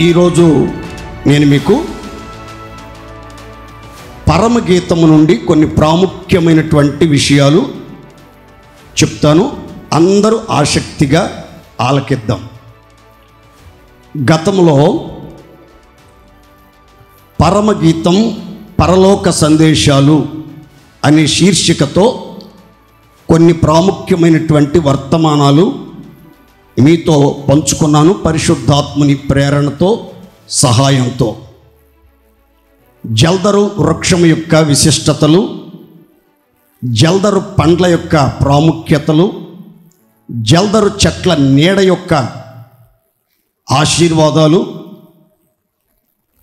ఈరోజు నేను మీకు పరమగీతము నుండి కొన్ని ప్రాముఖ్యమైనటువంటి విషయాలు చెప్తాను. అందరూ ఆసక్తిగా ఆలకిద్దాం. గతంలో పరమగీతం పరలోక సందేశాలు అనే శీర్షికతో కొన్ని ప్రాముఖ్యమైనటువంటి వర్తమానాలు మీతో పంచుకున్నాను. పరిశుద్ధాత్మని ప్రేరణతో, సహాయంతో జల్దరు వృక్షం యొక్క విశిష్టతలు, జల్దరు పండ్ల యొక్క ప్రాముఖ్యతలు, జల్దరు చెట్ల నీడ యొక్క ఆశీర్వాదాలు,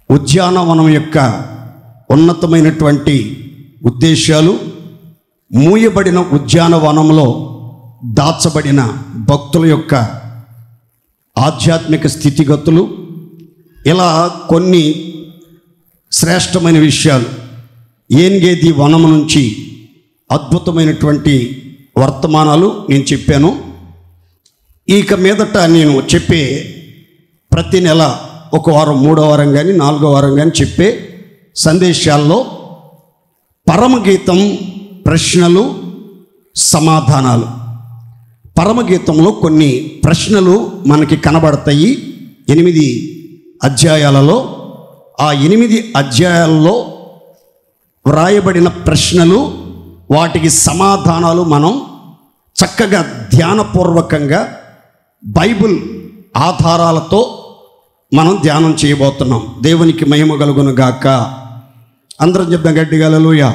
ఉద్యానవనం యొక్క ఉన్నతమైనటువంటి ఉద్దేశాలు, మూయబడిన ఉద్యానవనంలో దాచబడిన భక్తుల యొక్క ఆధ్యాత్మిక స్థితిగతులు, ఇలా కొన్ని శ్రేష్టమైన విషయాలు ఏన్గేది వనము నుంచి అద్భుతమైనటువంటి వర్తమానాలు నేను చెప్పాను. ఇక మీదట నేను చెప్పే ప్రతి నెల ఒక వారం, 3వ వారం కానీ 4వ వారం కానీ చెప్పే సందేశాల్లో పరమగీతం ప్రశ్నలు, సమాధానాలు. పరమగీతంలో కొన్ని ప్రశ్నలు మనకి కనబడతాయి 8 అధ్యాయాలలో. ఆ 8 అధ్యాయాలలో వ్రాయబడిన ప్రశ్నలు, వాటికి సమాధానాలు మనం చక్కగా ధ్యానపూర్వకంగా బైబిల్ ఆధారాలతో మనం ధ్యానం చేయబోతున్నాం. దేవునికి మహిమ కలుగును గాక. అందరం చెప్దాం గట్టిగా హల్లెలూయా.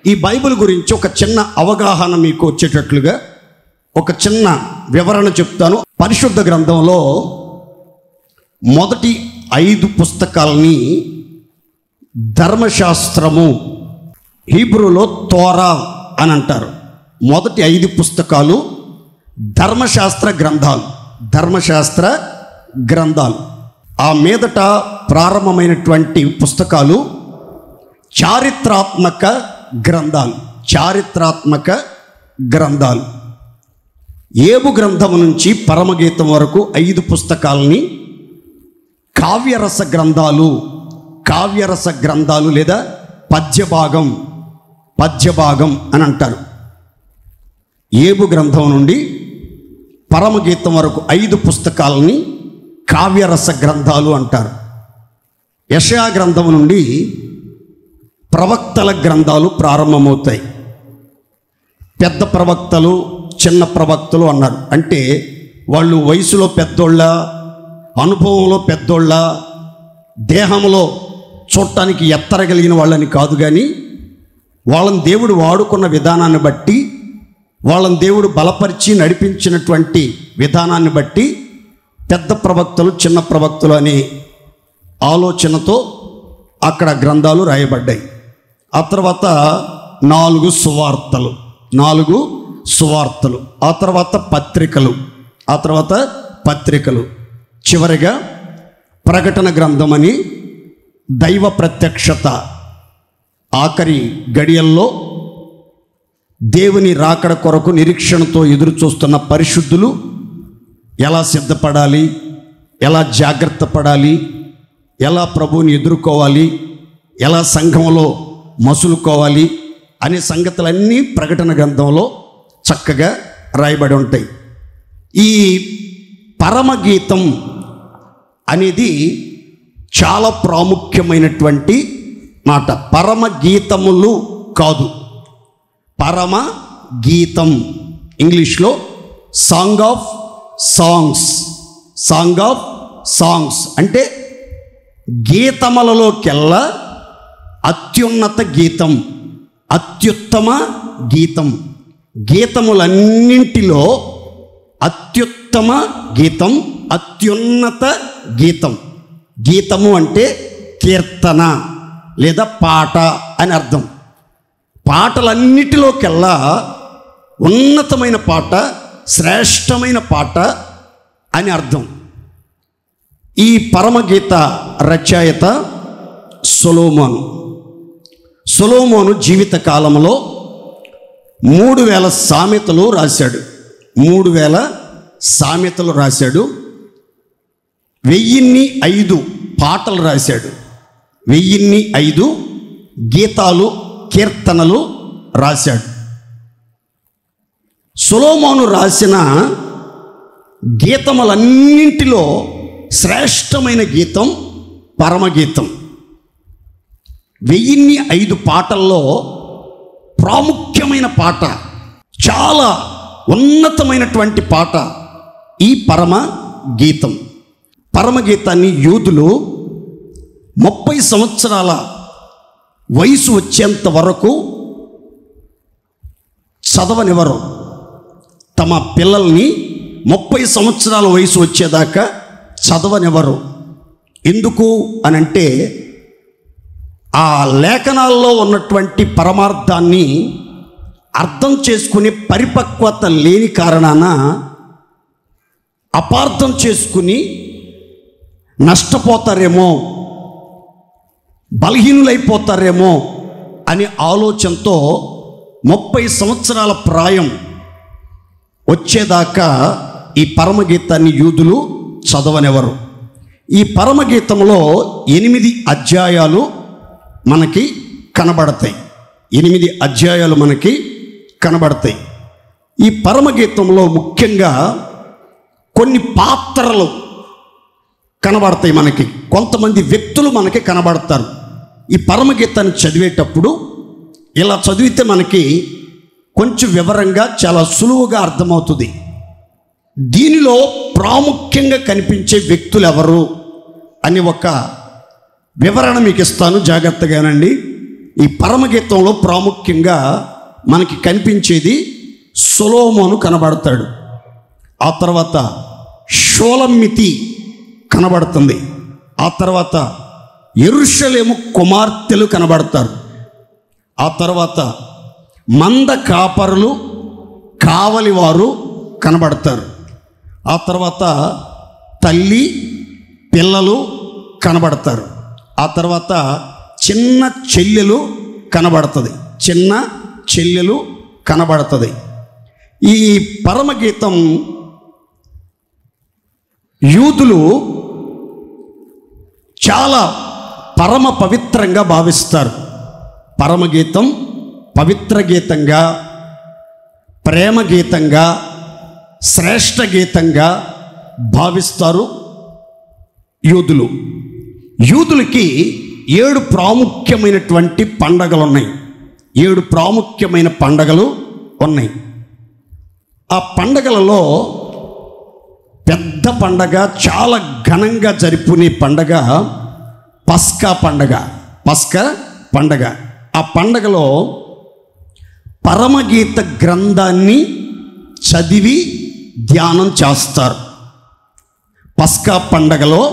ఈ బైబిల్ గురించి ఒక చిన్న అవగాహన మీకు వచ్చేటట్లుగా ఒక చిన్న వివరణ చెప్తాను. పరిశుద్ధ గ్రంథంలో మొదటి 5 పుస్తకాలని ధర్మశాస్త్రము, హీబ్రూలో తోరా అని అంటారు. మొదటి 5 పుస్తకాలు ధర్మశాస్త్ర గ్రంథాలు. ధర్మశాస్త్ర గ్రంథాలు. ఆ మీదట ప్రారంభమైనటువంటి పుస్తకాలు చారిత్రాత్మక గ్రంథాలు. చారిత్రాత్మక గ్రంథాలు. ఏబు గ్రంథం నుంచి పరమగీతం వరకు 5 పుస్తకాలని కావ్యరస గ్రంథాలు, కావ్యరస గ్రంథాలు లేదా పద్యభాగం అని అంటారు. ఏబు గ్రంథం నుండి పరమగీతం వరకు 5 పుస్తకాలని కావ్యరస గ్రంథాలు అంటారు. యెషయా గ్రంథం నుండి ప్రవక్తల గ్రంథాలు ప్రారంభమవుతాయి. పెద్ద ప్రవక్తలు, చిన్న ప్రవక్తలు అన్నారు. అంటే వాళ్ళు వయసులో పెద్దోళ్ళ, అనుభవంలో పెద్దోళ్ళ, దేహంలో చూడటానికి ఎత్తరగలిగిన వాళ్ళని కాదు, కానీ వాళ్ళని దేవుడు వాడుకున్న విధానాన్ని బట్టి, వాళ్ళని దేవుడు బలపరిచి నడిపించినటువంటి విధానాన్ని బట్టి పెద్ద ప్రవక్తలు, చిన్న ప్రవక్తలు అనే ఆలోచనతో అక్కడ గ్రంథాలు రాయబడ్డాయి. ఆ తర్వాత 4 సువార్తలు, 4 సువార్తలు, ఆ తర్వాత పత్రికలు, చివరిగా ప్రకటన గ్రంథం అని దైవ ప్రత్యక్షత. ఆఖరి గడియల్లో దేవుని రాకడ కొరకు నిరీక్షణతో ఎదురు చూస్తున్న పరిశుద్ధులు ఎలా సిద్ధపడాలి, ఎలా జాగ్రత్త పడాలి, ఎలా ప్రభువుని ఎదుర్కోవాలి, ఎలా సంఘంలో మసులుకోవాలి అనే సంగతులన్నీ ప్రకటన గ్రంథంలో చక్కగా రాయబడి ఉంటాయి. ఈ పరమగీతం అనేది చాలా ప్రాముఖ్యమైనటువంటి మాట. పరమగీతములు కాదు, పరమగీతం. ఇంగ్లీష్లో సాంగ్ ఆఫ్ సాంగ్స్ అంటే గీతములలోకెల్లా అత్యున్నత గీతం, అత్యుత్తమ గీతం. గీతములన్నింటిలో అత్యుత్తమ గీతం, అత్యున్నత గీతం. గీతము అంటే కీర్తన లేదా పాట అని అర్థం. పాటలన్నిటిలోకెల్లా ఉన్నతమైన పాట, శ్రేష్టమైన పాట అని అర్థం. ఈ పరమగీత రచయిత సొలొమోను జీవిత కాలంలో 3000 సామెతలు రాశాడు. 3000 సామెతలు రాశాడు. 1005 పాటలు రాశాడు. 1005 గీతాలు, కీర్తనలు రాశాడు. సొలొమోను రాసిన గీతములన్నింటిలో శ్రేష్టమైన గీతం పరమగీతం. 1005 పాటల్లో ప్రాముఖ్యమైన పాట, చాలా ఉన్నతమైనటువంటి పాట ఈ పరమగీతం. పరమగీతాన్ని యూదులు 30 సంవత్సరాల వయసు వచ్చేంత వరకు చదవనివ్వరు. తమ పిల్లల్ని 30 సంవత్సరాల వయసు వచ్చేదాకా చదవనివ్వరు. ఎందుకు అనంటే ఆ లేఖనాల్లో ఉన్నటువంటి పరమార్థాన్ని అర్థం చేసుకునే పరిపక్వత లేని కారణాన అపార్థం చేసుకుని నష్టపోతారేమో, బలహీనులైపోతారేమో అనే ఆలోచనతో 30 సంవత్సరాల ప్రాయం వచ్చేదాకా ఈ పరమగీతాన్ని యూదులు చదవనివ్వరు. ఈ పరమగీతంలో 8 అధ్యాయాలు మనకి కనబడతాయి. 8 అధ్యాయాలు మనకి కనబడతాయి. ఈ పరమగీతంలో ముఖ్యంగా కొన్ని పాత్రలు కనబడతాయి. మనకి కొంతమంది వ్యక్తులు మనకి కనబడతారు. ఈ పరమగీతాన్ని చదివేటప్పుడు ఇలా చదివితే మనకి కొంచెం వివరంగా చాలా సులువుగా అర్థమవుతుంది. దీనిలో ప్రాముఖ్యంగా కనిపించే వ్యక్తులు ఎవరు అని ఒక వివరణ మీకు ఇస్తాను, జాగ్రత్తగానండి. ఈ పరమగీతంలో ప్రాముఖ్యంగా మనకి కనిపించేది సొలొమోను కనబడతాడు. ఆ తర్వాత షోలమ్మితి కనబడుతుంది. ఆ తర్వాత యెరూషలేము కుమార్తెలు కనబడతారు. ఆ తర్వాత మంద కాపరులు, కావలివారు కనబడతారు. ఆ తర్వాత తల్లి, పిల్లలు కనబడతారు. ఆ తర్వాత చిన్న చెల్లెలు కనబడుతుంది. చిన్న చెల్లెలు కనబడుతుంది. ఈ పరమగీతం యూదులు చాలా పరమ పవిత్రంగా భావిస్తారు. పరమగీతం పవిత్ర గీతంగా, ప్రేమ గీతంగా, శ్రేష్ఠ గీతంగా భావిస్తారు యూదులు. యూదులకి 7 ప్రాముఖ్యమైనటువంటి పండగలు ఉన్నాయి. 7 ప్రాముఖ్యమైన పండగలు ఉన్నాయి. ఆ పండగలలో పెద్ద పండగ, చాలా ఘనంగా జరుపుకునే పండగ పస్కా పండగ. పస్కా పండగ. ఆ పండగలో పరమగీత గ్రంథాన్ని చదివి ధ్యానం చేస్తారు. పస్కా పండగలో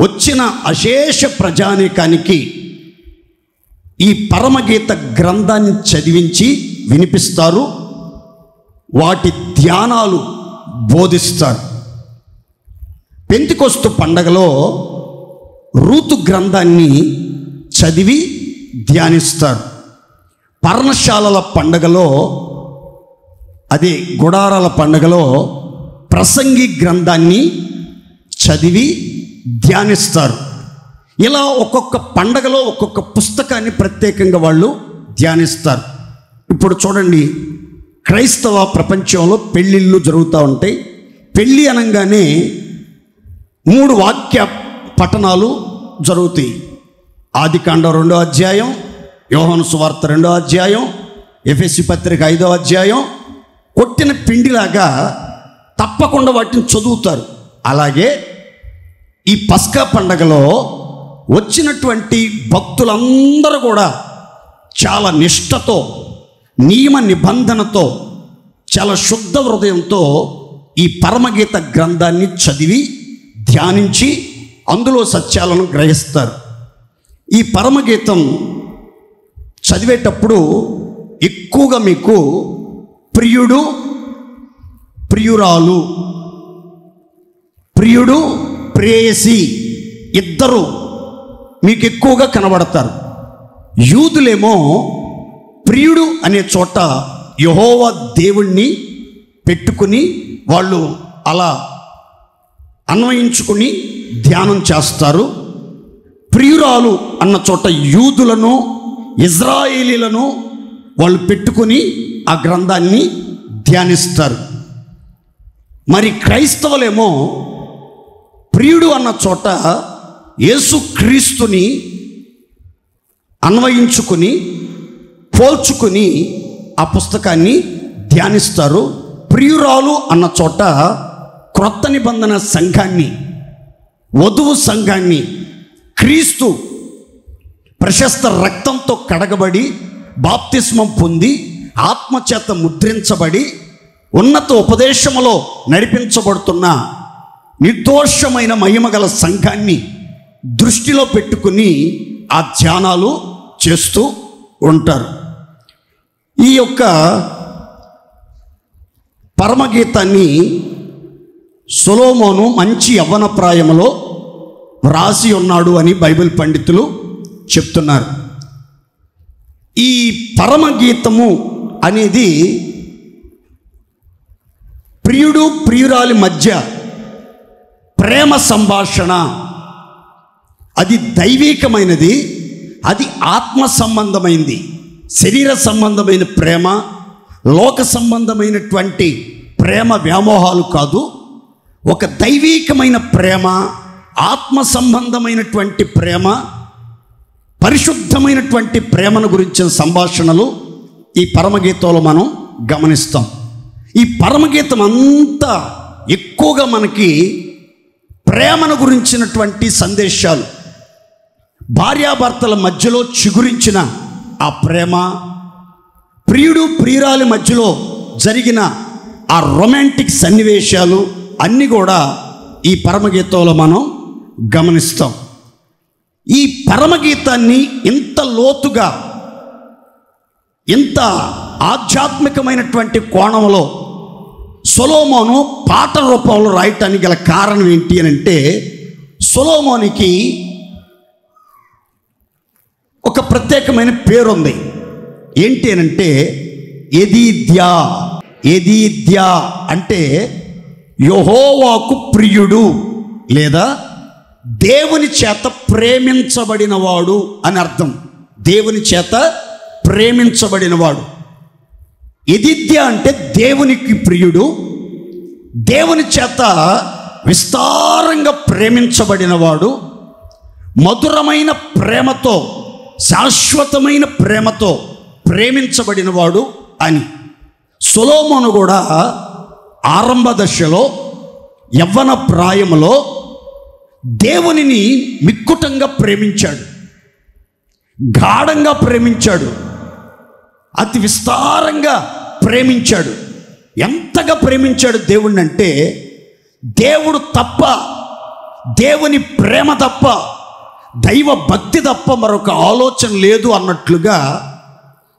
వచ్చిన అశేష ప్రజానీకానికి ఈ పరమగీత గ్రంథాన్ని చదివించి వినిపిస్తారు. వాటి ధ్యానాలు బోధిస్తారు. పెంతెకొస్తు పండగలో రూతు గ్రంథాన్ని చదివి ధ్యానిస్తారు. పర్ణశాలల పండగలో, అదే గుడారాల పండగలో ప్రసంగి గ్రంథాన్ని చదివి ధ్యానిస్తారు. ఇలా ఒక్కొక్క పండగలో ఒక్కొక్క పుస్తకాన్ని ప్రత్యేకంగా వాళ్ళు ధ్యానిస్తారు. ఇప్పుడు చూడండి, క్రైస్తవ ప్రపంచంలో పెళ్ళిళ్ళు జరుగుతూ ఉంటాయి. పెళ్ళి అనగానే 3 వాక్య పఠనాలు జరుగుతాయి. ఆదికాండం 2వ అధ్యాయం, యోహాను సువార్త 2వ అధ్యాయం, ఎఫెసీ పత్రిక 5వ అధ్యాయం. కొట్టిన పిండిలాగా తప్పకుండా వాటిని చదువుతారు. అలాగే ఈ పస్కా పండగలో వచ్చినటువంటి భక్తులందరూ కూడా చాలా నిష్ఠతో, నియమ నిబంధనతో, చాలా శుద్ధ హృదయంతో ఈ పరమగీత గ్రంథాన్ని చదివి ధ్యానించి అందులో సత్యాలను గ్రహిస్తారు. ఈ పరమగీతం చదివేటప్పుడు ఎక్కువగా మీకు ప్రియుడు, ప్రియురాలు, ప్రియుడు, ప్రేయసి ఇద్దరు మీకు ఎక్కువగా కనబడతారు. యూదులేమో ప్రియుడు అనే చోట యెహోవా దేవుణ్ణి పెట్టుకుని వాళ్ళు అలా అన్వయించుకుని ధ్యానం చేస్తారు. ప్రియురాలు అన్న చోట యూదులను ఇజ్రాయేలీలను వాళ్ళు పెట్టుకుని ఆ గ్రంథాన్ని ధ్యానిస్తారు. మరి క్రైస్తవులేమో ప్రియుడు అన్న చోట యేసుక్రీస్తుని అన్వయించుకుని పోల్చుకుని ఆ పుస్తకాన్ని ధ్యానిస్తారు. ప్రియురాలు అన్న చోట క్రొత్త నిబంధన సంఘాన్ని, వధువు సంఘాన్ని క్రీస్తు ప్రశస్త రక్తంతో కడగబడి బాప్తిస్మం పొంది ఆత్మచేత ముద్రించబడి ఉన్నత ఉపదేశములో నడిపించబడుతున్న నిర్దోషమైన మహిమగల సంఘాన్ని దృష్టిలో పెట్టుకుని ఆ ధ్యానాలు చేస్తూ ఉంటారు. ఈ యొక్క పరమగీతాన్ని సొలొమోను మంచి యవ్వన ప్రాయములో వ్రాసి ఉన్నాడు అని బైబిల్ పండితులు చెప్తున్నారు. ఈ పరమగీతము అనేది ప్రియుడు ప్రియురాలి మధ్య ప్రేమ సంభాషణ. అది దైవికమైనది, అది ఆత్మ సంబంధమైనది. శరీర సంబంధమైన ప్రేమ, లోక సంబంధమైనటువంటి ప్రేమ వ్యామోహాలు కాదు. ఒక దైవికమైన ప్రేమ, ఆత్మ సంబంధమైనటువంటి ప్రేమ, పరిశుద్ధమైనటువంటి ప్రేమను గురించిన సంభాషణలు ఈ పరమగీతంలో మనం గమనిస్తాం. ఈ పరమగీతం అంతా ఎక్కువగా మనకి ప్రేమను గురించినటువంటి సందేశాలు, భార్యాభర్తల మధ్యలో చిగురించిన ఆ ప్రేమ, ప్రియుడు ప్రియురాలి మధ్యలో జరిగిన ఆ రొమాంటిక్ సన్నివేశాలు అన్నీ కూడా ఈ పరమగీతంలో మనం గమనిస్తాం. ఈ పరమగీతాన్ని ఇంత లోతుగా, ఇంత ఆధ్యాత్మికమైనటువంటి కోణంలో సొలొమోను పాట రూపంలో రాయటానికి గల కారణం ఏంటి అని అంటే, సొలొమోనికి ఒక ప్రత్యేకమైన పేరుంది. ఏంటి అని అంటే యెదీద్యా. యెదీద్యా అంటే యెహోవాకు ప్రియుడు లేదా దేవుని చేత ప్రేమించబడినవాడు అని అర్థం. దేవుని చేత ప్రేమించబడినవాడు. యెదీద్యా అంటే దేవునికి ప్రియుడు, దేవుని చేత విస్తారంగా ప్రేమించబడినవాడు, మధురమైన ప్రేమతో, శాశ్వతమైన ప్రేమతో ప్రేమించబడినవాడు అని. సొలొమోను కూడా ఆరంభ దశలో, యవ్వన ప్రాయములో దేవునిని మిక్కుటంగా ప్రేమించాడు, గాఢంగా ప్రేమించాడు, అతి విస్తారంగా ప్రేమించాడు. ఎంతగా ప్రేమించాడు దేవుణ్ణి అంటే, దేవుడు తప్ప, దేవుని ప్రేమ తప్ప, దైవ భక్తి తప్ప మరొక ఆలోచన లేదు అన్నట్లుగా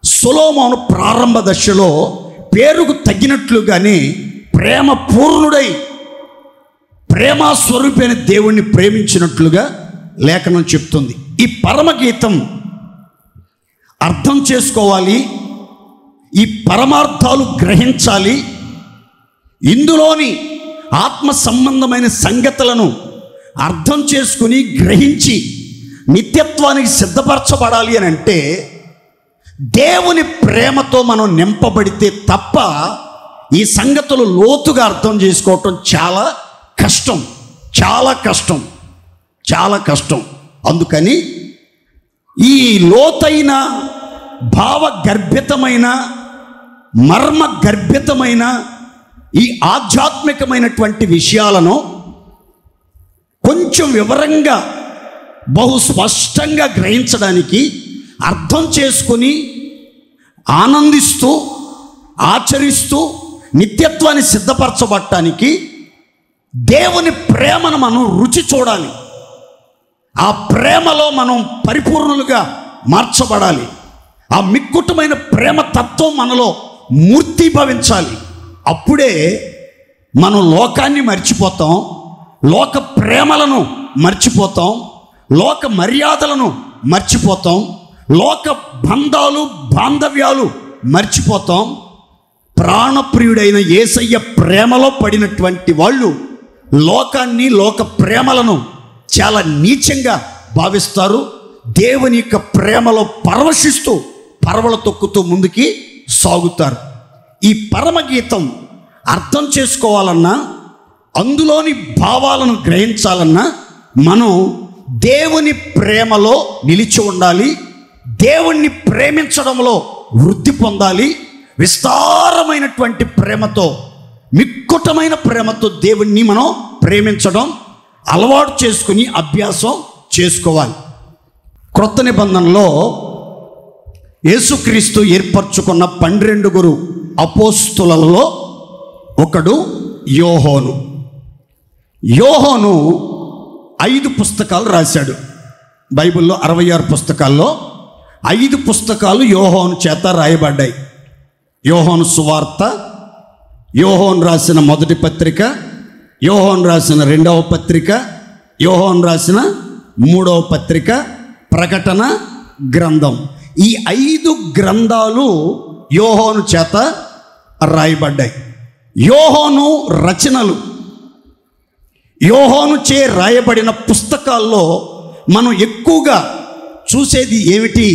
సొలొమోను ప్రారంభ దశలో పేరుకు తగినట్లుగానే ప్రేమ పూర్ణుడై ప్రేమ స్వరూపైన దేవుణ్ణి ప్రేమించినట్లుగా లేఖనం చెప్తుంది. ఈ పరమగీతం అర్థం చేసుకోవాలి, ఈ పరమార్థాలు గ్రహించాలి, ఇందులోని ఆత్మ సంబంధమైన సంగతులను అర్థం చేసుకుని గ్రహించి నిత్యత్వానికి సిద్ధపరచబడాలి అని అంటే దేవుని ప్రేమతో మనం నింపబడితే తప్ప ఈ సంగతులు లోతుగా అర్థం చేసుకోవటం చాలా కష్టం, చాలా కష్టం, చాలా కష్టం. అందుకని ఈ లోతైన భావగర్భితమైన మర్మ గర్భితమైన ఈ ఆధ్యాత్మికమైనటువంటి విషయాలను కొంచెం వివరంగా, బహు స్పష్టంగా గ్రహించడానికి, అర్థం చేసుకొని ఆనందిస్తూ ఆచరిస్తూ నిత్యత్వాన్ని సిద్ధపరచబడటానికి దేవుని ప్రేమను మనం రుచి చూడాలి. ఆ ప్రేమలో మనం పరిపూర్ణులుగా మార్చబడాలి. ఆ మిక్కుటమైన ప్రేమ తత్వం మనలో మూర్తిభవించాలి. అప్పుడే మనం లోకాన్ని మర్చిపోతాం, లోక ప్రేమలను మర్చిపోతాం, లోక మర్యాదలను మర్చిపోతాం, లోక బంధాలు బాంధవ్యాలు మర్చిపోతాం. ప్రాణప్రియుడైన యేసయ్య ప్రేమలో పడినటువంటి వాళ్ళు లోకాన్ని, లోక ప్రేమలను చాలా నీచంగా భావిస్తారు. దేవుని యొక్క ప్రేమలో పరవశిస్తూ పరవళ తొక్కుతూ ముందుకి సాగుతారు. ఈ పరమగీతం అర్థం చేసుకోవాలన్నా, అందులోని భావాలను గ్రహించాలన్నా మనం దేవుని ప్రేమలో నిలిచి ఉండాలి. దేవుణ్ణి ప్రేమించడంలో వృద్ధి పొందాలి. విస్తారమైనటువంటి ప్రేమతో, మిక్కుటమైన ప్రేమతో దేవుణ్ణి మనం ప్రేమించడం అలవాటు చేసుకుని అభ్యాసం చేసుకోవాలి. క్రొత్త నిబంధనలో యేసుక్రీస్తు ఏర్పరచుకున్న 12 అపోస్తులలో ఒకడు యోహాను. యోహాను 5 పుస్తకాలు రాశాడు. బైబిల్లో 66 పుస్తకాల్లో 5 పుస్తకాలు యోహాను చేత రాయబడ్డాయి. యోహాను సువార్త, యోహాను రాసిన మొదటి పత్రిక, యోహాను రాసిన 2వ పత్రిక, యోహాను రాసిన 3వ పత్రిక, ప్రకటన గ్రంథం. ఈ 5 గ్రంథాలు యోహాను చేత రాయబడ్డాయి. యోహాను రచనలు, యోహాను చే రాయబడిన పుస్తకాల్లో మనం ఎక్కువగా చూసేది ఏమిటి?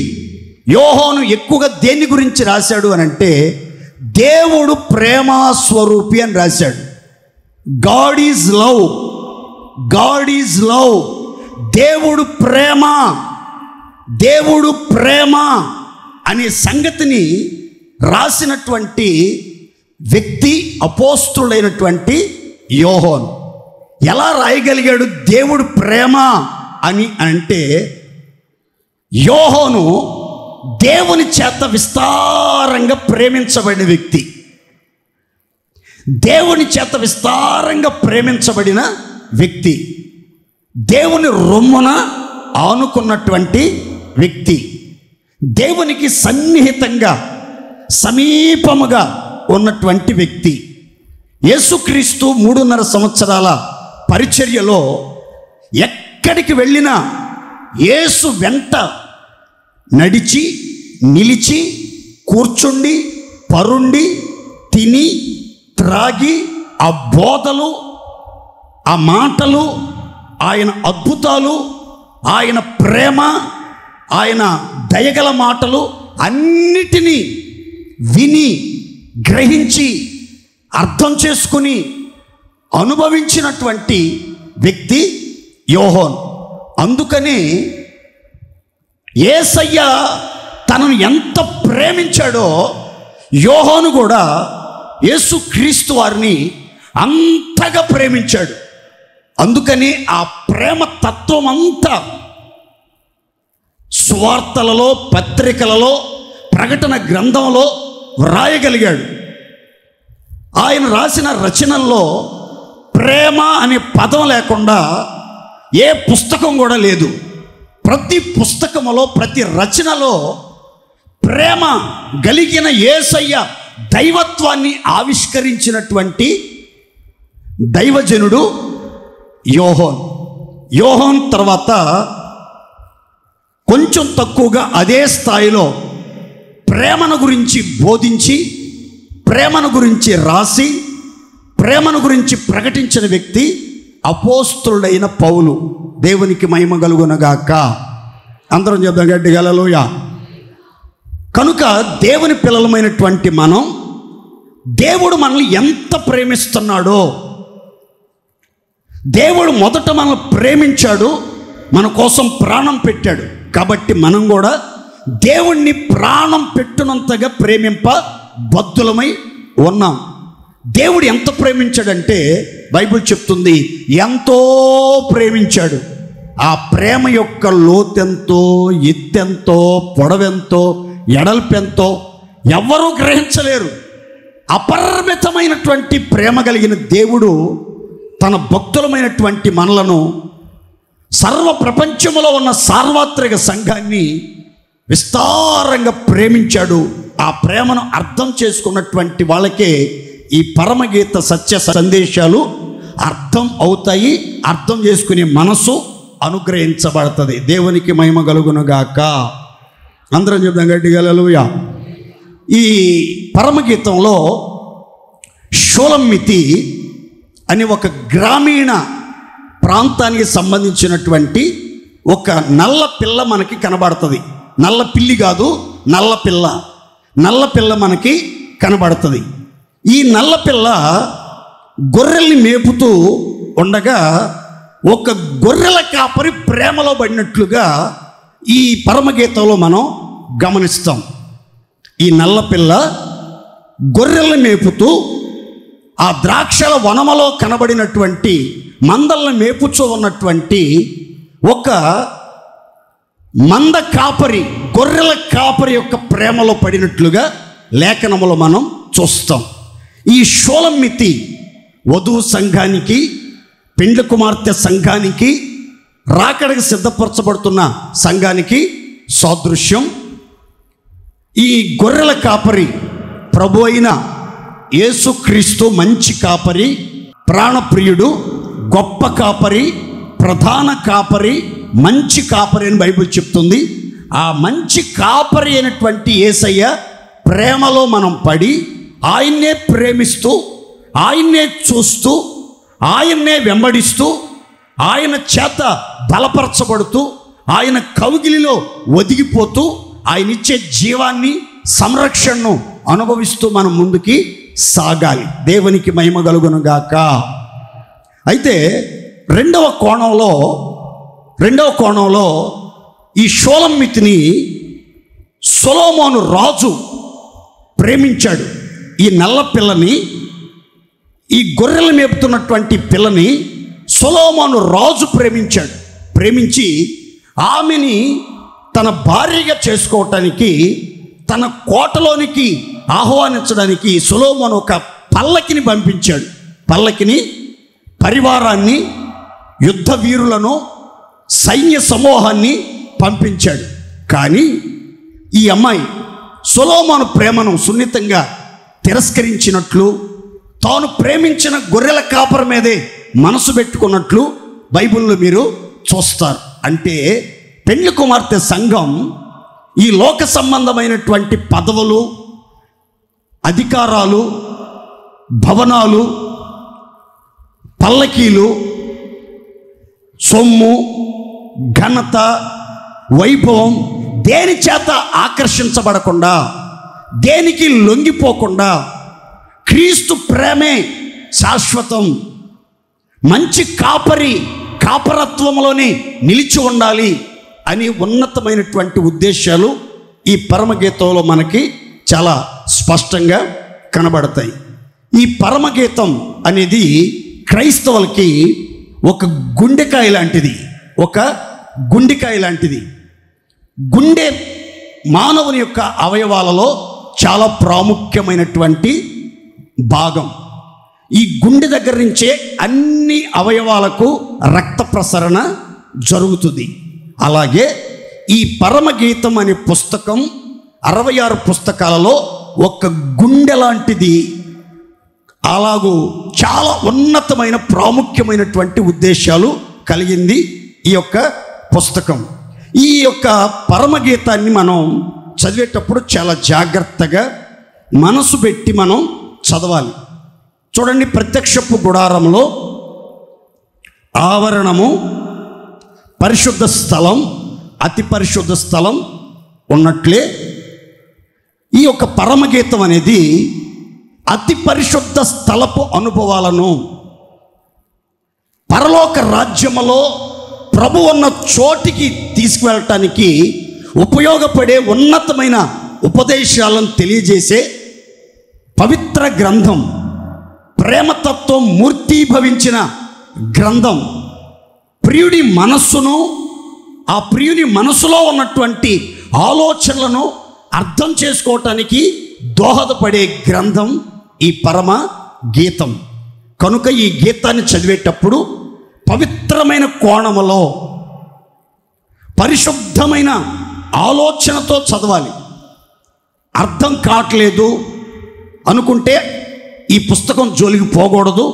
యోహాను ఎక్కువగా దేని గురించి రాశాడు అని అంటే, దేవుడు ప్రేమస్వరూపి అని రాశాడు. God is love, God is love. దేవుడు ప్రేమ, దేవుడు ప్రేమ అనే సంగతిని రాసినటువంటి వ్యక్తి అపోస్తుడైనటువంటి యోహాను. ఎలా రాయగలిగాడు దేవుడు ప్రేమ అని అంటే, యోహాను దేవుని చేత విస్తారంగా ప్రేమించబడిన వ్యక్తి, దేవుని చేత విస్తారంగా ప్రేమించబడిన వ్యక్తి, దేవుని రొమ్మున ఆనుకున్నటువంటి వ్యక్తి, దేవునికి సన్నిహితంగా సమీపముగా ఉన్నటువంటి వ్యక్తి. యేసుక్రీస్తు 3.5 సంవత్సరాల పరిచర్యలో ఎక్కడికి వెళ్ళినా యేసు వెంట నడిచి, నిలిచి, కూర్చుండి, పరుండి, తిని, త్రాగి, ఆ బోధలు, ఆ మాటలు, ఆయన అద్భుతాలు, ఆయన ప్రేమ, ఆయన దయగల మాటలు అన్నిటినీ విని, గ్రహించి, అర్థం చేసుకుని అనుభవించినటువంటి వ్యక్తి యోహాను. అందుకని యేసయ్య తనను ఎంత ప్రేమించాడో యోహాను కూడా యేసుక్రీస్తు వారిని అంతగా ప్రేమించాడు. అందుకని ఆ ప్రేమ తత్వం అంతా సువార్తలలో, పత్రికలలో, ప్రకటన గ్రంథంలో వ్రాయగలిగాడు. ఆయన రాసిన రచనల్లో ప్రేమ అనే పదం లేకుండా ఏ పుస్తకం కూడా లేదు. ప్రతి పుస్తకములో, ప్రతి రచనలో ప్రేమ కలిగిన యేసయ్య దైవత్వాన్ని ఆవిష్కరించినటువంటి దైవజనుడు యోహాను. యోహాను తర్వాత కొంచెం తక్కువగా అదే స్థాయిలో ప్రేమను గురించి బోధించి, ప్రేమను గురించి రాసి, ప్రేమను గురించి ప్రకటించిన వ్యక్తి అపోస్తులుడైన పౌలు. దేవునికి మహిమ కలుగునగాక. అందరం చెప్దాం గట్టిగా హల్లెలూయా. కనుక దేవుని పిల్లలమైనటువంటి మనం, దేవుడు మనల్ని ఎంత ప్రేమిస్తున్నాడో, దేవుడు మొదట మనల్ని ప్రేమించాడు, మన కోసం ప్రాణం పెట్టాడు. కాబట్టి మనం కూడా దేవుణ్ణి ప్రాణం పెట్టినంతగా ప్రేమింప బద్ధులమై ఉన్నాం. దేవుడు ఎంత ప్రేమించాడంటే బైబిల్ చెప్తుంది, ఎంతో ప్రేమించాడు. ఆ ప్రేమ యొక్క లోతెంతో, ఎత్తెంతో, పొడవెంతో, ఎడల్పెంతో ఎవ్వరూ గ్రహించలేరు. అపరిమితమైనటువంటి ప్రేమ కలిగిన దేవుడు తన భక్తులమైనటువంటి మనలను, సర్వ ప్రపంచంలో ఉన్న సార్వత్రిక సంఘాన్ని విస్తారంగా ప్రేమించాడు. ఆ ప్రేమను అర్థం చేసుకున్నటువంటి వాళ్ళకే ఈ పరమగీత సత్య సందేశాలు అర్థం అవుతాయి. అర్థం చేసుకునే మనసు అనుగ్రహించబడుతుంది. దేవునికి మహిమ కలుగునుగాక. అందరం చెప్దాం గట్టిగా హల్లెలూయా. ఈ పరమగీతంలో షూలమ్మితి అని ఒక గ్రామీణ ప్రాంతానికి సంబంధించినటువంటి ఒక నల్ల పిల్ల మనకి కనబడుతుంది. నల్ల పిల్లి కాదు, నల్ల పిల్ల. నల్ల పిల్ల మనకి కనబడుతుంది. ఈ నల్ల పిల్ల గొర్రెల్ని మేపుతూ ఉండగా ఒక గొర్రెల కాపరి ప్రేమలో పడినట్లుగా ఈ పరమగీతంలో మనం గమనిస్తాం. ఈ నల్ల పిల్ల గొర్రెల్ని మేపుతూ ఆ ద్రాక్షల వనములో కనబడినటువంటి మందల్ని మేపుచూ ఉన్నటువంటి ఒక మంద కాపరి, గొర్రెల కాపరి యొక్క ప్రేమలో పడినట్లుగా లేఖనములో మనం చూస్తాం. ఈ షూలమ్మితి వధువు సంఘానికి, పెండ్లి కుమార్తె సంఘానికి, రాకడకు సిద్ధపరచబడుతున్న సంఘానికి సాదృశ్యం. ఈ గొర్రెల కాపరి ప్రభు అయిన యేసుక్రీస్తు మంచి కాపరి, ప్రాణప్రియుడు, గొప్ప కాపరి, ప్రధాన కాపరి, మంచి కాపరి అని బైబిల్ చెప్తుంది. ఆ మంచి కాపరి అయినటువంటి యేసయ్య ప్రేమలో మనం పడి ఆయన్నే ప్రేమిస్తూ, ఆయన్నే చూస్తూ, ఆయన్నే వెంబడిస్తూ, ఆయన చేత బలపరచబడుతూ, ఆయన కౌగిలిలో ఒదిగిపోతూ, ఆయన ఇచ్చే జీవాన్ని, సంరక్షణను అనుభవిస్తూ మనం ముందుకి సాగాలి. దేవునికి మహిమ కలుగును గాక. అయితే రెండవ కోణంలో ఈ షూలమ్మితిని సొలొమోను రాజు ప్రేమించాడు. ఈ నల్ల పిల్లని, ఈ గొర్రెలు మేపుతున్నటువంటి పిల్లని సొలొమోను రాజు ప్రేమించాడు. ప్రేమించి ఆమెని తన భార్యగా చేసుకోవటానికి, తన కోటలోనికి ఆహ్వానించడానికి సొలొమోను ఒక పల్లకిని పంపించాడు. పల్లకిని, పరివారాన్ని, యుద్ధ వీరులను, సైన్య సమూహాన్ని పంపించాడు. కానీ ఈ అమ్మాయి సొలొమోను ప్రేమను సున్నితంగా తిరస్కరించినట్లు, తాను ప్రేమించిన గొర్రెల కాపరి మీదే మనసు పెట్టుకున్నట్లు బైబిల్లో మీరు చూస్తారు. అంటే పెండ్లి కుమార్తె సంఘం ఈ లోక సంబంధమైనటువంటి పదవులు, అధికారాలు, భవనాలు, పల్లకీలు, సొమ్ము, ఘనత, వైభవం దేని చేత ఆకర్షించబడకుండా, దేనికి లొంగిపోకుండా క్రీస్తు ప్రేమే శాశ్వతం, మంచి కాపరి కాపరత్వంలోనే నిలిచి ఉండాలి అని ఉన్నతమైనటువంటి ఉద్దేశాలు ఈ పరమగీతంలో మనకి చాలా స్పష్టంగా కనబడతాయి. ఈ పరమగీతం అనేది క్రైస్తవులకి ఒక గుండెకాయ లాంటిది. గుండె మానవుని యొక్క అవయవాలలో చాలా ప్రాముఖ్యమైనటువంటి భాగం. ఈ గుండె దగ్గర నుంచే అన్ని అవయవాలకు రక్త ప్రసరణ జరుగుతుంది. అలాగే ఈ పరమగీతం అనే పుస్తకం 66 పుస్తకాలలో ఒక గుండె లాంటిది. అలాగూ చాలా ఉన్నతమైన ప్రాముఖ్యమైనటువంటి ఉద్దేశాలు కలిగింది ఈ యొక్క పుస్తకం. ఈ యొక్క పరమగీతాన్ని మనం చదివేటప్పుడు చాలా జాగ్రత్తగా మనసు పెట్టి మనం చదవాలి. చూడండి, ప్రత్యక్షపు గుడారంలో ఆవరణము, పరిశుద్ధ స్థలం, అతి పరిశుద్ధ స్థలం ఉన్నట్లే ఈ యొక్క పరమగీతం అనేది అతి పరిశుద్ధ స్థలపు అనుభవాలను, పరలోక రాజ్యములో ప్రభు ఉన్న చోటికి తీసుకువెళ్ళటానికి ఉపయోగపడే ఉన్నతమైన ఉపదేశాలను తెలియజేసే పవిత్ర గ్రంథం, ప్రేమతత్వం మూర్తీభవించిన గ్రంథం. ప్రియుడి మనస్సును, ఆ ప్రియుని మనసులో ఉన్నటువంటి ఆలోచనలను అర్థం చేసుకోవటానికి దోహదపడే గ్రంథం ఈ పరమ గీతం. కనుక ఈ గీతాన్ని చదివేటప్పుడు పవిత్రమైన కోణములో, పరిశుద్ధమైన ఆలోచనతో చదవాలి. అర్థం కావట్లేదు అనుకుంటే ఈ పుస్తకం జోలికి పోకూడదు,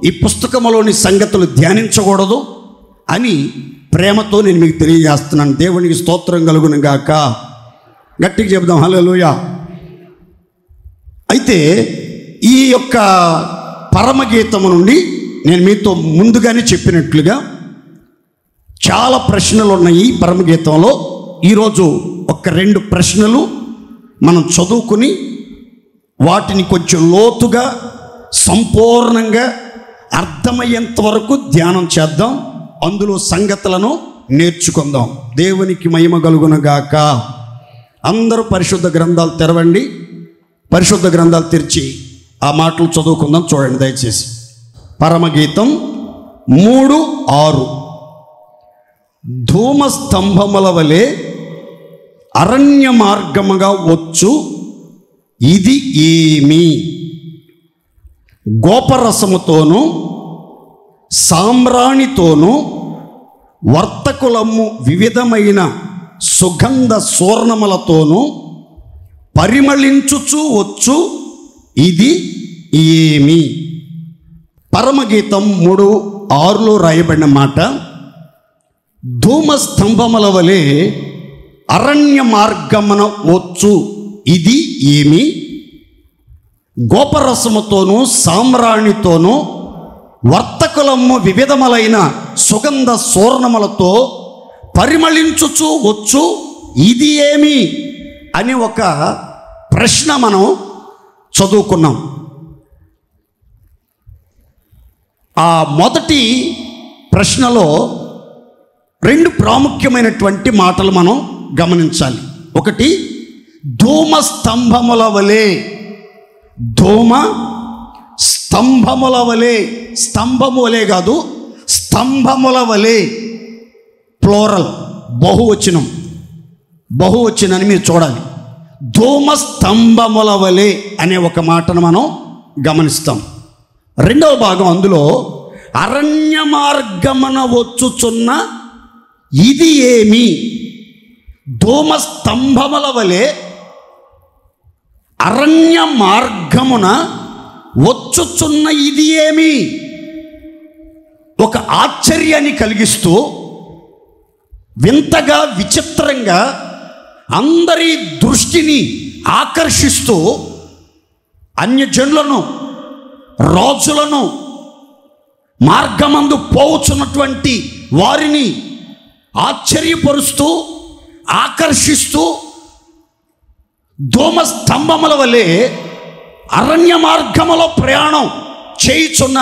ఈ పుస్తకంలోని సంగతులు ధ్యానించకూడదు అని ప్రేమతో నేను మీకు తెలియజేస్తున్నాను. దేవునికి స్తోత్రం కలుగును గాక. గట్టిగా చెబుదాం హల్లెలూయా. అయితే ఈ యొక్క పరమగీతము నుండి నేను మీతో ముందుగానే చెప్పినట్లుగా చాలా ప్రశ్నలు ఉన్నాయి పరమగీతంలో. ఈరోజు ఒక 2 ప్రశ్నలు మనం చదువుకుని వాటిని కొంచెం లోతుగా సంపూర్ణంగా అర్థమయ్యేంత వరకు ధ్యానం చేద్దాం. అందులో సంగతులను నేర్చుకుందాం. దేవునికి మహిమ కలుగునుగాక. అందరూ పరిశుద్ధ గ్రంథాలు తెరవండి. పరిశుద్ధ గ్రంథాలు తెరిచి ఆ మాటలు చదువుకుందాం. చూడండి దయచేసి. పరమగీతం 3:6 ధూమస్తంభముల వలె అరణ్య మార్గముగా వచ్చు ఇది ఏమి? గోపరసముతోనూ సామ్రాణితోనూ వర్తకులమ్ము వివిధమైన సుగంధ సూర్ణములతోనూ పరిమళించుచు వచ్చు ఇది ఏమి? పరమగీతం 3:6లో రాయబడిన మాట, ధూమస్తంభముల వలె అరణ్య మార్గమున వచ్చు ఇది ఏమి? గోపరసముతోనూ సామ్రాణితోనూ వర్తకులమ్ము వివిధములైన సుగంధ సూర్ణములతో పరిమళించుచు వచ్చు ఇది ఏమి అని ఒక ప్రశ్న మనం చదువుకున్నాం. ఆ మొదటి ప్రశ్నలో 2 ప్రాముఖ్యమైనటువంటి మాటలు మనం గమనించాలి. ఒకటి, ధూమ స్తంభముల వలె. ధూమ స్తంభముల వలె, స్తంభము వలె కాదు, స్తంభముల వలె, ప్లోరల్, బహువచనం. బహువచనాన్ని మీరు చూడాలి. ధూమ స్తంభముల వలె అనే ఒక మాటను మనం గమనిస్తాం. రెండవ భాగం అందులో అరణ్య మార్గమున వచ్చుచున్న ఇది ఏమి? ధూమ స్తంభముల వలె అరణ్య మార్గమున వచ్చుచున్న ఇది ఏమి? ఒక ఆశ్చర్యాన్ని కలిగిస్తూ, వింతగా విచిత్రంగా అందరి దృష్టిని ఆకర్షిస్తూ, అన్యజనులను రాజులను మార్గమందు పోవచ్చున్నటువంటి వారిని ఆశ్చర్యపరుస్తూ ఆకర్షిస్తూ ధూమ స్తంభముల వలె అరణ్య మార్గములో ప్రయాణం చేయుచున్న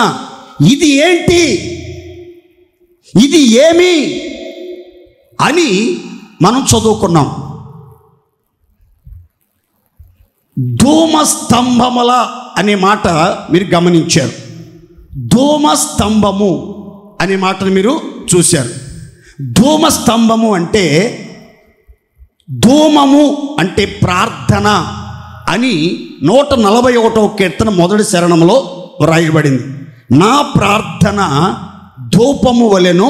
ఇది ఏంటి, ఇది ఏమి అని మనం చదువుకున్నాం. ధూమ స్తంభముల అనే మాట మీరు గమనించారు. ధూమ స్తంభము అనే మాటను మీరు చూశారు. ధూమ స్తంభము అంటే, ధూమము అంటే ప్రార్థన అని 141వ కీర్తన మొదటి శరణంలో వ్రాయబడింది. నా ప్రార్థన ధూపము వలెను,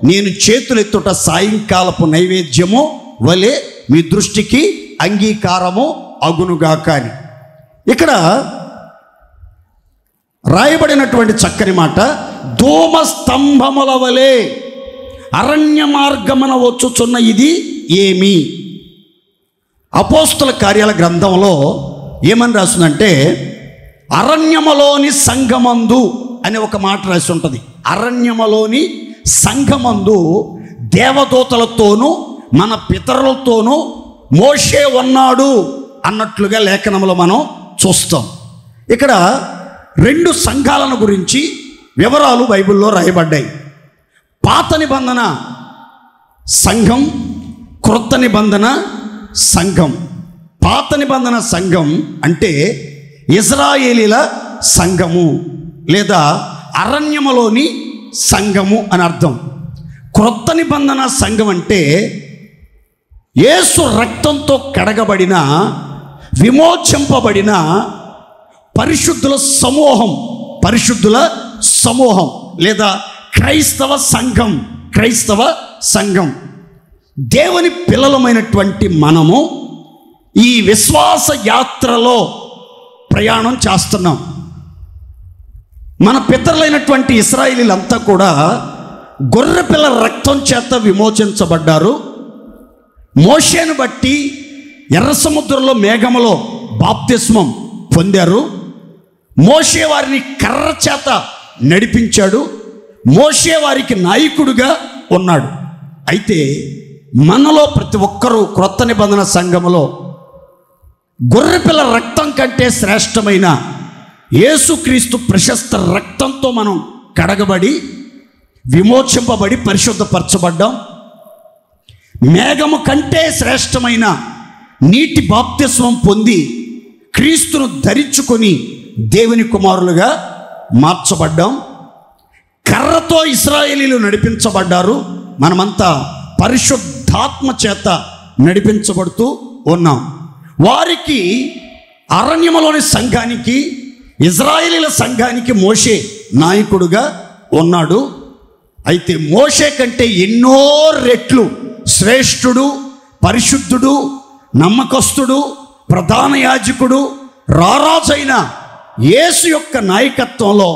నేను చేతులెత్తుట సాయంకాలపు నైవేద్యము వలె మీ దృష్టికి అంగీకారము అగునుగాక అని ఇక్కడ రాయబడినటువంటి చక్కని మాట. ధూమ స్తంభముల వలె అరణ్య మార్గమున వచ్చుచున్న ఇది ఏమి? అపోస్తల కార్యాల గ్రంథంలో ఏమని రాస్తుందంటే, అరణ్యములోని సంఘమందు అనే ఒక మాట రాసి ఉంటుంది. అరణ్యములోని సంఘమందు దేవదూతలతోనూ మన పితరులతోనూ మోషే ఉన్నాడు అన్నట్లుగా లేఖనంలో మనం చూస్తాం. ఇక్కడ 2 సంఘాలను గురించి వివరాలు బైబిల్లో రాయబడ్డాయి. పాత నిబంధన సంఘం, క్రొత్త నిబంధన సంఘం. పాత నిబంధన సంఘం అంటే ఇజ్రాయేలీల సంఘము లేదా అరణ్యములోని సంఘము అని అర్థం. క్రొత్త నిబంధన సంఘం అంటే యేసు రక్తంతో కడగబడిన, విమోచింపబడిన పరిశుద్ధుల సమూహం. పరిశుద్ధుల సమూహం లేదా క్రైస్తవ సంఘం. క్రైస్తవ సంఘం. దేవుని పిల్లలమైనటువంటి మనము ఈ విశ్వాస యాత్రలో ప్రయాణం చేస్తున్నాం. మన పితరులైనటువంటి ఇశ్రాయేలీలంతా కూడా గొర్రెపిల్ల రక్తం చేత విమోచించబడ్డారు. మోషేను బట్టి ఎర్ర సముద్రంలో మేఘములో బాప్తిస్మం పొందారు. మోషే వారిని కర్ర చేత నడిపించాడు. మోషే వారికి నాయకుడిగా ఉన్నాడు. అయితే మనలో ప్రతి ఒక్కరూ క్రొత్త నిబంధన సంఘములో గొర్రెపిల్ల రక్తం కంటే శ్రేష్టమైన యేసుక్రీస్తు ప్రశస్త రక్తంతో మనం కడగబడి విమోచింపబడి పరిశుద్ధపరచబడ్డాం. మేఘము కంటే శ్రేష్టమైన నీటి బాప్తిస్మం పొంది క్రీస్తును ధరించుకొని దేవుని కుమారులుగా మార్చబడ్డాం. కర్రతో ఇశ్రాయేలీలు నడిపించబడ్డారు. మనమంతా పరిశుద్ధాత్మ చేత నడిపించబడుతూ ఉన్నాం. వారికి అరణ్యములోని సంఘానికి, ఇశ్రాయేలీల సంఘానికి మోషే నాయకుడుగా ఉన్నాడు. అయితే మోషే కంటే ఎన్నో రెట్లు శ్రేష్ఠుడు, పరిశుద్ధుడు, నమ్మకస్తుడు, ప్రధాన యాజకుడు, రారాజైన యేసు యొక్క నాయకత్వంలో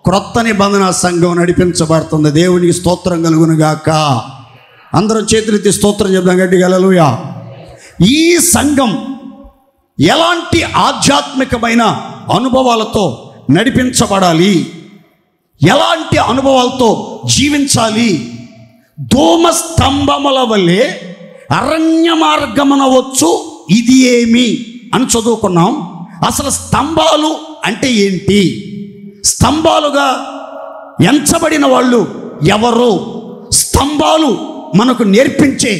క్రొత్త నిబంధన సంఘం నడిపించబడుతుంది. దేవునికి స్తోత్రం కలుగునుగాక. అందరం చేతులెత్తి స్తోత్రం చెప్దాం గట్టిగా హల్లెలూయా. ఈ సంఘం ఎలాంటి ఆధ్యాత్మికమైన అనుభవాలతో నడిపించబడాలి, ఎలాంటి అనుభవాలతో జీవించాలి? ధూమ స్తంభముల వల్లే అరణ్య మార్గమున వచ్చు ఇది ఏమి అని చదువుకున్నాం. అసలు స్తంభాలు అంటే ఏంటి? స్తంభాలుగా ఎంచబడిన వాళ్ళు ఎవరు? స్తంభాలు మనకు నేర్పించే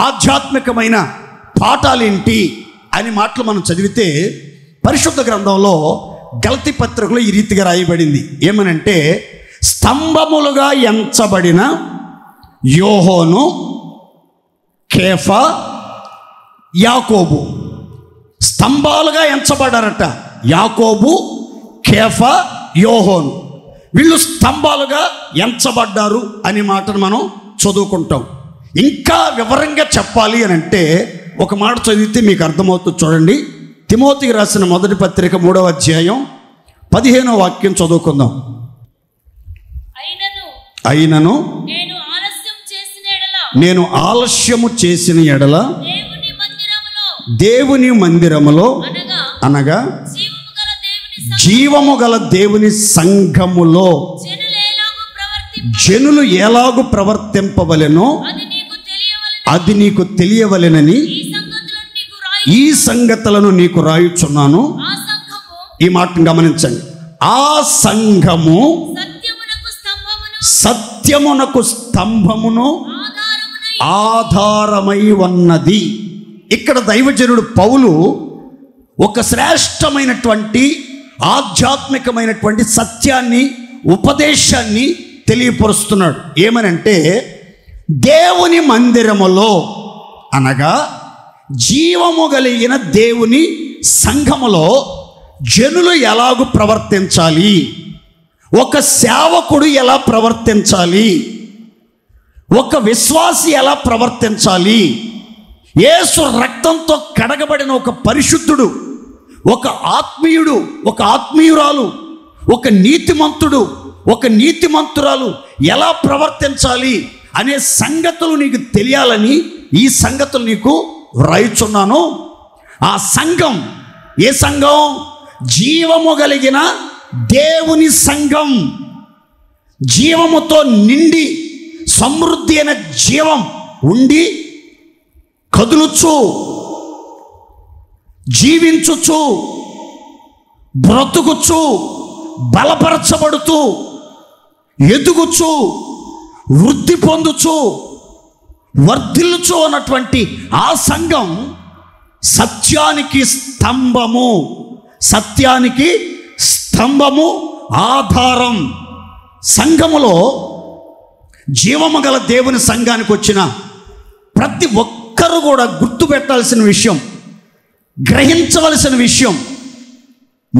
ఆధ్యాత్మికమైన పాఠాలేంటి అని మాటలు మనం చదివితే పరిశుద్ధ గ్రంథంలో గలతీ పత్రికలో ఈ రీతిగా రాయబడింది. ఏమనంటే, స్తంభములుగా ఎంచబడిన యోహోను, కేఫా, యాకోబు. స్తంభాలుగా ఎంచబడారట యాకోబు, కేఫా, యోహోను. వీళ్ళు స్తంభాలుగా ఎంచబడ్డారు అనే మాటను మనం చదువుకుంటాం. ఇంకా వివరంగా చెప్పాలి అని అంటే ఒక మాట చదివితే మీకు అర్థమవుతుంది. చూడండి, తిమోతికి రాసిన మొదటి పత్రిక 3వ అధ్యాయం 15వ వాక్యం చదువుకుందాం. అయినను నేను ఆలస్యము చేసిన ఎడల దేవుని మందిరములో అనగా జీవము గల దేవుని సంఘములో జనులు ఎలాగు ప్రవర్తింపవలెనో అది నీకు తెలియవలెనని ఈ సంగతులను నీకు రాయుచున్నాను. ఈ మాటను గమనించండి. ఆ సంఘము సత్యమునకు స్తంభమును ఆధారమై ఉన్నది. ఇక్కడ దైవజనుడు పౌలు ఒక శ్రేష్టమైనటువంటి ఆధ్యాత్మికమైనటువంటి సత్యాన్ని, ఉపదేశాన్ని తెలియపరుస్తున్నాడు. ఏమనంటే, దేవుని మందిరములో అనగా జీవము కలిగిన దేవుని సంఘములో జనులు ఎలాగూ ప్రవర్తించాలి, ఒక సేవకుడు ఎలా ప్రవర్తించాలి, ఒక విశ్వాసి ఎలా ప్రవర్తించాలి, యేసు రక్తంతో కడగబడిన ఒక పరిశుద్ధుడు, ఒక ఆత్మీయుడు, ఒక ఆత్మీయురాలు, ఒక నీతిమంతుడు, ఒక నీతిమంతురాలు ఎలా ప్రవర్తించాలి అనే సంగతులు నీకు తెలియాలని ఈ సంగతులు నీకు వ్రాయుచున్నాను. ఆ సంఘం ఏ సంఘం? జీవము కలిగిన దేవుని సంఘం. జీవముతో నిండి సమృద్ధి అయిన జీవం ఉండి కదులుచు, జీవించుచు, బ్రతుకుచు, బలపరచబడుతూ, ఎదుగుచు, వృద్ధి పొందుచు, వర్ధిల్లుచు అన్నటువంటి ఆ సంఘం సత్యానికి స్తంభము, సత్యానికి స్తంభము, ఆధారం. సంఘములో జీవము గల దేవుని సంఘానికి వచ్చిన ప్రతి ఒక్కరూ కూడా గుర్తుపెట్టాల్సిన విషయం, గ్రహించవలసిన విషయం,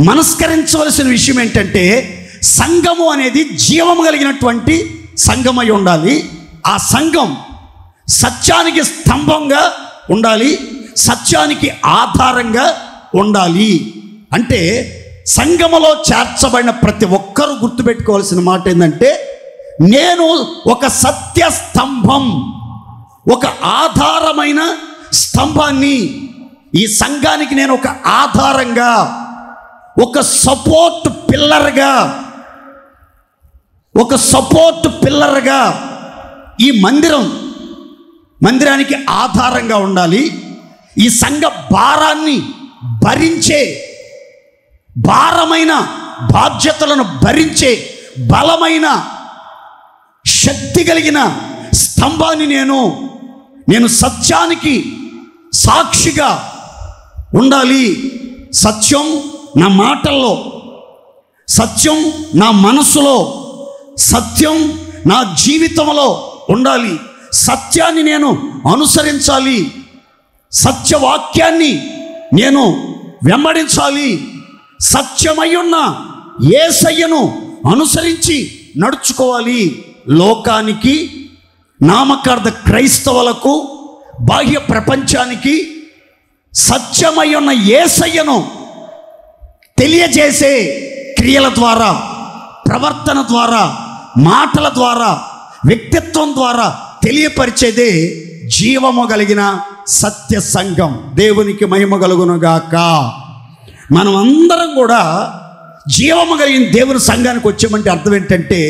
మనస్కరించవలసిన విషయం ఏంటంటే, సంఘము అనేది జీవము కలిగినటువంటి సంఘమై ఉండాలి. ఆ సంఘం సత్యానికి స్తంభంగా ఉండాలి, సత్యానికి ఆధారంగా ఉండాలి. అంటే సంఘములో చేర్చబడిన ప్రతి ఒక్కరూ గుర్తుపెట్టుకోవాల్సిన మాట ఏంటంటే, నేను ఒక సత్య స్తంభం, ఒక ఆధారమైన స్తంభాన్ని, ఈ సంఘానికి నేను ఒక ఆధారంగా, ఒక సపోర్ట్ పిల్లర్గా ఒక సపోర్ట్ పిల్లర్గా ఈ మందిరానికి ఆధారంగా ఉండాలి. ఈ సంఘ భారాన్ని భరించే, భారమైన బాధ్యతలను భరించే బలమైన శక్తి కలిగిన స్తంభాన్ని నేను సత్యానికి సాక్షిగా ఉండాలి. సత్యం నా మాటల్లో, సత్యం నా మనసులో, సత్యం నా జీవితంలో ఉండాలి. సత్యాన్ని నేను అనుసరించాలి. సత్యవాక్యాన్ని నేను వెంబడించాలి. సత్యమయ్యున్న యేసయ్యను అనుసరించి నడుచుకోవాలి. లోకానికి, నామకార్థ క్రైస్తవులకు, బాహ్య ప్రపంచానికి సత్యమయ్యున్న యేసయ్యను తెలియజేసే క్రియల ద్వారా, ప్రవర్తన ద్వారా, మాటల ద్వారా, వ్యక్తిత్వం ద్వారా తెలియపరిచేదే జీవము కలిగిన సత్య సంఘం. దేవునికి మహిమ కలుగునుగాక. మనం అందరం కూడా జీవము కలిగిన దేవుని సంఘానికి వచ్చామంటే అర్థం ఏంటంటే,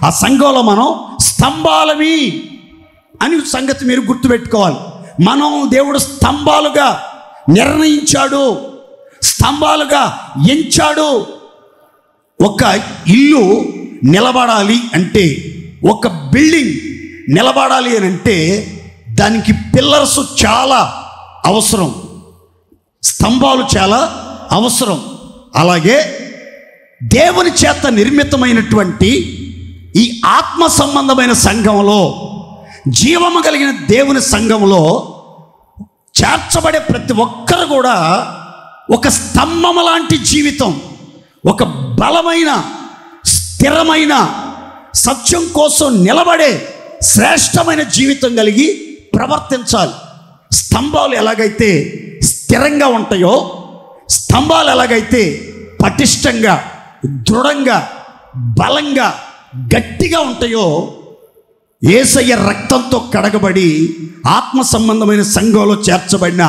ఆ సంఘంలో మనం స్తంభాలవి అని సంగతి మీరు గుర్తుపెట్టుకోవాలి. మనం దేవుడు స్తంభాలుగా నిర్ణయించాడు, స్తంభాలుగా ఎంచాడు. ఒక ఇల్లు నిలబడాలి అంటే, ఒక బిల్డింగ్ నిలబడాలి అని అంటే దానికి పిల్లర్స్ చాలా అవసరం, స్తంభాలు చాలా అవసరం. అలాగే దేవుని చేత నిర్మితమైనటువంటి ఈ ఆత్మ సంబంధమైన సంఘంలో, జీవము కలిగిన దేవుని సంఘంలో చేర్చబడే ప్రతి ఒక్కరు కూడా ఒక స్తంభం లాంటి జీవితం, ఒక బలమైన, స్థిరమైన, సత్యం కోసం నిలబడే శ్రేష్టమైన జీవితం కలిగి ప్రవర్తించాలి. స్తంభాలు ఎలాగైతే స్థిరంగా ఉంటాయో, స్తంభాలు ఎలాగైతే పటిష్టంగా, దృఢంగా, బలంగా, గట్టిగా ఉంటాయో, యేసయ్య రక్తంతో కడగబడి ఆత్మ సంబంధమైన సంఘంలో చేర్చబడిన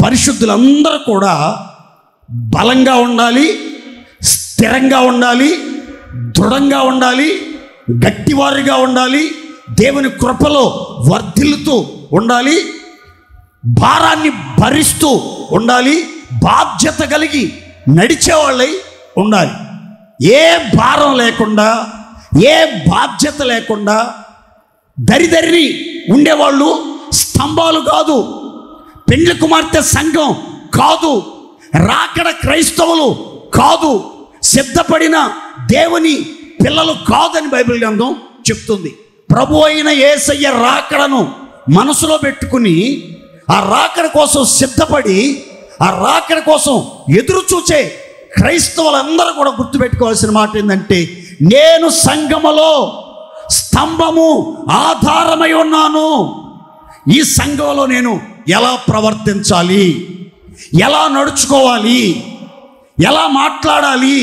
పరిశుద్ధులందరూ కూడా బలంగా ఉండాలి, స్థిరంగా ఉండాలి, దృఢంగా ఉండాలి, గట్టివారిగా ఉండాలి, దేవుని కృపలో వర్ధిల్లుతూ ఉండాలి, భారాన్ని భరిస్తూ ఉండాలి, బాధ్యత కలిగి నడిచేవాళ్ళై ఉండాలి. ఏ భారం లేకుండా, ఏ బాధ్యత లేకుండా దరిదరి ఉండేవాళ్ళు స్తంభాలు కాదు, పెండ్లి కుమార్తె సంఘం కాదు, రాకడ క్రైస్తవులు కాదు, సిద్ధపడిన దేవుని పిల్లలు కాదని బైబిల్ గ్రంథం చెప్తుంది. ప్రభు అయిన యేసయ్య రాకడను మనసులో పెట్టుకుని, ఆ రాకడ కోసం సిద్ధపడి, ఆ రాకడ కోసం ఎదురు చూచే క్రైస్తవులందరూ కూడా గుర్తుపెట్టుకోవాల్సిన మాట ఏంటంటే, నేను సంఘములో స్తంభము, ఆధారమై ఉన్నాను. ఈ సంఘంలో నేను ఎలా ప్రవర్తించాలి, ఎలా నడుచుకోవాలి, ఎలా మాట్లాడాలి,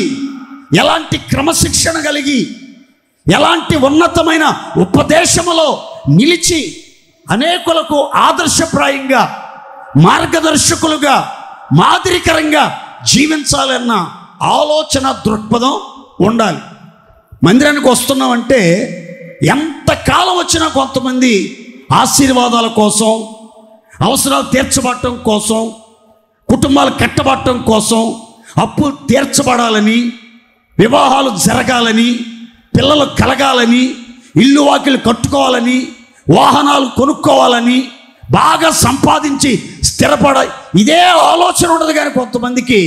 ఎలాంటి క్రమశిక్షణ కలిగి, ఎలాంటి ఉన్నతమైన ఉపదేశములో నిలిచి అనేకులకు ఆదర్శప్రాయంగా, మార్గదర్శకులుగా, మాదిరికరంగా జీవించాలన్న ఆలోచన, దృక్పథం ఉండాలి. మందిరానికి వస్తున్నామంటే ఎంతకాలం వచ్చినా కొంతమంది ఆశీర్వాదాల కోసం, అవసరాలు తీర్చబడటం కోసం, కుటుంబాలు కట్టబడటం కోసం, అప్పులు తీర్చబడాలని, వివాహాలు జరగాలని, పిల్లలు కలగాలని, ఇల్లు వాకిలు కట్టుకోవాలని, వాహనాలు కొనుక్కోవాలని, బాగా సంపాదించి ఇదే ఆలోచన ఉండదు. కానీ కొంతమందికి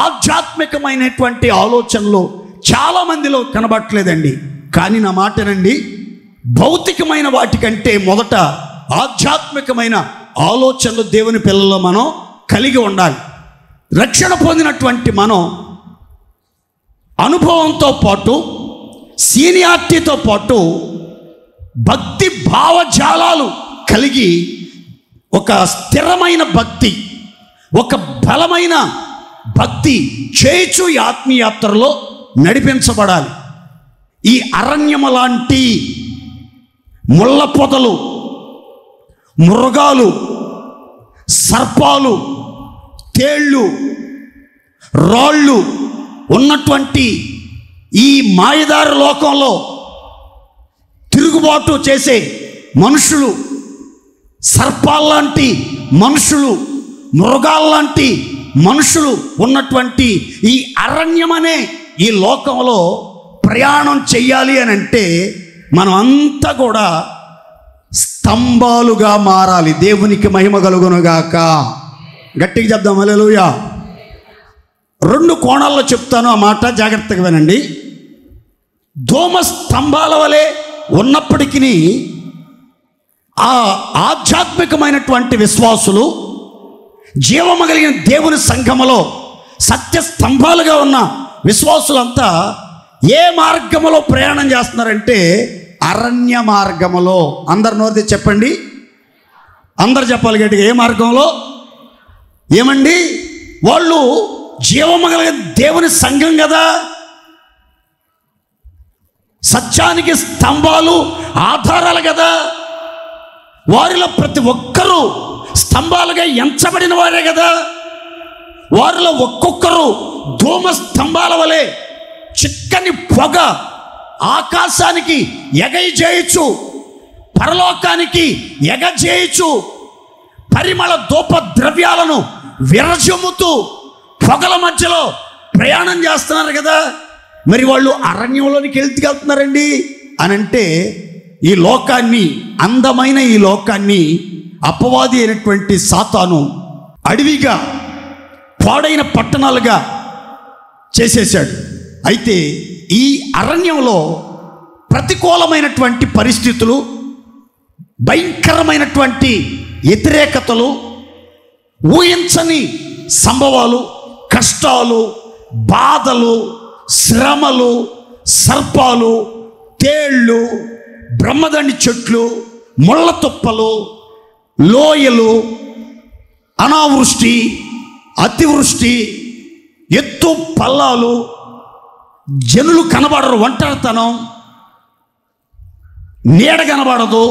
ఆధ్యాత్మికమైనటువంటి ఆలోచనలు చాలామందిలో కనబట్టలేదండి. కానీ నా మాటనండి, భౌతికమైన వాటికంటే మొదట ఆధ్యాత్మికమైన ఆలోచనలు దేవుని పిల్లల్లో మనం కలిగి ఉండాలి. రక్షణ పొందినటువంటి మనం అనుభవంతో పాటు, సీనియారిటీతో పాటు భక్తి భావజాలాలు కలిగి ఒక స్థిరమైన భక్తి, ఒక బలమైన భక్తి చేయుచు ఆత్మీయాత్రలో నడిపించబడాలి. ఈ అరణ్యము లాంటి ముళ్ళ పొదలు, మృగాలు, సర్పాలు, తేళ్ళు, రాళ్ళు ఉన్నటువంటి ఈ మాయదారి లోకంలో తిరుగుబాటు చేసే మనుషులు, సర్పాల్లాంటి మనుషులు, మృగాల్లాంటి మనుషులు ఉన్నటువంటి ఈ అరణ్యం అనే ఈ లోకంలో ప్రయాణం చెయ్యాలి అని అంటే మనం అంతా కూడా స్తంభాలుగా మారాలి. దేవునికి మహిమ కలుగునుగాక. గట్టిగా చెప్దాం హల్లెలూయా. 2 కోణాల్లో చెప్తాను ఆ మాట, జాగ్రత్తగా వినండి. ధూమ స్తంభాల వలె ఉన్నప్పటికీ ఆ ఆధ్యాత్మికమైనటువంటి విశ్వాసులు, జీవము కలిగిన దేవుని సంఘములో సత్య స్తంభాలుగా ఉన్న విశ్వాసులంతా ఏ మార్గములో ప్రయాణం చేస్తున్నారంటే అరణ్య మార్గములో. అందరు నోరు చెప్పండి, అందరు చెప్పాలి గట్టిగా. ఏ మార్గంలో? ఏమండి, వాళ్ళు జీవము కలిగిన దేవుని సంఘం కదా, సత్యానికి స్తంభాలు ఆధారాలు కదా. వారిలో ప్రతి ఒక్కరూ స్తంభాలుగా ఎంచబడిన వారే కదా. వారిలో ఒక్కొక్కరు ధూమ స్తంభాల వలె చిక్కని పొగ ఆకాశానికి ఎగజేయచ్చు, పరలోకానికి ఎగజేయచ్చు, పరిమళ ధూప ద్రవ్యాలను విరజమ్ముతూ పొగల మధ్యలో ప్రయాణం చేస్తున్నారు కదా. మరి వాళ్ళు అరణ్యంలోనికి వెళ్తున్నారండి అని అంటే ఈ లోకాన్ని, అందమైన ఈ లోకాన్ని అపవాది అయినటువంటి సాతాను అడవిగా, పాడైన పట్టణాలుగా చేసేసాడు. అయితే ఈ అరణ్యంలో ప్రతికూలమైనటువంటి పరిస్థితులు, భయంకరమైనటువంటి వ్యతిరేకతలు, ఊహించని సంభవాలు, కష్టాలు, బాధలు, శ్రమలు, సర్పాలు, తేళ్ళు, బ్రహ్మదండి చెట్లు, ముళ్ళ తుప్పలు, లోయలు, అనావృష్టి, అతివృష్టి, ఎత్తు పల్లాలు, జనులు కనబడరు, ఒంటరితనం, నీడ కనబడదు,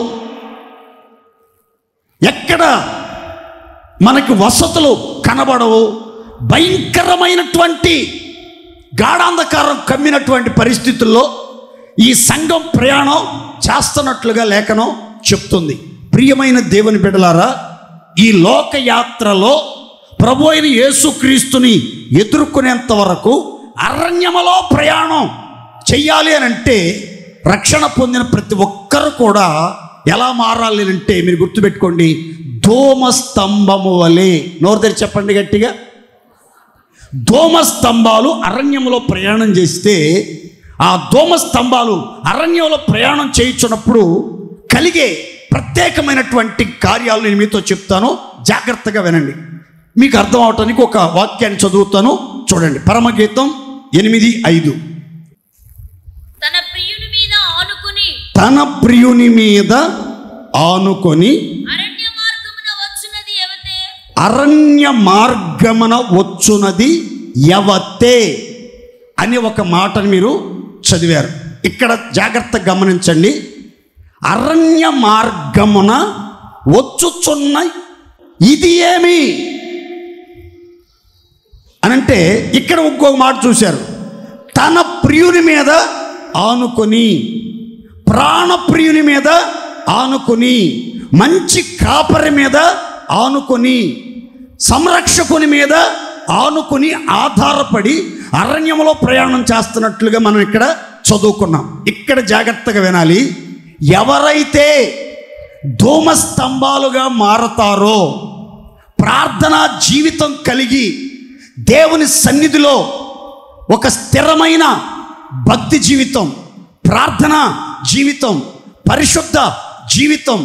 ఎక్కడ మనకి వసతులు కనబడవు, భయంకరమైనటువంటి గాఢాంధకారం కమ్మినటువంటి పరిస్థితుల్లో ఈ సంఘం ప్రయాణం చేస్తున్నట్లుగా లేఖనం చెప్తుంది. ప్రియమైన దేవుని బిడ్డలారా, ఈ లోకయాత్రలో ప్రభు అయిన యేసుక్రీస్తుని ఎదుర్కొనేంత వరకు అరణ్యములో ప్రయాణం చెయ్యాలి అని అంటే రక్షణ పొందిన ప్రతి ఒక్కరు కూడా ఎలా మారాలి అంటే మీరు గుర్తుపెట్టుకోండి, ధూమ స్తంభము వలె. నోరు తెరిచి చెప్పండి గట్టిగా. ధూమ స్తంభాలు అరణ్యంలో ప్రయాణం చేస్తే ఆ ధూమ స్తంభాలు అరణ్యంలో ప్రయాణం చేయించున్నప్పుడు కలిగే ప్రత్యేకమైనటువంటి కార్యాలు నేను మీతో చెప్తాను, జాగ్రత్తగా వినండి. మీకు అర్థం అవటానికి ఒక వాక్యాన్ని చదువుతాను, చూడండి. పరమగీతం 8:5. తన ప్రియుని మీద ఆనుకొని అరణ్య మార్గమున వచ్చున్నది ఎవతే అని ఒక మాటను మీరు చదివారు. ఇక్కడ జాగ్రత్తగా గమనించండి. అరణ్య మార్గమున వచ్చుచున్న ఇది ఏమి అనంటే ఇక్కడ ఇంకొక మాట చూశారు. తన ప్రియుని మీద ఆనుకొని, ప్రాణప్రియుని మీద ఆనుకొని, మంచి కాపరి మీద ఆనుకొని, సంరక్షకుని మీద ఆనుకొని ఆధారపడి అరణ్యంలో ప్రయాణం చేస్తున్నట్లుగా మనం ఇక్కడ చదువుకున్నాం. ఇక్కడ జాగ్రత్తగా వినాలి. ఎవరైతే ధూమ స్తంభాలుగా మారతారో, ప్రార్థనా జీవితం కలిగి దేవుని సన్నిధిలో ఒక స్థిరమైన భక్తి జీవితం, ప్రార్థనా జీవితం, పరిశుద్ధ జీవితం,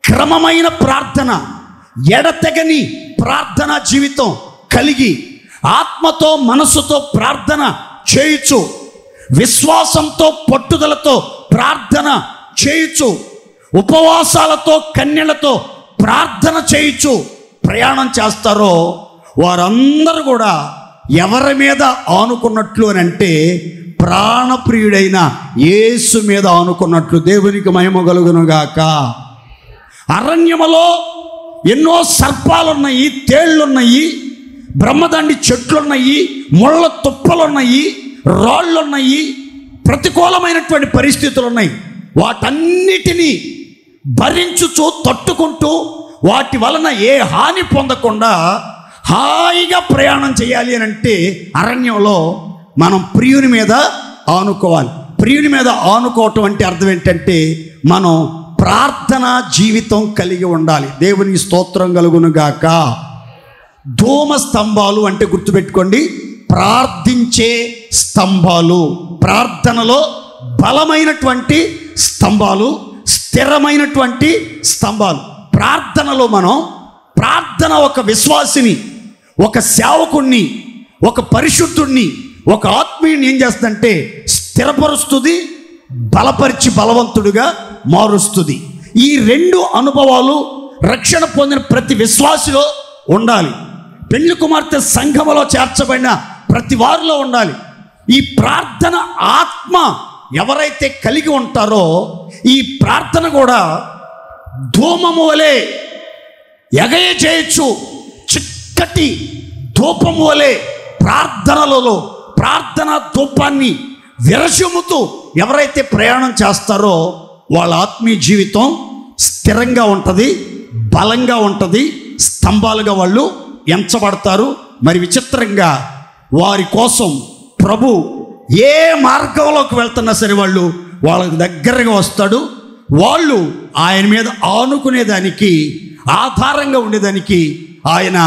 క్రమమైన ప్రార్థన, ఎడతెగని ప్రార్థనా జీవితం కలిగి ఆత్మతో మనసుతో ప్రార్థన చేయుచు, విశ్వాసంతో పట్టుదలతో ప్రార్థన చేయుచు, ఉపవాసాలతో కన్యలతో ప్రార్థన చేయుచు ప్రయాణం చేస్తారో వారందరూ కూడా ఎవరి మీద ఆనుకున్నట్లు అని అంటే ప్రాణప్రియుడైన యేసు మీద ఆనుకున్నట్లు. దేవునికి మహిమ కలుగునుగాక. అరణ్యములో ఎన్నో సర్పాలున్నాయి, తేళ్లున్నాయి, బ్రహ్మదండి చెట్లున్నాయి, ముళ్ళ తుప్పలున్నాయి, రాళ్ళున్నాయి, ప్రతికూలమైనటువంటి పరిస్థితులు ఉన్నాయి. వాటన్నిటినీ భరించుచూ తట్టుకుంటూ వాటి వలన ఏ హాని పొందకుండా హాయిగా ప్రయాణం చేయాలి అని అంటే అరణ్యంలో మనం ప్రియుని మీద ఆనుకోవాలి. ప్రియుని మీద ఆనుకోవటం అంటే అర్థం ఏంటంటే మనం ప్రార్థనా జీవితం కలిగి ఉండాలి. దేవునికి స్తోత్రం కలుగును గాక. ధూమ స్తంభాలు అంటే గుర్తుపెట్టుకోండి, ప్రార్థించే స్తంభాలు, ప్రార్థనలో బలమైనటువంటి స్తంభాలు, స్థిరమైనటువంటి స్తంభాలు. ప్రార్థనలో మనం ప్రార్థన ఒక విశ్వాసిని, ఒక సేవకుణ్ణి, ఒక పరిశుద్ధుణ్ణి, ఒక ఆత్మీయుని ఏం చేస్తుందంటే స్థిరపరుస్తుంది, బలపరిచి బలవంతుడిగా మారుస్తుంది. ఈ రెండు అనుభవాలు రక్షణ పొందిన ప్రతి విశ్వాసిలో ఉండాలి. పెళ్లి కుమార్తె సంఘములో చేర్చబడిన ప్రతి వారిలో ఉండాలి. ఈ ప్రార్థన ఆత్మ ఎవరైతే కలిగి ఉంటారో ఈ ప్రార్థన కూడా ధూమము వలె ఎగయ చేయొచ్చు. చిక్కటి ధూపము వలె ప్రార్థనలలో ప్రార్థనా ధూపాన్ని విరచిమ్ముతూ ఎవరైతే ప్రయాణం చేస్తారో వాళ్ళ ఆత్మీయ జీవితం స్థిరంగా ఉంటుంది, బలంగా ఉంటుంది, స్తంభాలుగా వాళ్ళు ఎంచబడతారు. మరి విచిత్రంగా వారి కోసం ప్రభు ఏ మార్గంలోకి వెళ్తున్నా సరే వాళ్ళకి దగ్గరగా వస్తాడు. వాళ్ళు ఆయన మీద ఆనుకునేదానికి, ఆధారంగా ఉండేదానికి ఆయన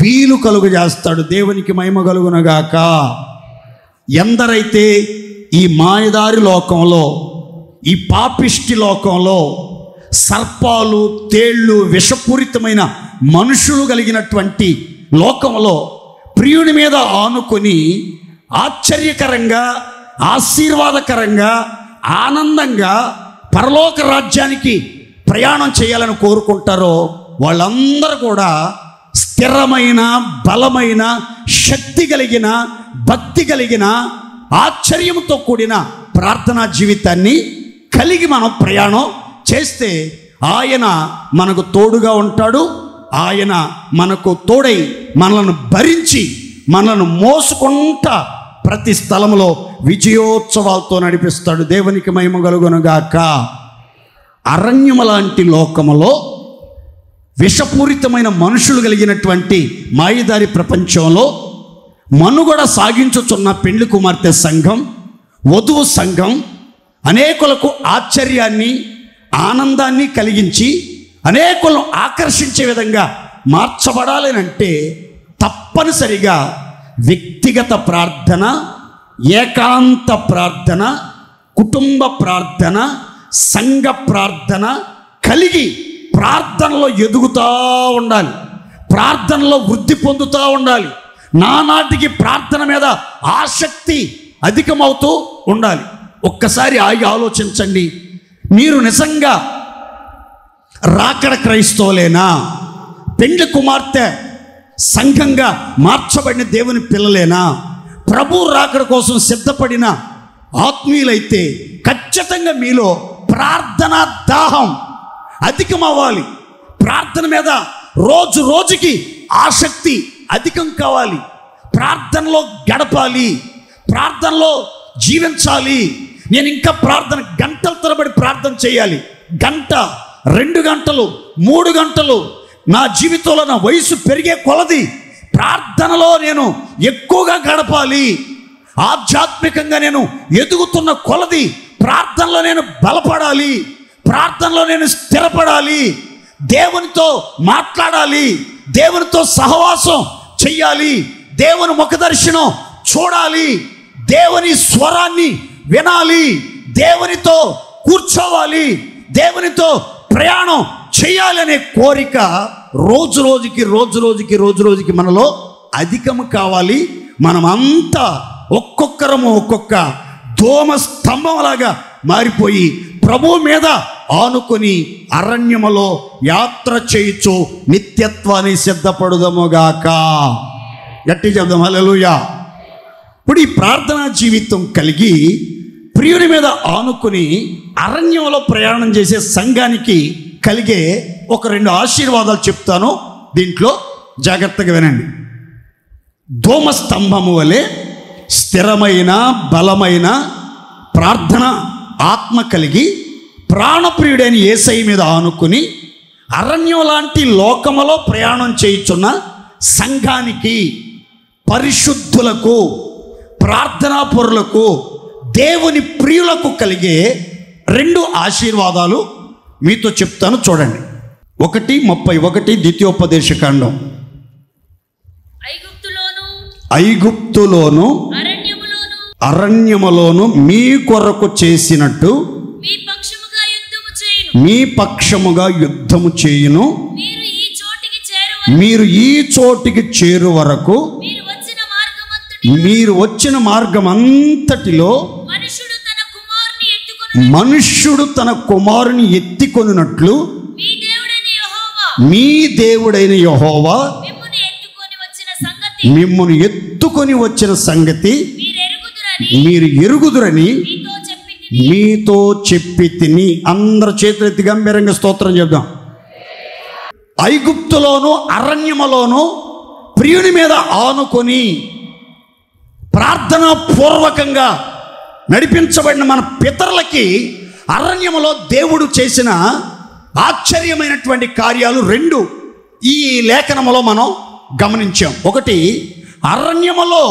వీలు కలుగు చేస్తాడు. దేవునికి మహిమ కలుగునగాక. ఎందరైతే ఈ మాయదారి లోకంలో, ఈ పాపిష్టి లోకంలో సర్పాలు, తేళ్ళు, విషపూరితమైన మనుషులు కలిగినటువంటి లోకంలో ప్రియుని మీద ఆనుకొని ఆశ్చర్యకరంగా, ఆశీర్వాదకరంగా, ఆనందంగా పరలోక రాజ్యానికి ప్రయాణం చేయాలని కోరుకుంటారో వాళ్ళందరూ కూడా స్థిరమైన, బలమైన, శక్తి కలిగిన, భక్తి కలిగిన, ఆశ్చర్యంతో కూడిన ప్రార్థనా జీవితాన్ని కలిగి మనం ప్రయాణం చేస్తే ఆయన మనకు తోడుగా ఉంటాడు. ఆయన మనకు తోడై మనలను భరించి మనలను మోసుకుంటా ప్రతి స్థలంలో విజయోత్సవాలతో నడిపిస్తాడు. దేవునికి మహిమ కలుగునుగాక. అరణ్యము లాంటి లోకములో విషపూరితమైన మనుషులు కలిగినటువంటి మాయదారి ప్రపంచంలో మనుగడ సాగించుచున్న పెండ్లి కుమార్తె సంఘం, వధువు సంఘం అనేకులకు ఆశ్చర్యాన్ని, ఆనందాన్ని కలిగించి అనేకులను ఆకర్షించే విధంగా మార్చబడాలనంటే తప్పనిసరిగా వ్యక్తిగత ప్రార్థన, ఏకాంత ప్రార్థన, కుటుంబ ప్రార్థన, సంఘ ప్రార్థన కలిగి ప్రార్థనలో ఎదుగుతూ ఉండాలి, ప్రార్థనలో వృద్ధి పొందుతూ ఉండాలి. నానాటికి ప్రార్థన మీద ఆసక్తి అధికమవుతూ ఉండాలి. ఒక్కసారి ఆగి ఆలోచించండి, మీరు నిజంగా రాకడ క్రైస్తవులేనా? పెండ్లి కుమార్తె సంఘంగా మార్చబడిన దేవుని పిల్లలేనా? ప్రభు రాకడ కోసం సిద్ధపడిన ఆత్మీయులైతే ఖచ్చితంగా మీలో ప్రార్థనా దాహం అధికమవ్వాలి. ప్రార్థన మీద రోజు రోజుకి ఆసక్తి అధికం కావాలి. ప్రార్థనలో గడపాలి, ప్రార్థనలో జీవించాలి. నేను ఇంకా ప్రార్థన గంటల తరబడి ప్రార్థన చేయాలి. గంట, 2 గంటలు, 3 గంటలు. నా జీవితంలో నా వయసు పెరిగే కొలది ప్రార్థనలో నేను ఎక్కువగా గడపాలి. ఆధ్యాత్మికంగా నేను ఎదుగుతున్న కొలది ప్రార్థనలో నేను బలపడాలి, ప్రార్థనలో నేను స్థిరపడాలి, దేవునితో మాట్లాడాలి, దేవునితో సహవాసం చెయ్యాలి, దేవుని ముఖదర్శనం చూడాలి, దేవుని స్వరాన్ని వినాలి, దేవునితో కూర్చోవాలి, దేవునితో ప్రయాణం చేయాలనే కోరిక రోజు రోజుకి మనలో అధికము కావాలి. మనమంతా ఒక్కొక్కరము ఒక్కొక్క ధూమ స్తంభంలాగా మారిపోయి ప్రభు మీద ఆనుకొని అరణ్యములో యాత్ర చేయుచు నిత్యత్వాన్ని సిద్ధపడుదముగాక. గట్టి చెప్దాం హల్లెలూయా. ఇప్పుడు ఈ ప్రార్థనా జీవితం కలిగి ప్రియుని మీద ఆనుకుని అరణ్యంలో ప్రయాణం చేసే సంఘానికి కలిగే ఒక 2 ఆశీర్వాదాలు చెప్తాను. దీంట్లో జాగ్రత్తగా వినండి. ధూమ స్తంభము వలె స్థిరమైన, బలమైన ప్రార్థన ఆత్మ కలిగి ప్రాణప్రియుడైన యేసయ్య మీద ఆనుకుని అరణ్యం లాంటి లోకములో ప్రయాణం చేయుచున్న సంఘానికి, పరిశుద్ధులకు, ప్రార్థనాపరులకు, దేవుని ప్రియులకు కలిగే 2 ఆశీర్వాదాలు మీతో చెప్తాను, చూడండి. 1:31 ద్వితీయోపదేశకాండం. ఐగుప్తులోను అరణ్యములోను మీ కొరకు చేసినట్టు మీ పక్షముగా యుద్ధము చేయును. మీరు ఈ చోటికి చేరు వరకు మీరు వచ్చిన మార్గమంతటిలో మనుష్యుడు తన కుమారుని ఎత్తికొనున్నట్లు మీ దేవుడైన యెహోవా మిమ్మును ఎత్తుకొని వచ్చిన సంగతి మీరు ఎరుగుదురని మీతో చెప్పి తిని. అందరు చేతులెత్తి గంభీరంగా స్తోత్రం చెప్దాం. ఐగుప్తులోను అరణ్యములోను ప్రియుని మీద ఆనుకొని ప్రార్థనా పూర్వకంగా నడిపించబడిన మన పితరులకి అరణ్యములో దేవుడు చేసిన ఆశ్చర్యమైనటువంటి కార్యాలు 2 ఈ లేఖనములో మనం గమనించాం. 1, అరణ్యములో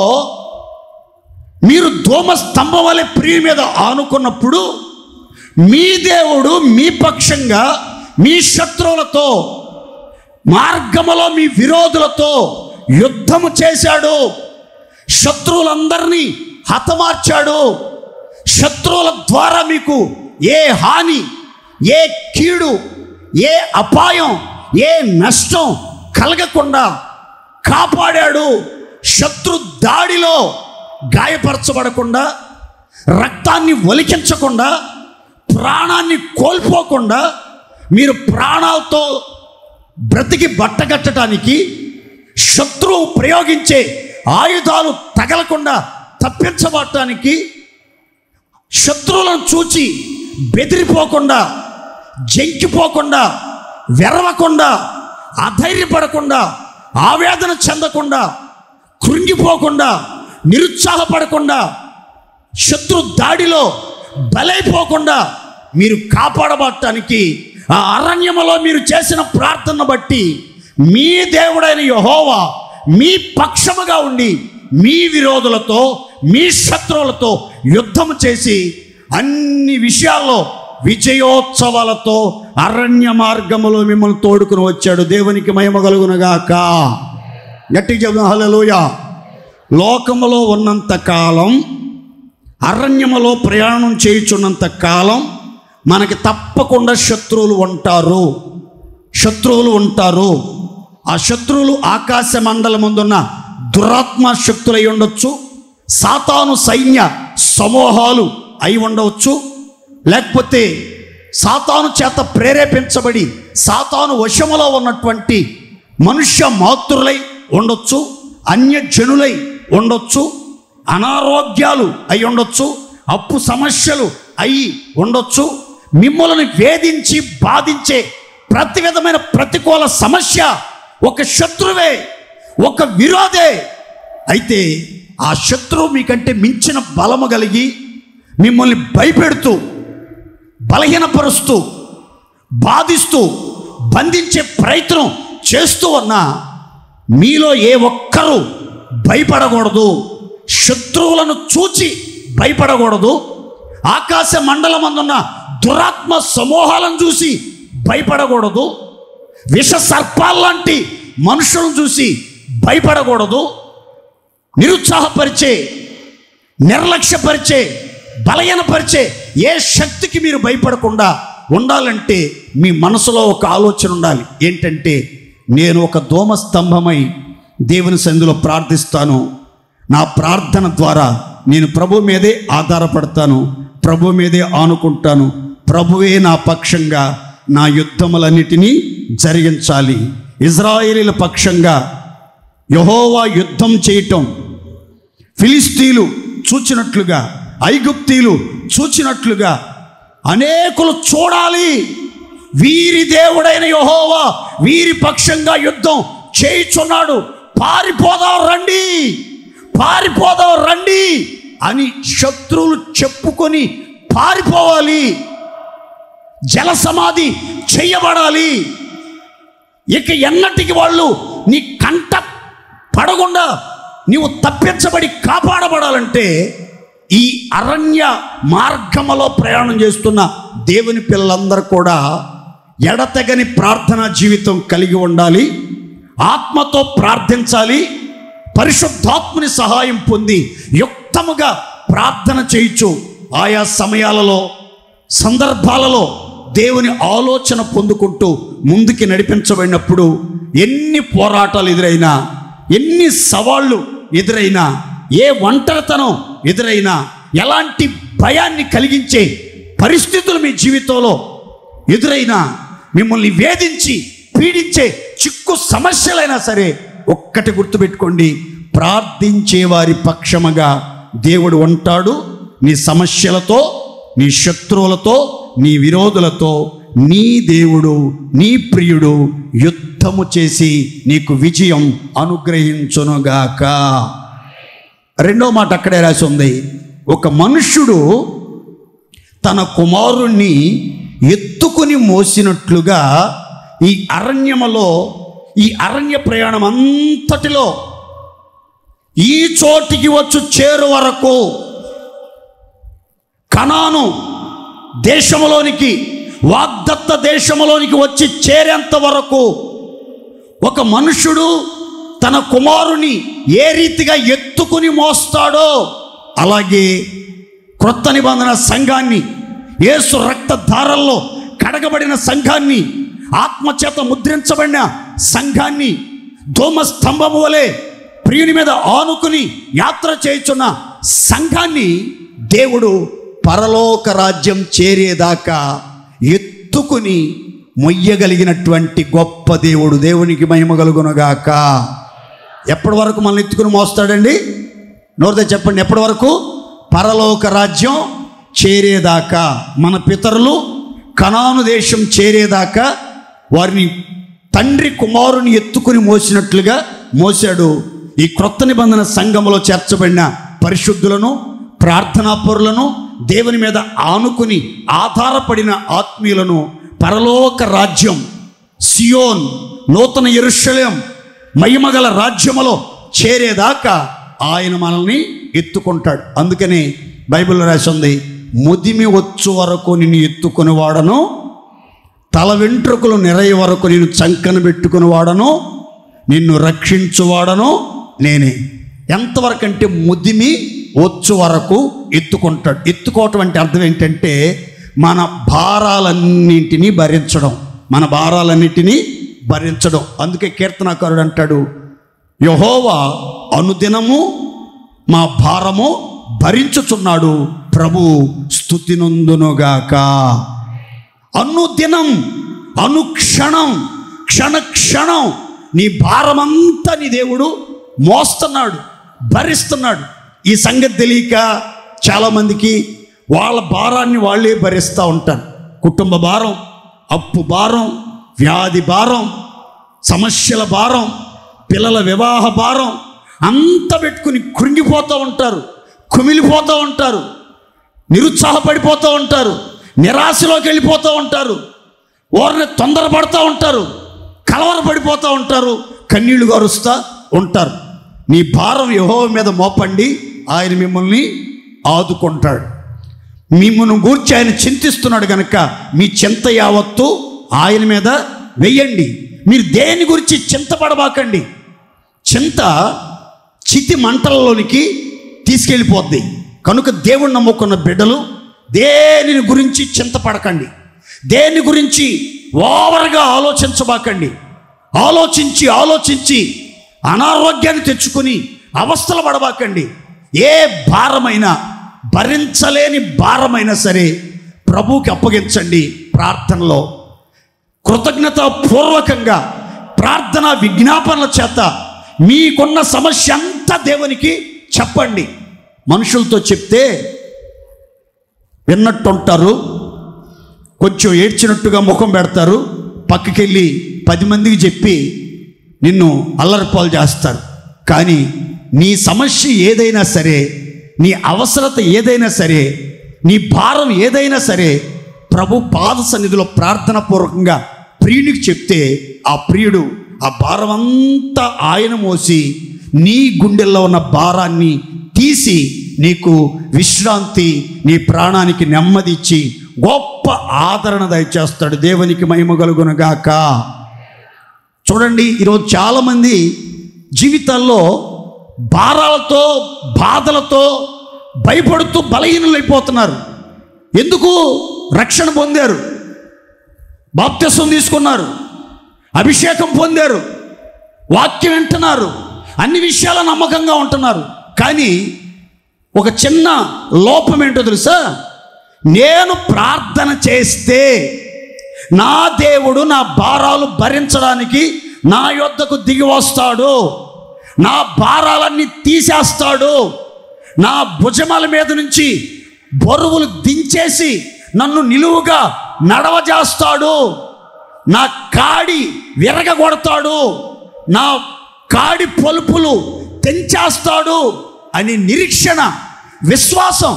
మీరు ధూమ స్తంభం వలె ప్రియుని మీద ఆనుకున్నప్పుడు మీ దేవుడు మీ పక్షంగా మీ శత్రువులతో, మార్గములో మీ విరోధులతో యుద్ధము చేశాడు. శత్రువులందరినీ హతమార్చాడు. శత్రువుల ద్వారా మీకు ఏ హాని, ఏ కీడు, ఏ అపాయం, ఏ నష్టం కలగకుండా కాపాడాడు. శత్రు దాడిలో గాయపరచబడకుండా, రక్తాన్ని ఒలికించకుండా, ప్రాణాన్ని కోల్పోకుండా మీరు ప్రాణాలతో బ్రతికి బట్టగట్టడానికి, శత్రువు ప్రయోగించే ఆయుధాలు తగలకుండా తప్పించబడటానికి, శత్రువులను చూచి బెదిరిపోకుండా, జంకిపోకుండా, వెరవకుండా, అధైర్యపడకుండా, ఆవేదన చెందకుండా, కృంగిపోకుండా, నిరుత్సాహపడకుండా, శత్రు దాడిలో బలైపోకుండా మీరు కాపాడబడటానికి ఆ అరణ్యములో మీరు చేసిన ప్రార్థన బట్టి మీ దేవుడైన యెహోవా మీ పక్షముగా ఉండి మీ విరోధులతో, మీ శత్రువులతో యుద్ధం చేసి అన్ని విషయాల్లో విజయోత్సవాలతో అరణ్య మార్గములో మిమ్మల్ని తోడుకుని వచ్చాడు. దేవునికి మహిమ కలుగునుగాక. గట్టిగా చెప్దాం హల్లెలూయా. లోకములో ఉన్నంత కాలం, అరణ్యములో ప్రయాణం చేయుచున్నంత కాలం మనకి తప్పకుండా శత్రువులు ఉంటారు. ఆ శత్రువులు ఆకాశ మండలముందున్న దురాత్మ శక్తులై ఉండొచ్చు, సాతాను సైన్య సమూహాలు అయి ఉండవచ్చు, లేకపోతే సాతాను చేత ప్రేరేపించబడి సాతాను వశములో ఉన్నటువంటి మనుష్య మాతృలై ఉండొచ్చు, అన్యజనులై ఉండొచ్చు, అనారోగ్యాలు అయి ఉండొచ్చు, అప్పు సమస్యలు అయి ఉండొచ్చు. మిమ్మల్ని వేధించి బాధించే ప్రతి విధమైన ప్రతికూల సమస్య ఒక శత్రువే, ఒక విరోధే. అయితే ఆ శత్రువు మీకంటే మించిన బలము కలిగి మిమ్మల్ని భయపెడుతూ, బలహీనపరుస్తూ, బాధిస్తూ, బంధించే ప్రయత్నం చేస్తూ ఉన్నా మీలో ఏ ఒక్కరూ భయపడకూడదు. శత్రువులను చూచి భయపడకూడదు. ఆకాశ మండలమందున్న దురాత్మ సమూహాలను చూసి భయపడకూడదు. విష సర్పాల్లాంటి మనుషులను చూసి భయపడకూడదు. నిరుత్సాహపరిచే, నిర్లక్ష్యపరిచే, బలహీనపరిచే ఏ శక్తికి మీరు భయపడకుండా ఉండాలంటే మీ మనసులో ఒక ఆలోచన ఉండాలి. ఏంటంటే, నేను ఒక ధూమ స్తంభమై దేవుని సన్నిధిలో ప్రార్థిస్తాను. నా ప్రార్థన ద్వారా నేను ప్రభు మీదే ఆధారపడతాను, ప్రభు మీదే ఆనుకుంటాను. ప్రభువే నా పక్షంగా నా యుద్ధములన్నిటినీ జరిగించాలి. ఇజ్రాయేలీల పక్షంగా యెహోవా యుద్ధం చేయటం ఫిలిస్తీన్లు చూచినట్లుగా, ఐగుప్తీయులు చూచినట్లుగా అనేకులు చూడాలి. వీరి దేవుడైన యెహోవా వీరి పక్షంగా యుద్ధం చేయుచున్నాడు, పారిపోదాం రండి అని శత్రువులు చెప్పుకొని పారిపోవాలి. జల సమాధి చేయబడాలి. ఇక ఎన్నటికి వాళ్ళు నీ కంట పడకుండా నీవు తప్పించబడి కాపాడబడాలంటే ఈ అరణ్య మార్గములో ప్రయాణం చేస్తున్న దేవుని పిల్లలందరూ కూడా ఎడతెగని ప్రార్థనా జీవితం కలిగి ఉండాలి. ఆత్మతో ప్రార్థించాలి. పరిశుద్ధాత్మని సహాయం పొంది యుక్తముగా ప్రార్థన చేయించు ఆయా సమయాలలో సందర్భాలలో దేవుని ఆలోచన పొందుకుంటూ ముందుకి నడిపించబడినప్పుడు ఎన్ని పోరాటాలు ఎదురైనా, ఎన్ని సవాళ్ళు ఎదురైనా, ఏ ఒంటరితనం ఎదురైనా, ఎలాంటి భయాన్ని కలిగించే పరిస్థితులు మీ జీవితంలో ఎదురైనా, మిమ్మల్ని వేధించి పీడించే చిక్కు సమస్యలైనా సరే ఒక్కటి గుర్తుపెట్టుకోండి, ప్రార్థించే వారి పక్షముగా దేవుడు ఉంటాడు. నీ సమస్యలతో, నీ శత్రువులతో, నీ విరోధులతో నీ దేవుడు, నీ ప్రియుడు యుద్ధము చేసి నీకు విజయం అనుగ్రహించునుగాక. రెండో మాట అక్కడే రాసి ఉంది. ఒక మనుష్యుడు తన కుమారుణ్ణి ఎత్తుకుని మోసినట్లుగా ఈ అరణ్యములో, ఈ అరణ్య ప్రయాణం అంతటిలో ఈ చోటికి వచ్చి చేరు వరకు, కనాను దేశములోనికి, వాగ్దత్త దేశములోనికి వచ్చి చేరేంత వరకు ఒక మనుషుడు తన కుమారుని ఏ రీతిగా ఎత్తుకుని మోస్తాడో అలాగే క్రొత్త నిబంధన సంఘాన్ని, యేసు రక్తధారల్లో కడగబడిన సంఘాన్ని, ఆత్మచేత ముద్రించబడిన సంఘాన్ని, ధూమ స్తంభము వలె ప్రియుని మీద ఆనుకుని యాత్ర చేయుచున్న సంఘాన్ని దేవుడు పరలోక రాజ్యం చేరేదాకా ఎత్తుకుని మొయ్యగలిగినటువంటి గొప్ప దేవుడు. దేవునికి మహిమ కలుగునుగాక. ఎప్పటి వరకు మనల్ని ఎత్తుకుని మోస్తాడండి? నోరుతో చెప్పండి. ఎప్పటి వరకు? పరలోక రాజ్యం చేరేదాకా. మన పితరులు కనాను దేశం చేరేదాకా వారిని తండ్రి కుమారుని ఎత్తుకుని మోసినట్లుగా మోసాడు. ఈ క్రొత్త నిబంధన సంఘములో చేర్చబడిన పరిశుద్ధులను, ప్రార్థనాపరులను, దేవుని మీద ఆనుకుని ఆధారపడిన ఆత్మీయులను పరలోక రాజ్యం, సియోన్, నూతన యెరూషలేం, మహిమగల రాజ్యములో చేరేదాకా ఆయన మనల్ని ఎత్తుకుంటాడు. అందుకని బైబిల్లో రాసి ఉంది, ముదిమి వచ్చు వరకు నిన్ను ఎత్తుకుని వాడను, తల వెంట్రుకలు నిరయ వరకు నిన్ను చంకన పెట్టుకుని వాడను, నిన్ను రక్షించువాడను నేనే. ఎంతవరకు అంటే ముదిమి వచ్చు వరకు ఎత్తుకుంటాడు. ఎత్తుకోవటం అంటే అర్థం ఏంటంటే మన భారాలన్నింటినీ భరించడం, మన భారాలన్నింటినీ భరించడం. అందుకే కీర్తనాకారుడు అంటాడు, యెహోవా అనుదినము మా భారము భరించుచున్నాడు, ప్రభు స్తుతి నొందునుగాక. అనుదినం, అనుక్షణం, క్షణక్షణం నీ భారమంతా నీ దేవుడు మోస్తున్నాడు, భరిస్తున్నాడు. ఈ సంగతి తెలియక చాలామందికి వాళ్ళ భారాన్ని వాళ్ళే భరిస్తూ ఉంటారు. కుటుంబ భారం, అప్పు భారం, వ్యాధి భారం, సమస్యల భారం, పిల్లల వివాహ భారం అంతా పెట్టుకుని కృంగిపోతూ ఉంటారు, కుమిలిపోతూ ఉంటారు, నిరుత్సాహపడిపోతూ ఉంటారు, నిరాశలోకి వెళ్ళిపోతూ ఉంటారు, వారిని తొందరపడుతూ ఉంటారు, కలవరపడిపోతూ ఉంటారు, కన్నీళ్లు గారుస్తూ ఉంటారు. నీ భారం యెహోవా మీద మోపండి, ఆయన మిమ్మల్ని ఆదుకుంటాడు. మిమ్మల్ని గూర్చి ఆయన చింతిస్తున్నాడు కనుక మీ చింత యావత్తు ఆయన మీద వెయ్యండి. మీరు దేని గురించి చింతపడబాకండి. చింత చితి మంటలలోనికి తీసుకెళ్ళిపోద్ది. కనుక దేవుణ్ణి నమ్ముకున్న బిడ్డలు దేని గురించి చింతపడకండి, దేని గురించి ఓవర్గా ఆలోచించబాకండి. ఆలోచించి అనారోగ్యాన్ని తెచ్చుకుని అవస్థలు పడబాకండి. ఏ భారమైనా, భరించలేని భారమైనా సరే ప్రభువుకి అప్పగించండి. ప్రార్థనలో కృతజ్ఞత పూర్వకంగా ప్రార్థన విజ్ఞాపనల చేత మీకున్న సమస్య అంతా దేవునికి చెప్పండి. మనుషులతో చెప్తే విన్నట్టుంటారు, కొంచెం ఏడ్చినట్టుగా ముఖం పెడతారు, పక్కకెళ్ళి 10 మందికి చెప్పి నిన్ను అల్లరిపాలు చేస్తారు. కానీ నీ సమస్య ఏదైనా సరే, నీ అవసరత ఏదైనా సరే, నీ భారం ఏదైనా సరే ప్రభు పాద సన్నిధిలో ప్రార్థన పూర్వకంగా ప్రియునికి చెప్తే ఆ ప్రియుడు ఆ భారం అంతా ఆయన మోసి నీ గుండెల్లో ఉన్న భారాన్ని తీసి నీకు విశ్రాంతి, నీ ప్రాణానికి నెమ్మది ఇచ్చి గొప్ప ఆదరణ దయచేస్తాడు. దేవునికి మహిమ కలుగునుగాక. చూడండి, ఈరోజు చాలామంది జీవితాల్లో భారాలతో బాధలతో భయపడుతూ బలహీనులైపోతున్నారు. ఎందుకు? రక్షణ పొందారు, బాప్తిసం తీసుకున్నారు, అభిషేకం పొందారు, వాక్యం వింటున్నారు, అన్ని విషయాల నమ్మకంగా ఉంటున్నారు. కానీ ఒక చిన్న లోపం ఏంటో తెలుసా? నేను ప్రార్థన చేస్తే నా దేవుడు నా భారాలు భరించడానికి నా యొద్దకు దిగి వస్తాడు, నా భారాలన్నీ తీసేస్తాడు, నా భుజమాల మీద నుంచి బరువులు దించేసి నన్ను నిలువుగా నడవజేస్తాడు, నా కాడి విరగగొడతాడు, నా కాడి పలుపులు తెంచేస్తాడు అని నిరీక్షణ, విశ్వాసం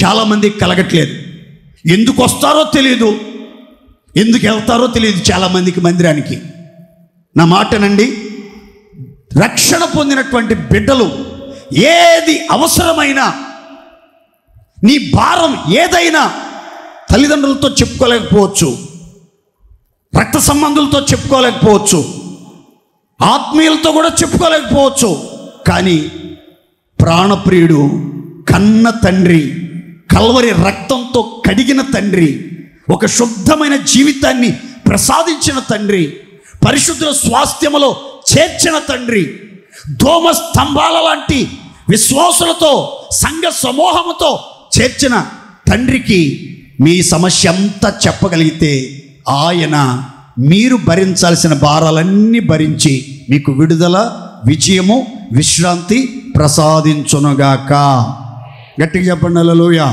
చాలామందికి కలగట్లేదు. ఎందుకు వస్తారో తెలియదు, ఎందుకు వెళ్తారో తెలియదు చాలామందికి మందిరానికి. నా మాటనండి, రక్షణ పొందినటువంటి బిడ్డలు ఏది అవసరమైనా, నీ భారం ఏదైనా తల్లిదండ్రులతో చెప్పుకోలేకపోవచ్చు, రక్త సంబంధులతో చెప్పుకోలేకపోవచ్చు, ఆత్మీయులతో కూడా చెప్పుకోలేకపోవచ్చు. కానీ ప్రాణప్రియుడు, కన్న తండ్రి, కల్వరి రక్తంతో కడిగిన తండ్రి, ఒక శుద్ధమైన జీవితాన్ని ప్రసాదించిన తండ్రి, పరిశుద్ధ స్వాస్థ్యములో చేర్చిన తండ్రి, దోమ స్తంభాల లాంటి విశ్వాసులతో సంఘ సమూహముతో చేర్చిన తండ్రికి మీ సమస్య అంతా చెప్పగలిగితే ఆయన మీరు భరించాల్సిన భారాలన్నీ భరించి మీకు విడుదల, విజయము, విశ్రాంతి ప్రసాదించునుగాక. గట్టిగా చెప్పండి హల్లెలూయా.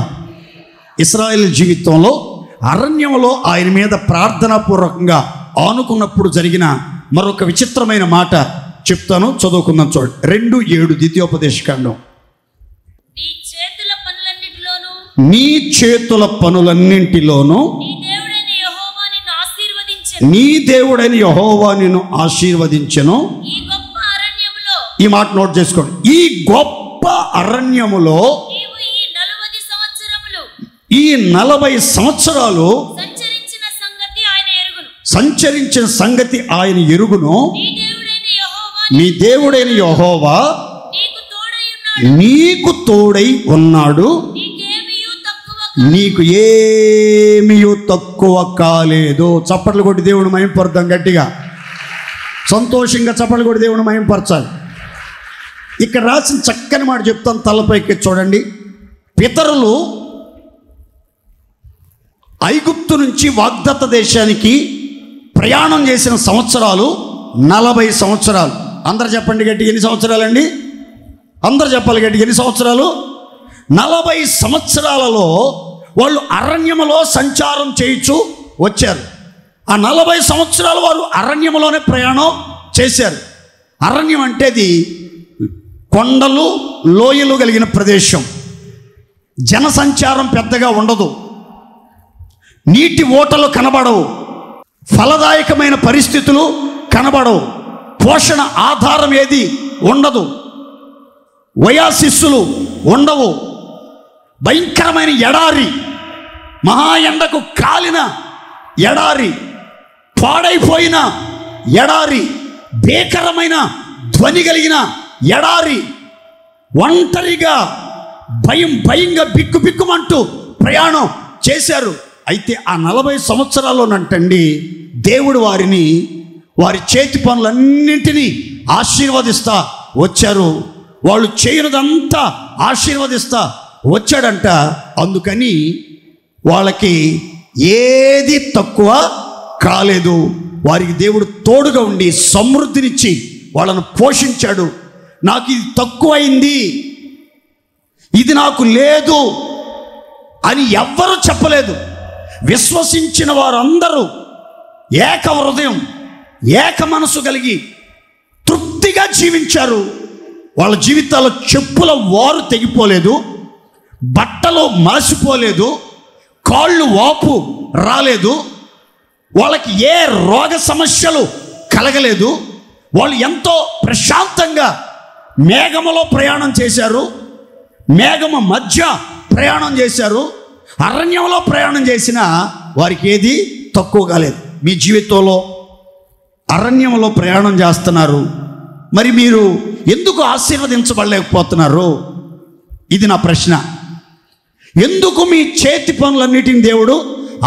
ఇశ్రాయేలు జీవితంలో అరణ్యంలో ఆయన మీద ప్రార్థనాపూర్వకంగా ఆనుకున్నప్పుడు జరిగిన మరొక విచిత్రమైన మాట చెప్తాను, చదువుకుందాం. చూడండి, 2:7 ద్వితీయోపదేశకాండం. నీ చేతుల పనులన్నింటిలోనూ నీ దేవుడైన యెహోవా నిన్ను ఆశీర్వదించెను. ఈ మాట నోట్ చేసుకోండి. ఈ గొప్ప అరణ్యములో ఈ 40 సంవత్సరాలు సంచరించిన సంగతి ఆయన ఎరుగును. నీ దేవుడైన యెహోవా నీకు తోడై ఉన్నాడు, నీకు ఏమీ తక్కువ కాలేదు. చప్పట్లు కొట్టి దేవుని మహిమపరుద్దాం గట్టిగా, సంతోషంగా చప్పట్లు కొట్టి దేవుని మహిమపరచాలి. ఇక్కడ రాసిన చక్కని మాట చెప్తాను, తలపైకి చూడండి. పితరులు ఐగుప్తు నుంచి వాగ్దత్త దేశానికి ప్రయాణం చేసిన సంవత్సరాలు 40 సంవత్సరాలు. అందరు చెప్పండి గట్టిగా, ఎన్ని సంవత్సరాలండి? అందరు చెప్పాలి గట్టిగా, ఎన్ని సంవత్సరాలు? 40 సంవత్సరాలలో వాళ్ళు అరణ్యములో సంచారం చేయించు వచ్చారు. ఆ 40 సంవత్సరాలు వారు అరణ్యములోనే ప్రయాణం చేశారు. అరణ్యం అంటేది కొండలు, లోయలు కలిగిన ప్రదేశం. జనసంచారం పెద్దగా ఉండదు, నీటి ఓటలు కనబడవు, ఫలదాయకమైన పరిస్థితులు కనబడవు, పోషణ ఆధారం ఏది ఉండదు, వయాశిస్సులు ఉండవు, భయంకరమైన ఎడారి, మహా ఎండకు కాలిన ఎడారి, పాడైపోయిన ఎడారి, భీకరమైన ధ్వని కలిగిన ఎడారి, ఒంటరిగా భయంగా బిక్కుబిక్కుమంటూ ప్రయాణం చేశారు. అయితే ఆ 40 సంవత్సరాల్లోనంటండి దేవుడు వారిని, వారి చేతి పనులన్నింటినీ ఆశీర్వదిస్తా వచ్చారు. వాళ్ళు చేయనిదంతా ఆశీర్వదిస్తా వచ్చాడంట. అందుకని వాళ్ళకి ఏది తక్కువ కాలేదు. వారికి దేవుడు తోడుగా ఉండి సమృద్ధినిచ్చి వాళ్ళను పోషించాడు. నాకు ఇది తక్కువైంది, ఇది నాకు లేదు అని ఎవ్వరూ చెప్పలేదు. విశ్వసించిన వారందరూ ఏక హృదయం, ఏక మనసు కలిగి తృప్తిగా జీవించారు. వాళ్ళ జీవితాల్లో చెప్పుల వారు తెగిపోలేదు, బట్టలు మాసిపోలేదు, కాళ్ళు వాపు రాలేదు, వాళ్ళకి ఏ రోగ సమస్యలు కలగలేదు. వాళ్ళు ఎంతో ప్రశాంతంగా మేఘములో ప్రయాణం చేశారు, మేఘము మధ్య ప్రయాణం చేశారు, అరణ్యంలో ప్రయాణం చేసిన వారికి ఏది తక్కువ కాలేదు. మీ జీవితంలో అరణ్యంలో ప్రయాణం చేస్తున్నారు, మరి మీరు ఎందుకు ఆశీర్వదించబడలేకపోతున్నారు? ఇది నా ప్రశ్న. ఎందుకు మీ చేతి పనులన్నిటిని దేవుడు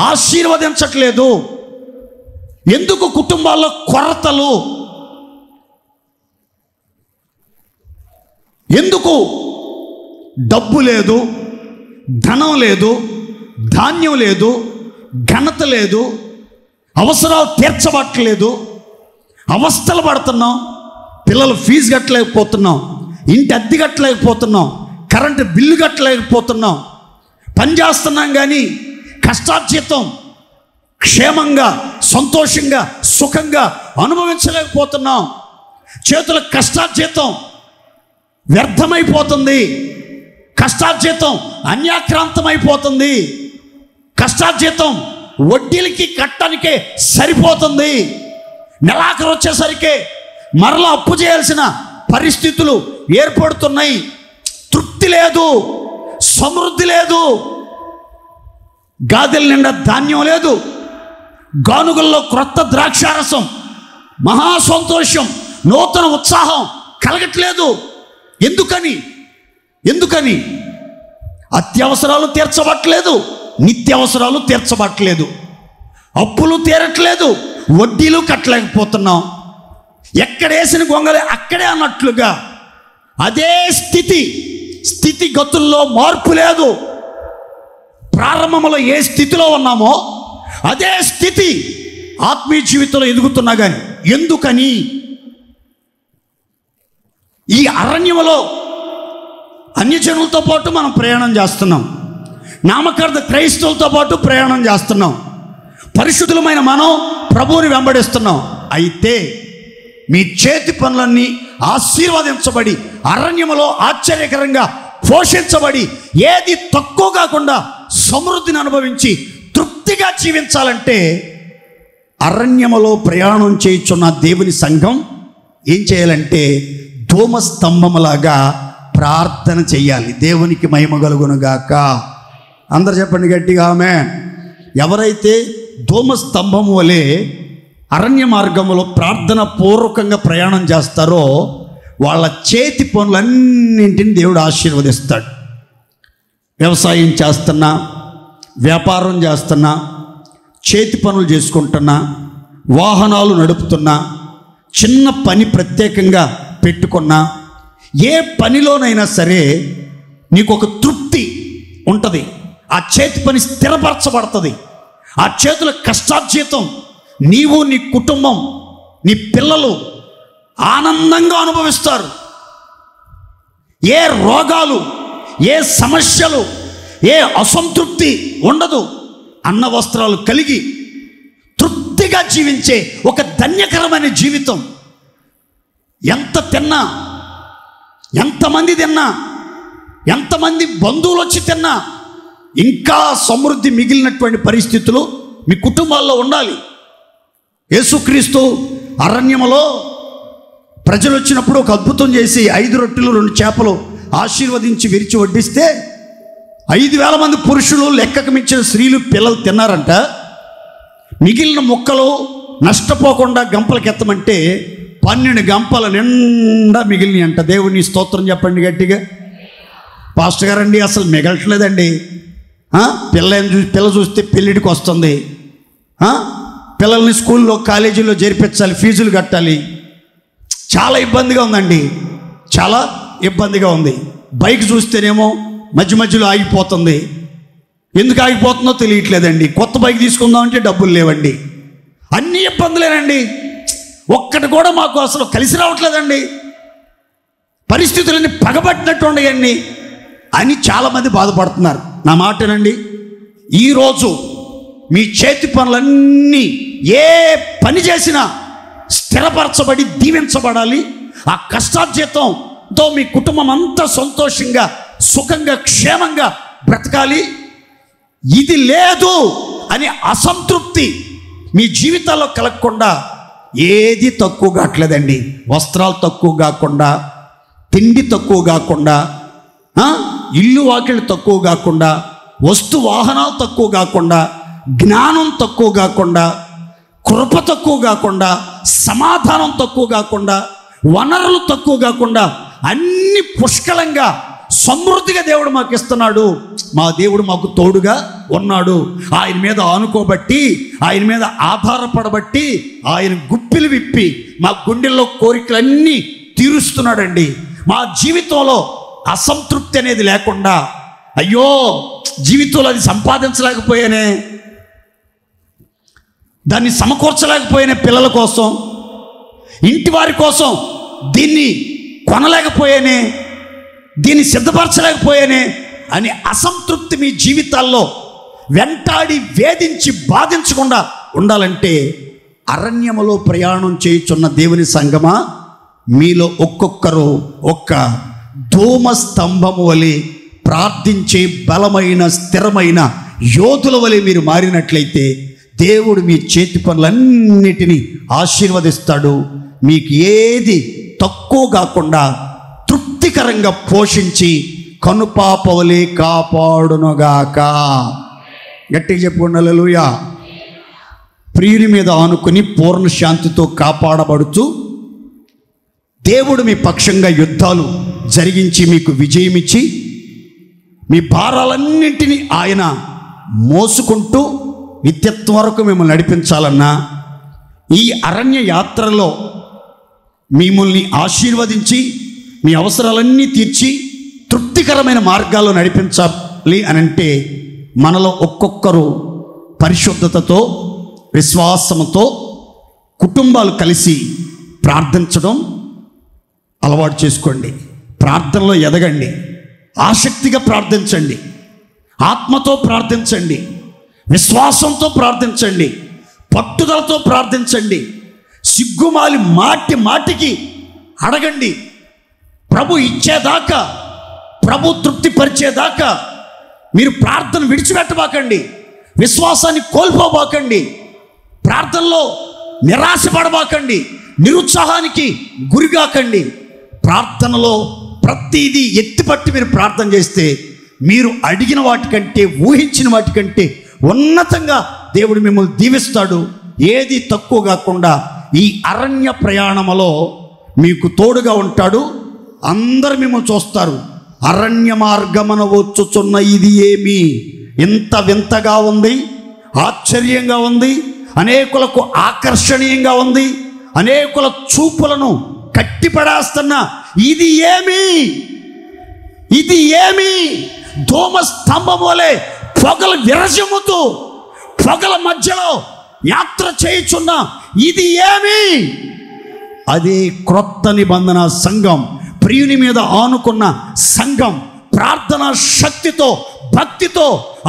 ఆశీర్వదించట్లేదు? ఎందుకు కుటుంబాల్లో కొరతలు? ఎందుకు డబ్బు లేదు, ధనం లేదు, ధాన్యం లేదు, ఘనత లేదు, అవసరాలు తీర్చబట్టలేదు, అవస్థలు పడుతున్నాం, పిల్లలు ఫీజు కట్టలేకపోతున్నాం, ఇంటి అద్దె కట్టలేకపోతున్నాం, కరెంటు బిల్లు కట్టలేకపోతున్నాం, పని చేస్తున్నాం కానీ కష్టార్జితం క్షేమంగా సంతోషంగా సుఖంగా అనుభవించలేకపోతున్నాం. చేతుల కష్టార్జితం వ్యర్థమైపోతుంది, కష్టార్జితం అన్యాక్రాంతమైపోతుంది, కష్టార్జితం వడ్డీలకి కట్టడానికే సరిపోతుంది. నెలాఖరు వచ్చేసరికి మరలా అప్పు చేయాల్సిన పరిస్థితులు ఏర్పడుతున్నాయి. తృప్తి లేదు, సమృద్ధి లేదు, గాదెల నిండా ధాన్యం లేదు, గానుగల్లో క్రొత్త ద్రాక్షారసం, మహా సంతోషం, నూతన ఉత్సాహం కలగట్లేదు. ఎందుకని? అత్యవసరాలు తీర్చబట్టలేదు, నిత్యావసరాలు తీర్చబట్టలేదు, అప్పులు తీరట్లేదు, వడ్డీలు కట్టలేకపోతున్నాం. ఎక్కడేసిన గొంగలే అక్కడే అన్నట్లుగా అదే స్థితిగతుల్లో మార్పు లేదు. ప్రారంభంలో ఏ స్థితిలో ఉన్నామో అదే స్థితి ఆత్మీయ జీవితంలో ఎదుగుతున్నా కానీ ఎందుకని? ఈ అరణ్యంలో అన్యజనులతో పాటు మనం ప్రయాణం చేస్తున్నాం, నామకార్థ క్రైస్తవులతో పాటు ప్రయాణం చేస్తున్నాం, పరిశుద్ధులమైన మనం ప్రభువుని వెంబడిస్తున్నాం. అయితే మీ చేతి పనులన్నీ ఆశీర్వదించబడి అరణ్యములో ఆశ్చర్యకరంగా పోషించబడి ఏది తక్కువ కాకుండా సమృద్ధిని అనుభవించి తృప్తిగా జీవించాలంటే అరణ్యములో ప్రయాణం చేయుచున్న దేవుని సంఘం ఏం చేయాలంటే ధూమస్తంభములాగా ప్రార్థన చెయ్యాలి. దేవునికి మహిమ కలుగునుగాక. అందరు చెప్పండి గట్టిగా ఆమేన్. ఎవరైతే ధూమస్తంభం వలె అరణ్య మార్గంలో ప్రార్థన పూర్వకంగా ప్రయాణం చేస్తారో వాళ్ళ చేతి పనులన్నింటిని దేవుడు ఆశీర్వదిస్తాడు. వ్యవసాయం చేస్తున్నా, వ్యాపారం చేస్తున్నా, చేతి పనులు చేసుకుంటున్నా, వాహనాలు నడుపుతున్నా, చిన్న పని ప్రత్యేకంగా పెట్టుకున్నా, ఏ పనిలోనైనా సరే నీకు ఒక తృప్తి ఉంటుంది. ఆ చేతి పని స్థిరపరచబడుతుంది. ఆ చేతుల కష్టార్జితం నీవు, నీ కుటుంబం, నీ పిల్లలు ఆనందంగా అనుభవిస్తారు. ఏ రోగాలు, ఏ సమస్యలు, ఏ అసంతృప్తి ఉండదు. అన్న వస్త్రాలు కలిగి తృప్తిగా జీవించే ఒక ధన్యకరమైన జీవితం. ఎంత తిన్నా, ఎంతమంది తిన్నా, ఎంతమంది బంధువులు వచ్చి తిన్నా ఇంకా సమృద్ధి మిగిలినటువంటి పరిస్థితులు మీ కుటుంబాల్లో ఉండాలి. యేసుక్రీస్తు అరణ్యములో ప్రజలు వచ్చినప్పుడు ఒక అద్భుతం చేసి 5 రొట్టెలు 2 చేపలు ఆశీర్వదించి విరిచి వడ్డిస్తే 5,000 మంది పురుషులు, లెక్కకు మించిన స్త్రీలు, పిల్లలు తిన్నారంట. మిగిలిన ముక్కలు నష్టపోకుండా గంపలకి ఎత్తమంటే 12 గంపల నిండా మిగిలినాయి అంట. దేవుని స్తోత్రం చెప్పండి గట్టిగా. పాస్టర్ గారండి అసలు మిగలట్లేదండి, పిల్ల చూస్తే పెళ్ళిడికి వస్తుంది, పిల్లల్ని స్కూల్లో కాలేజీల్లో చేర్పించాలి, ఫీజులు కట్టాలి, చాలా ఇబ్బందిగా ఉందండి, చాలా ఇబ్బందిగా ఉంది. బైక్ చూస్తేనేమో మధ్య మధ్యలో ఆగిపోతుంది. ఎందుకు ఆగిపోతుందో తెలియట్లేదండి. కొత్త బైక్ తీసుకుందామంటే డబ్బులు లేవండి. అన్ని ఇబ్బందులేనండి. ఒక్కటి కూడా మాకు అసలు కలిసి రావట్లేదండి. పరిస్థితులన్నీ పగబట్టినట్టు ఉన్నాయండి అని చాలామంది బాధపడుతున్నారు. నా మాటనండి, ఈరోజు మీ చేతి పనులన్నీ ఏ పని చేసినా స్థిరపరచబడి దీవించబడాలి. ఆ కష్టార్జితంతో మీ కుటుంబం అంతా సంతోషంగా, సుఖంగా, క్షేమంగా బ్రతకాలి. ఇది లేదు అని అసంతృప్తి మీ జీవితాల్లో కలగకుండా ఏది తక్కువ కావట్లేదండి. వస్త్రాలు తక్కువ కాకుండా, తిండి తక్కువ కాకుండా, ఇల్లు వాకిళ్ళు తక్కువ కాకుండా, వస్తు వాహనాలు తక్కువ కాకుండా, జ్ఞానం తక్కువ కాకుండా, కృప తక్కువ కాకుండా, సమాధానం తక్కువ కాకుండా, వనరులు తక్కువ కాకుండా అన్ని పుష్కలంగా సమృద్ధిగా దేవుడు మాకు ఇస్తున్నాడు. మా దేవుడు మాకు తోడుగా ఉన్నాడు. ఆయన మీద ఆనుకోబట్టి, ఆయన మీద ఆధారపడబట్టి, ఆయన గుప్పిలు విప్పి మా గుండెల్లో కోరికలన్నీ తీరుస్తున్నాడండి. మా జీవితంలో అసంతృప్తి అనేది లేకుండా, అయ్యో జీవితంలో అది సంపాదించలేకపోయానే, దాన్ని సమకూర్చలేకపోయానే, పిల్లల కోసం, ఇంటి వారి కోసం దీన్ని కొనలేకపోయానే, దీన్ని సిద్ధపరచలేకపోయానే అని అసంతృప్తి మీ జీవితాల్లో వెంటాడి వేధించి బాధించకుండా ఉండాలంటే అరణ్యములో ప్రయాణం చేయుచున్న దేవుని సంగమా, మీలో ఒక్కొక్కరు ఒక్క ధూమ స్తంభము వలె ప్రార్థించే బలమైన స్థిరమైన యోధుల వలె మీరు మారినట్లయితే దేవుడు మీ చేతి పనులన్నిటినీ ఆశీర్వదిస్తాడు. మీకు ఏది తక్కువ కాకుండా తృప్తికరంగా పోషించి కనుపాపవలే కాపాడునుగాక. గట్టిగా చెప్పుకోండి హల్లెలూయా. ప్రియుని మీద ఆనుకుని పూర్ణ శాంతితో కాపాడబడుతూ దేవుడు మీ పక్షంగా యుద్ధాలు జరిగించి మీకు విజయమిచ్చి మీ భారాలన్నింటినీ ఆయన మోసుకుంటూ నిత్యత్వం వరకు మిమ్మల్ని నడిపించాలన్నా, ఈ అరణ్య యాత్రలో మిమ్మల్ని ఆశీర్వదించి మీ అవసరాలన్నీ తీర్చి తృప్తికరమైన మార్గాల్లో నడిపించాలి అని అంటే మనలో ఒక్కొక్కరు పరిశుద్ధతతో, విశ్వాసంతో కుటుంబాలు కలిసి ప్రార్థించడం అలవాటు చేసుకోండి. ప్రార్థనలో ఎదగండి, ఆసక్తిగా ప్రార్థించండి, ఆత్మతో ప్రార్థించండి, విశ్వాసంతో ప్రార్థించండి, పట్టుదలతో ప్రార్థించండి. సిగ్గుమాలి మాటి మాటికి అడగండి. ప్రభు ఇచ్చేదాకా, ప్రభు తృప్తిపరిచేదాకా మీరు ప్రార్థన విడిచిపెట్టబాకండి, విశ్వాసాన్ని కోల్పోబాకండి, ప్రార్థనలో నిరాశపడబాకండి, నిరుత్సాహానికి గురిగాకండి. ప్రార్థనలో ప్రతిదీ ఎత్తిపట్టి మీరు ప్రార్థన చేస్తే మీరు అడిగిన వాటికంటే, ఊహించిన వాటికంటే ఉన్నతంగా దేవుడు మిమ్మల్ని దీవిస్తాడు. ఏది తక్కువ కాకుండా ఈ అరణ్య ప్రయాణములో మీకు తోడుగా ఉంటాడు. అందరు మిమ్మల్ని చూస్తారు. అరణ్య మార్గమున వచ్చుచున్న ఇది ఏమి ఇంత వింతగా ఉంది, ఆశ్చర్యంగా ఉంది, అనేకులకు ఆకర్షణీయంగా ఉంది, అనేకుల చూపులను కట్టిపడేస్తున్న ఇది ఏమి, ఇది ఏమి? ధూమ స్తంభం వలె పొగలు విరజిమ్ముతూ పొగల మధ్యలో యాత్ర చేయుచున్న ఇది ఏమి? అదే క్రొత్త నిబంధన సంఘం, ప్రియుని మీద ఆనుకున్న సంఘం, ప్రార్థనా శక్తితో, భక్తితో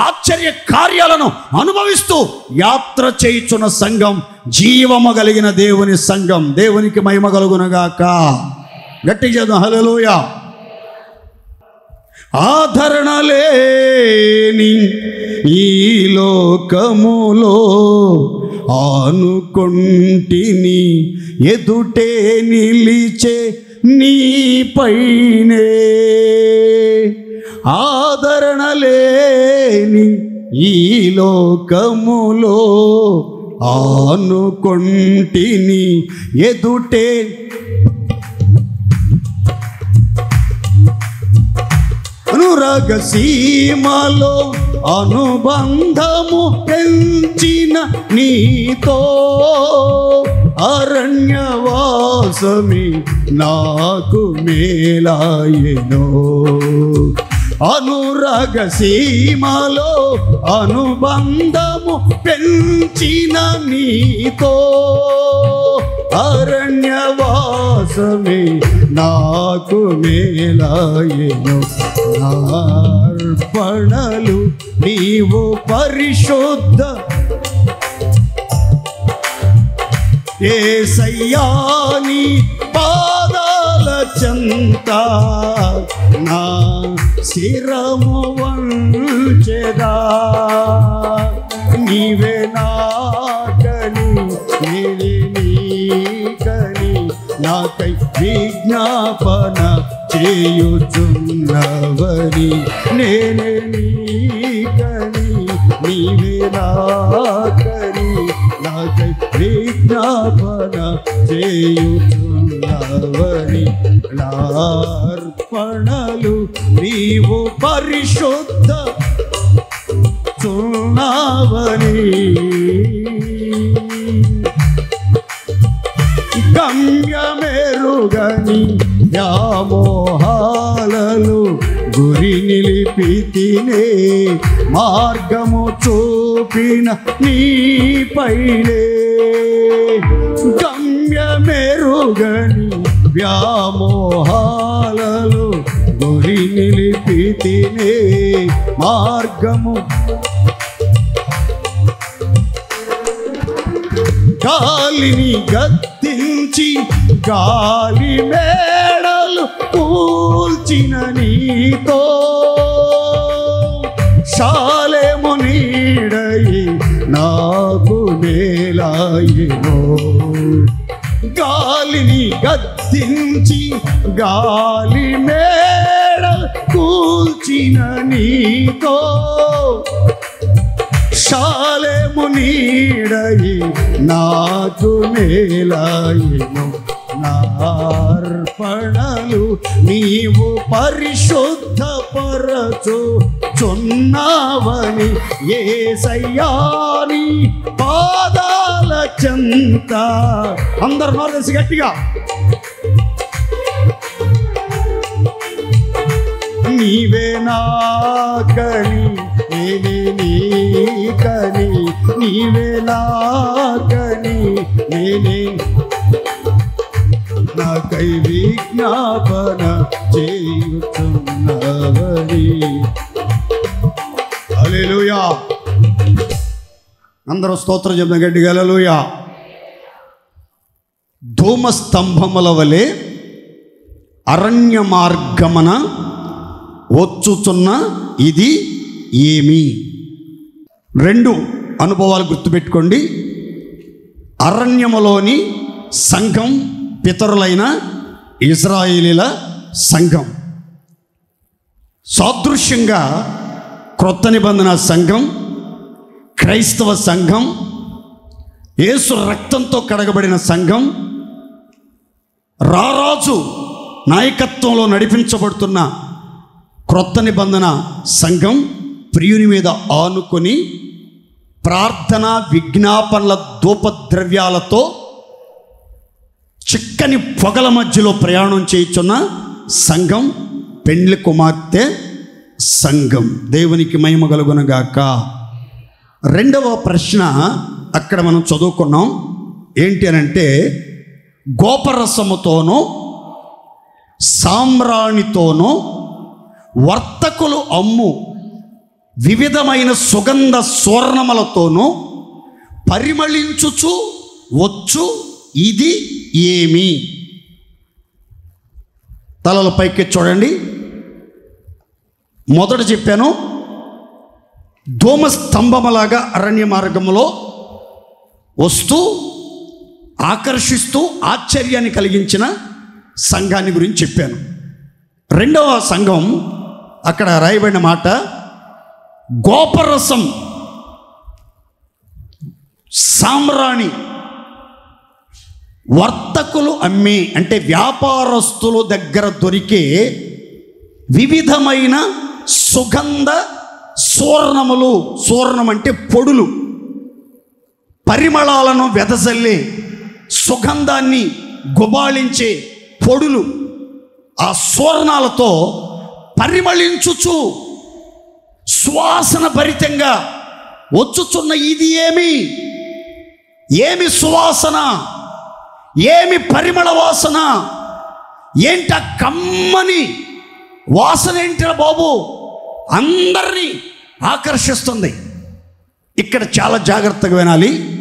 ఆశ్చర్య కార్యాలను అనుభవిస్తూ యాత్ర చేయుచున్న సంఘం, జీవము కలిగిన దేవుని సంఘం. దేవునికి మహిమ కలుగునుగాక. గట్టిగా చేద్దాం హల్లెలూయా. ఆదరణ లేని ఈ లోకములో ఆనుకొంటిని, ఎదుటే నిలిచే నీపైనే. ఆదరణ లేని ఈ లోకములో ఆనుకొంటిని, ఎదుటే అనురాగ సీమలో అనుబంధము పెంచిన నీతో అరణ్యవాసమి నాకు మేలాయెనో. అనురాగ సీమలో అనుబంధము పెంచిన నీతో అరణ్యవాసమి నాకు మేలాయెనో. అర్పణలు నీవు పరిశుద్ధ యేసయ్యా నీ పాదాల చెంత నా శిరము వంచెదా. నీవే నాకని నేనే నీకని నాకై విజ్ఞాపన చేయుచున్నవని. నేనే నీకని నీవే నాకని నాకై విజ్ఞాపన చేయుచున్నవని. నార్పణలు నీవు పరిశుద్ధ చున్నావని. గమ్యమెరుగని వ్యామోహాలలో గురి నిలిపితినే. మార్గము చూపిన నీపైనే. గమ్యమెరుగని వ్యామోహాలలో గురి నిలిపితినే. మార్గము గాలిని గద్దించి గాలి మేడలు కూల్చిన నీతో. శాలెము నీడయి నాకు నేలాయెను. గాలిని గద్దించి గాలి మేడలు కూల్చిన నీతో. శాలెము నీడయి నాకు నేలాయెను. నార్పణలు నీవు పరిశుద్ధపరచుచున్నావని. యేసయ్యాని పాదాల చెంత. అందరు నోరేసి గట్టిగా. నీవే నాకని నేనే నీకని నీవే నాకని నేనే నాకై విజ్ఞాపన చేయుచున్నవని. హల్లెలూయా. అందరూ స్తోత్రం చెప్తాం గట్టిగా. హల్లెలూయా. ధూమస్తంభముల వలె అరణ్య మార్గమున వచ్చుచున్న ఇది ఏమి? రెండు అనుభవాలు గుర్తుపెట్టుకోండి. అరణ్యములోని సంఘం పితరులైన ఇశ్రాయేలీల సంఘం, సాదృశ్యంగా క్రొత్త నిబంధన సంఘం, క్రైస్తవ సంఘం, యేసు రక్తంతో కడగబడిన సంఘం, రారాజు నాయకత్వంలో నడిపించబడుతున్న క్రొత్త నిబంధన సంఘం ప్రియుని మీద ఆనుకొని ప్రార్థన విజ్ఞాపనల ధూపద్రవ్యాలతో చిక్కని పొగల మధ్యలో ప్రయాణం చేయుచున్న సంఘం, పెండ్లి కుమార్తె సంఘం. దేవునికి మహిమ కలుగునుగాక. రెండవ ప్రశ్న అక్కడ మనం చదువుకున్నాం. ఏంటి అనంటే, గోపరసముతోనూ సామ్రాణితోనూ వర్తకులు అమ్ము వివిధమైన సుగంధ స్వర్ణములతోనూ పరిమళించుచు వచ్చు ఇది ఏమి? తలల పైకి చూడండి. మొదట చెప్పాను, ధూమస్తంభములాగా అరణ్య మార్గంలో వస్తూ ఆకర్షిస్తూ ఆశ్చర్యాన్ని కలిగించిన సంఘాన్ని గురించి చెప్పాను. రెండవ సంఘం అక్కడ రాయబడిన మాట, గోపరసం, సామ్రాణి, వర్తకులు అమ్మే అంటే వ్యాపారస్తుల దగ్గర దొరికే వివిధమైన సుగంధ స్వర్ణములు. స్వర్ణం అంటే పొడులు, పరిమళాలను వెదజల్లే, సుగంధాన్ని గుబాళించే పొడులు. ఆ స్వర్ణాలతో పరిమళించుచు సువాసన భరితంగా వచ్చుచున్న ఇది ఏమి? ఏమి సువాసన, ఏమి పరిమళ వాసన, ఏంట కమ్మని వాసన ఏంటిరా బాబు, అందరినీ ఆకర్షిస్తుంది. ఇక్కడ చాలా జాగ్రత్తగా వినాలి.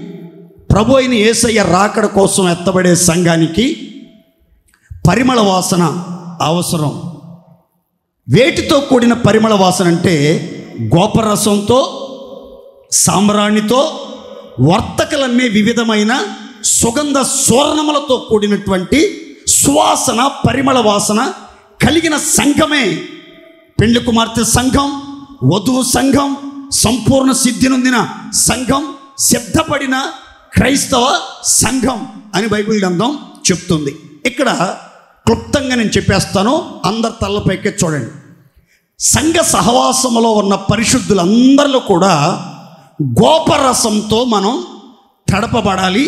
ప్రభు అయిన యేసయ్య రాకడ కోసం ఎత్తబడే సంఘానికి పరిమళ వాసన అవసరం. వేటితో కూడిన పరిమళ వాసన అంటే గోపరసంతో, సాంబ్రాణితో, వర్తకలమ్మే వివిధమైన సుగంధ సూర్ణములతో కూడినటువంటి సువాసన, పరిమళ వాసన కలిగిన సంఘమే పెండ్లి కుమార్తె సంఘం, వధువు సంఘం, సంపూర్ణ సిద్ధి నొందిన సంఘం, సిద్ధపడిన క్రైస్తవ సంఘం అని బైబిల్ గ్రంథం చెప్తుంది. ఇక్కడ క్లుప్తంగా నేను చెప్పేస్తాను, అందరి తలపైకే చూడండి. సంఘ సహవాసములో ఉన్న పరిశుద్ధులందరిలో కూడా గోపరసంతో మనం తడపబడాలి.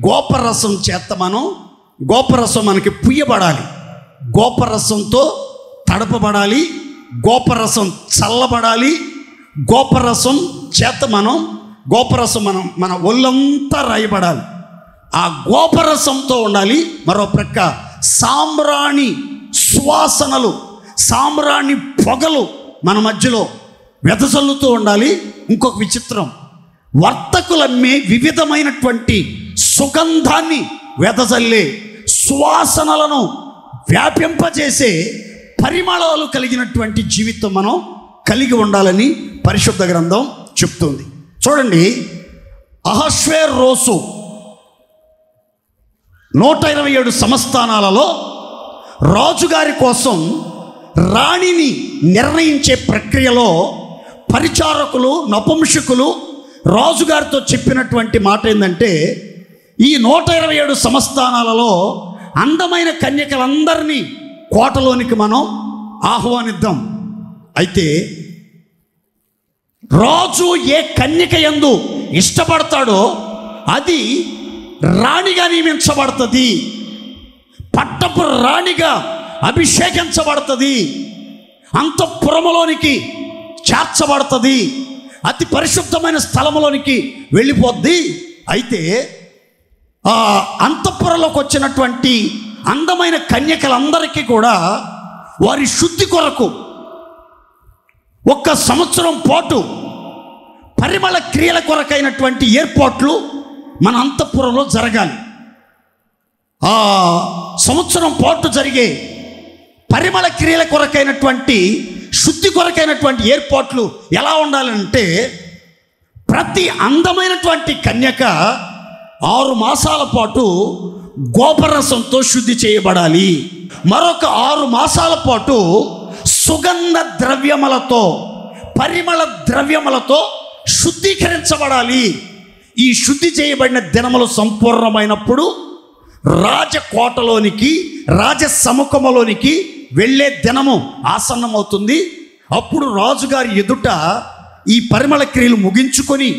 గోపరసం చేత గోపరసం మనకి పుయ్యబడాలి. గోపరసంతో తడపబడాలి, గోపరసం చల్లబడాలి, గోపరసం చేత గోపరసం మన ఒళ్ళంతా రాయబడాలి. ఆ గోపరసంతో ఉండాలి. మరో ప్రక్క సాంబ్రాణి సువాసనలు, సాంబ్రాణి పొగలు మన మధ్యలో వెదజల్లుతూ ఉండాలి. ఇంకొక విచిత్రం, వర్తకులమ్మే వివిధమైనటువంటి సుగంధాన్ని వెదజల్లే, సువాసనలను వ్యాపింపజేసే పరిమళాలు కలిగినటువంటి జీవితం మనం కలిగి ఉండాలని పరిశుద్ధ గ్రంథం చెప్తుంది. చూడండి, అహష్వేరోసు 127 సంస్థానాలలో రాజుగారి కోసం రాణిని నిర్ణయించే ప్రక్రియలో పరిచారకులు, నపుంసకులు రాజుగారితో చెప్పినటువంటి మాట ఏంటంటే, ఈ 127 సంస్థానాలలో అందమైన కన్యకలందరినీ కోటలోనికి మనం ఆహ్వానిద్దాం. అయితే రాజు ఏ కన్యక యందు ఇష్టపడతాడో అది రాణిగా నియమించబడుతుంది, పట్టపు రాణిగా అభిషేకించబడుతుంది, అంతఃపురములోనికి చేర్చబడుతుంది, అతి పరిశుద్ధమైన స్థలములోనికి వెళ్ళిపోద్ది. అయితే ఆ అంతఃపురంలోకి వచ్చినటువంటి అందమైన కన్యకలందరికీ కూడా వారి శుద్ధి కొరకు 1 సంవత్సరం పాటు పరిమళ క్రియల కొరకైనటువంటి ఏర్పాట్లు మన అంతఃపురంలో జరగాలి. ఆ సంవత్సరం పాటు జరిగే పరిమళ క్రియల కొరకైనటువంటి, శుద్ధి కొరకైనటువంటి ఏర్పాట్లు ఎలా ఉండాలంటే, ప్రతి అందమైనటువంటి కన్యక 6 మాసాల పాటు గోపరసంతో శుద్ధి చేయబడాలి. మరొక 6 మాసాల పాటు సుగంధ ద్రవ్యములతో, పరిమళ ద్రవ్యములతో శుద్ధీకరించబడాలి. ఈ శుద్ధి చేయబడిన దినములు సంపూర్ణమైనప్పుడు రాజకోటలోనికి, రాజ సముఖములోనికి వెళ్ళే దినము ఆసన్నమవుతుంది. అప్పుడు రాజుగారి ఎదుట ఈ పరిమళ క్రియలు ముగించుకొని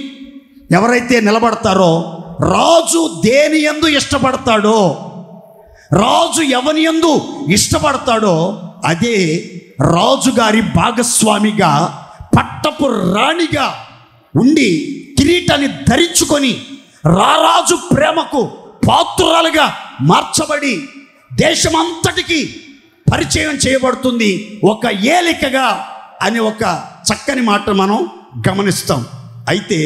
ఎవరైతే నిలబడతారో, రాజు దేని యందు ఇష్టపడతాడో, రాజు ఎవని యందు ఇష్టపడతాడో అదే రాజుగారి భాగస్వామిగా, పట్టపు రాణిగా ఉండి కిరీటాన్ని ధరించుకొని రారాజు ప్రేమకు పాత్రురాలుగా మార్చబడి దేశమంతటికి పరిచయం చేయబడుతుంది ఒక ఏలికగా అని ఒక చక్కని మాట మనం గమనిస్తాం. అయితే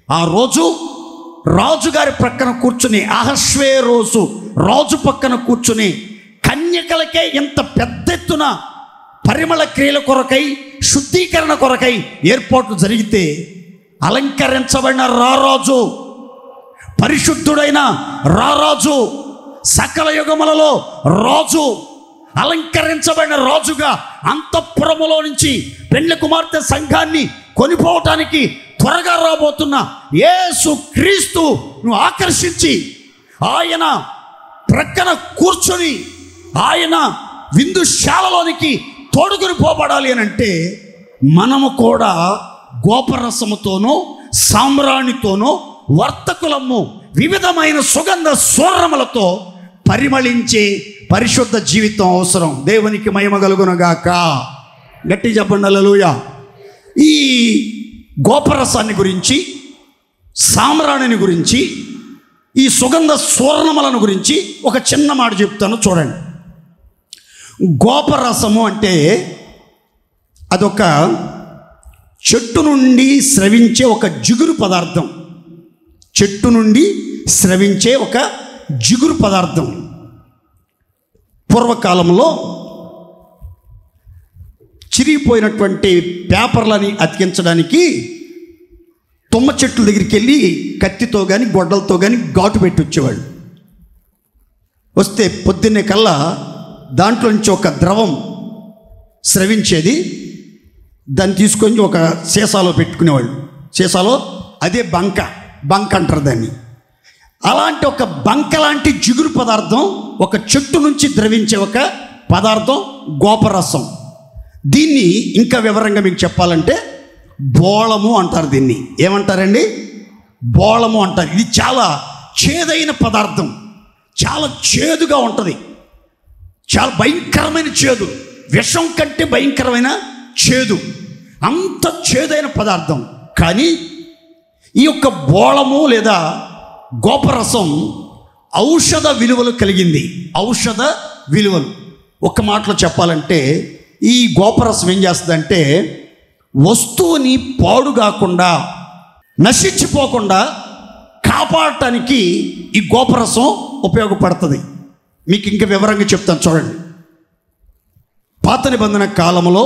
ఆ రోజు రాజుగారి ప్రక్కన కూర్చుని, అహష్వేరోసు రాజు పక్కన కూర్చుని కన్యకలకే ఇంత పెద్ద ఎత్తున పరిమళ క్రియల కొరకై, శుద్ధీకరణ కొరకై ఏర్పాట్లు జరిగితే, అలంకరించబడిన రారాజు, పరిశుద్ధుడైన రారాజు, సకల యుగములలో రాజు, అలంకరించబడిన రాజుగా అంతఃపురములో నుంచి పెండ్లి కుమార్తె సంఘాన్ని కొనిపోవటానికి త్వరగా రాబోతున్న యేసు క్రీస్తు నువ్వు ఆకర్షించి ఆయన ప్రక్కన కూర్చొని ఆయన విందుశాలలోనికి తోడుకొని పోబడాలి అని అంటే, మనము కూడా గోపరసముతోనూ సామ్రాణితోనూ వర్తకులము వివిధమైన సుగంధ సూర్ణములతో పరిమళించే పరిశుద్ధ జీవితం అవసరం. దేవునికి మహిమ కలుగునుగాక. గట్టి చెప్పండి హల్లెలూయా. ఈ గోపరసాన్ని గురించి, సామ్రాణిని గురించి, ఈ సుగంధ సూర్ణములను గురించి ఒక చిన్న మాట చెప్తాను చూడండి. గోపరసము అంటే అదొక చెట్టు నుండి స్రవించే ఒక జిగురు పదార్థం. చెట్టు నుండి స్రవించే ఒక జిగురు పదార్థం. పూర్వకాలంలో చిరిగిపోయినటువంటి పేపర్లని అతికించడానికి తుమ్మ చెట్ల దగ్గరికి వెళ్ళి కత్తితో కానీ గొడ్డలతో కానీ ఘాటు పెట్టి వచ్చేవాళ్ళు. వస్తే పొద్దున్నే కల్లా దాంట్లో నుంచి ఒక ద్రవం స్రవించేది. దాన్ని తీసుకొని ఒక సీసాలో పెట్టుకునేవాళ్ళు. సీసాలో అదే బంక అంటారు దాన్ని. అలాంటి ఒక బంక లాంటి జిగురు పదార్థం, ఒక చెట్టు నుంచి ద్రవించే ఒక పదార్థం గోపరసం. దీన్ని ఇంకా వివరంగా మీకు చెప్పాలంటే బోళము అంటారు. దీన్ని ఏమంటారండి? బోళము అంటారు. ఇది చాలా చేదైన పదార్థం, చాలా చేదుగా ఉంటుంది, చాలా భయంకరమైన చేదు, విషం కంటే భయంకరమైన చేదు, అంత చేదైన పదార్థం. కానీ ఈ యొక్క బోళము లేదా గోపరసం ఔషధ విలువలు కలిగింది. ఔషధ విలువలు ఒక మాటలో చెప్పాలంటే ఈ గోపరసం ఏం చేస్తుందంటే వస్తువుని పాడు కాకుండా, నశించిపోకుండా కాపాడటానికి ఈ గోపరసం ఉపయోగపడుతుంది. మీకు ఇంకా వివరంగా చెప్తాను చూడండి. పాత నిబంధన కాలంలో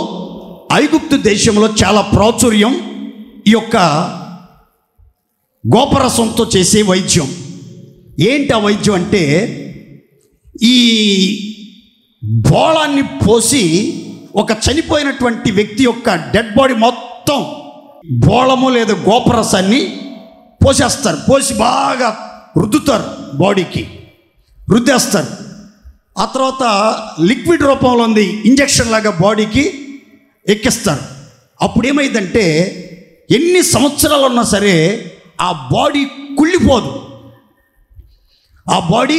ఐగుప్తు దేశంలో చాలా ప్రాచుర్యం ఈ యొక్క గోపరసంతో చేసే వైద్యం. ఏంటి ఆ వైద్యం అంటే ఈ బోళాన్ని పోసి ఒక చనిపోయినటువంటి వ్యక్తి యొక్క డెడ్ బాడీ మొత్తం బోళము లేదా గోపరసాన్ని పోసేస్తారు. పోసి బాగా రుద్దుతారు, బాడీకి రుద్దేస్తారు. ఆ తర్వాత లిక్విడ్ రూపంలో ఉంది, ఇంజక్షన్ లాగా బాడీకి ఎక్కిస్తారు. అప్పుడు ఏమైందంటే ఎన్ని సంవత్సరాలు ఉన్నా సరే ఆ బాడీ కుళ్ళిపోదు, ఆ బాడీ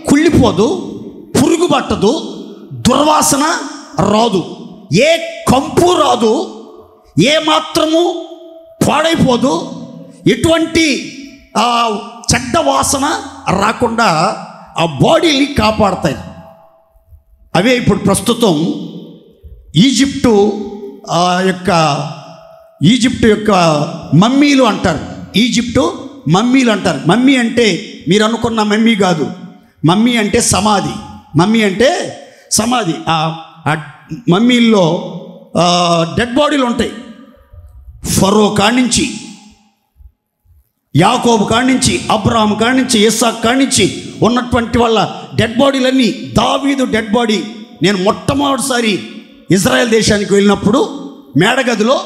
కుళ్ళిపోదు, పురుగు పట్టదు, దుర్వాసన రాదు, ఏ కంపు రాదు, ఏ మాత్రము పాడైపోదు, ఎటువంటి చెడ్డ వాసన రాకుండా ఆ బాడీని కాపాడతాయి. అవే ఇప్పుడు ప్రస్తుతం ఈజిప్టు యొక్క మమ్మీలు అంటారు. ఈజిప్టు మమ్మీలు అంటారు. మమ్మీ అంటే మీరు అనుకున్న మమ్మీ కాదు. మమ్మీ అంటే సమాధి. మమ్మీ అంటే సమాధి. ఆ మమ్మీల్లో డెడ్ బాడీలు ఉంటాయి. ఫరో కాడ్నుంచి, యాకోబు కాడ్నుంచి, అబ్రహాం కాడ్నుంచి, ఇస్సాకు కాడ్నుంచి ఉన్నటువంటి వాళ్ళ డెడ్ బాడీలన్నీ, దావీదు డెడ్ బాడీ నేను మొట్టమొదటిసారి ఇజ్రాయెల్ దేశానికి వెళ్ళినప్పుడు మేడగదిలో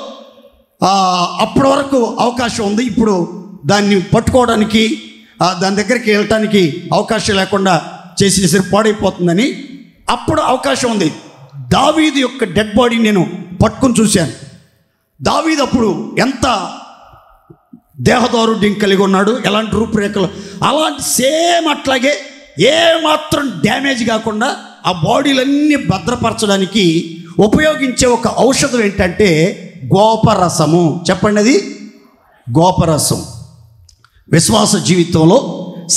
అప్పటి వరకు అవకాశం ఉంది. ఇప్పుడు దాన్ని పట్టుకోవడానికి, దాని దగ్గరికి వెళ్ళటానికి అవకాశం లేకుండా చేసేసరి పాడైపోతుందని అప్పుడు అవకాశం ఉంది. దావీదు యొక్క డెడ్ బాడీ నేను పట్టుకుని చూశాను. దావీదు అప్పుడు ఎంత దేహదారుఢ్యం కలిగి ఉన్నాడు, ఎలాంటి రూపురేఖలు, అలాంటి సేమ్ అట్లాగే ఏమాత్రం డ్యామేజ్ కాకుండా ఆ బాడీలన్నీ భద్రపరచడానికి ఉపయోగించే ఒక ఔషధం ఏంటంటే గోపరసము. చెప్పండి, అది గోపరసం. విశ్వాస జీవితంలో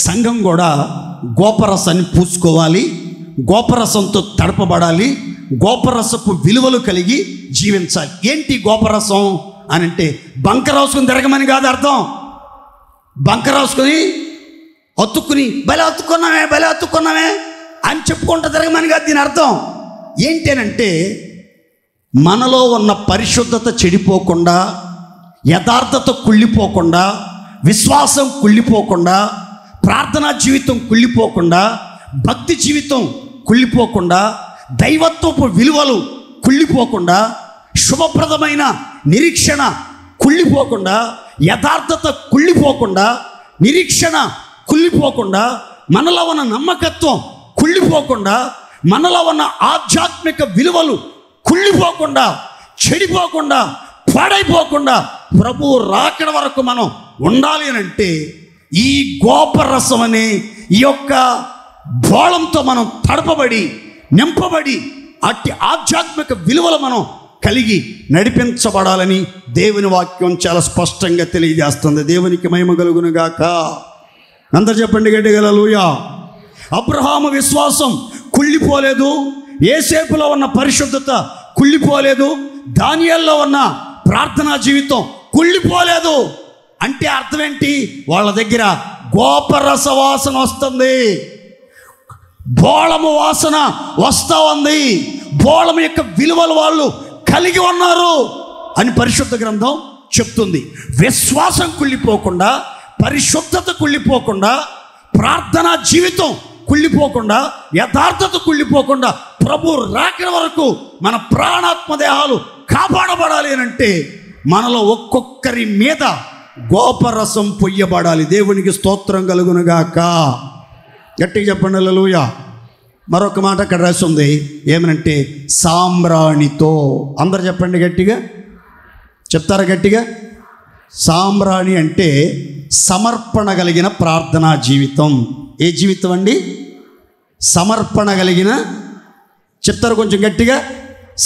సంఘం కూడా గోపరసాన్ని పూసుకోవాలి, గోపరసంతో తడపబడాలి, గోపరసపు విలువలు కలిగి జీవించాలి. ఏంటి గోపరసం అని అంటే బంక రాసుకుని తిరగమని కాదు అర్థం. బంక రాసుకొని అతుక్కుని భలే అతుక్కున్నామే అని చెప్పుకుంటూ తిరగమని కాదు దీని అర్థం. ఏంటి అని అంటే మనలో ఉన్న పరిశుద్ధత చెడిపోకుండా, యథార్థత కుళ్ళిపోకుండా, విశ్వాసం కుళ్ళిపోకుండా, ప్రార్థనా జీవితం కుళ్ళిపోకుండా, భక్తి జీవితం కుళ్ళిపోకుండా, దైవత్వపు విలువలు కుళ్ళిపోకుండా, శుభప్రదమైన నిరీక్షణ కుళ్ళిపోకుండా, యథార్థత కుళ్ళిపోకుండా, నిరీక్షణ కుళ్ళిపోకుండా, మనలో ఉన్న నమ్మకత్వం కుళ్ళిపోకుండా, మనలో ఉన్న ఆధ్యాత్మిక విలువలు కుళ్ళిపోకుండా, చెడిపోకుండా, పాడైపోకుండా ప్రభువు రాకడ వరకు మనం ఉండాలి అని అంటే ఈ గోపరసం అనే ఈ యొక్క బోళంతో మనం తడపబడి, నింపబడి, అట్టి ఆధ్యాత్మిక విలువలు మనం కలిగి నడిపించబడాలని దేవుని వాక్యం చాలా స్పష్టంగా తెలియజేస్తుంది. దేవునికి మహిమ కలుగును గాక. అందరు చెప్పండి గట్టిగా హల్లెలూయా. అబ్రహాము విశ్వాసం కుళ్ళిపోలేదు, యోసేపులో ఉన్న పరిశుద్ధత కుళ్ళిపోలేదు, దానియేలులో ఉన్న ప్రార్థనా జీవితం కుళ్ళిపోలేదు. అంటే అర్థం ఏంటి? వాళ్ళ దగ్గర గోపరస వాసన వస్తుంది. బోళము వాసన వస్తూ ఉంది. బోళము యొక్క విలువలు వాళ్ళు కలిగి ఉన్నారు అని పరిశుద్ధ గ్రంథం చెప్తుంది. విశ్వాసం కుళ్ళిపోకుండా, పరిశుద్ధత కుళ్ళిపోకుండా, ప్రార్థనా జీవితం కుళ్ళిపోకుండా, యథార్థత కుళ్ళిపోకుండా ప్రభు రాకడ వరకు మన ప్రాణాత్మ దేహాలు కాపాడబడాలి అని అంటే మనలో ఒక్కొక్కరి మీద గోపరసం పొయ్యబడాలి. దేవునికి స్తోత్రం కలుగునుగాక. గట్టిగా చెప్పండి హల్లెలూయా. మరొక మాట అక్కడ రాసి ఉంది, ఏమనంటే సాంబ్రాణితో. అందరు చెప్పండి గట్టిగా, చెప్తారా గట్టిగా? సాంబ్రాణి అంటే సమర్పణ కలిగిన ప్రార్థనా జీవితం. ఏ జీవితం అండి? సమర్పణ కలిగిన, చెప్తారు కొంచెం గట్టిగా,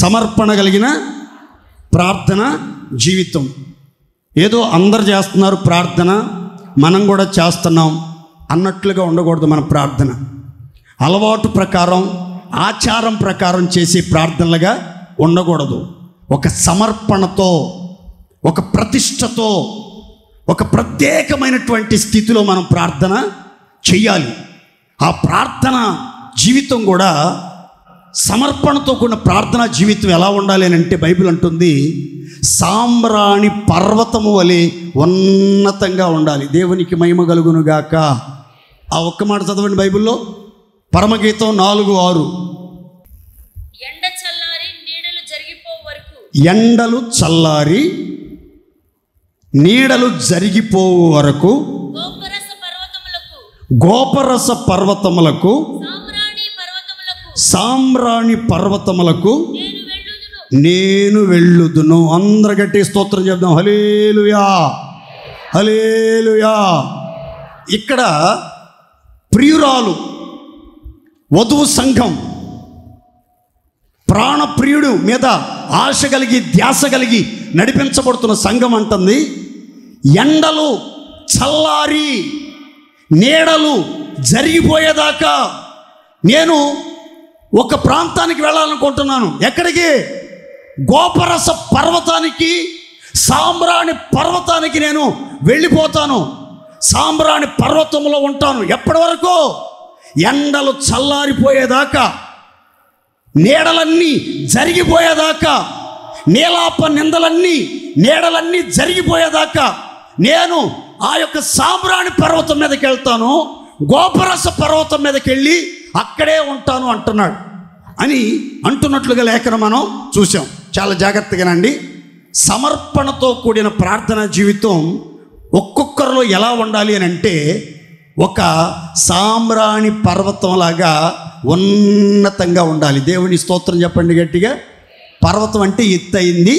సమర్పణ కలిగిన ప్రార్థన జీవితం. ఏదో అందరు చేస్తున్నారు ప్రార్థన, మనం కూడా చేస్తున్నాం అన్నట్లుగా ఉండకూడదు. మన ప్రార్థన అలవాటు ప్రకారం, ఆచారం ప్రకారం చేసే ప్రార్థనలుగా ఉండకూడదు. ఒక సమర్పణతో, ఒక ప్రతిష్టతో, ఒక ప్రత్యేకమైనటువంటి స్థితిలో మనం ప్రార్థన చెయ్యాలి. ఆ ప్రార్థన జీవితం కూడా సమర్పణతో కూడిన ప్రార్థనా జీవితం ఎలా ఉండాలి అని అంటే బైబిల్ అంటుంది సాంబ్రాణి పర్వతము వలె ఉన్నతంగా ఉండాలి. దేవునికి మహిమ కలుగునుగాక. ఆ ఒక్క మాట చదవండి బైబిల్లో, పరమగీతం 4:6. ఎండ చల్లారి నీడలు జరిగిపో వరకు, ఎండలు చల్లారి నీడలు జరిగిపోవు వరకు గోపరస పర్వతములకు, గోపరస పర్వతములకు, సాంబ్రాణి పర్వతములకు నేను వెళ్ళుదును. అందరు గట్టి స్తోత్రం చెప్దాం. హల్లెలూయా, హల్లెలూయా. ఇక్కడ ప్రియురాలు, వధువు సంఘం, ప్రాణప్రియుడు మీద ఆశ కలిగి, ధ్యాస కలిగి నడిపించబడుతున్న సంఘం అంటుంది, ఎండలు చల్లారి నీడలు జరిగిపోయేదాకా నేను ఒక ప్రాంతానికి వెళ్ళాలనుకుంటున్నాను. ఎక్కడికి? గోపరస పర్వతానికి, సాంబ్రాణి పర్వతానికి నేను వెళ్ళిపోతాను. సాంబ్రాణి పర్వతంలో ఉంటాను. ఎప్పటి వరకు? ఎండలు చల్లారిపోయేదాకా, నీడలన్నీ జరిగిపోయేదాకా, నీలాప నిందలన్నీ, నీడలన్నీ జరిగిపోయేదాకా నేను ఆ యొక్క సాంబ్రాణి పర్వతం మీదకి వెళ్తాను, గోపరస పర్వతం మీదకి వెళ్ళి అక్కడే ఉంటాను అంటున్నాడు అని అంటున్నట్లుగా లేఖనం మనం చూసాం. చాలా జాగ్రత్తగానండి. సమర్పణతో కూడిన ప్రార్థన జీవితం ఒక్కొక్కరిలో ఎలా ఉండాలి అని అంటే ఒక సాంబ్రాణి పర్వతంలాగా ఉన్నతంగా ఉండాలి. దేవుని స్తోత్రం చెప్పండి గట్టిగా. పర్వతం అంటే ఎత్తయింది,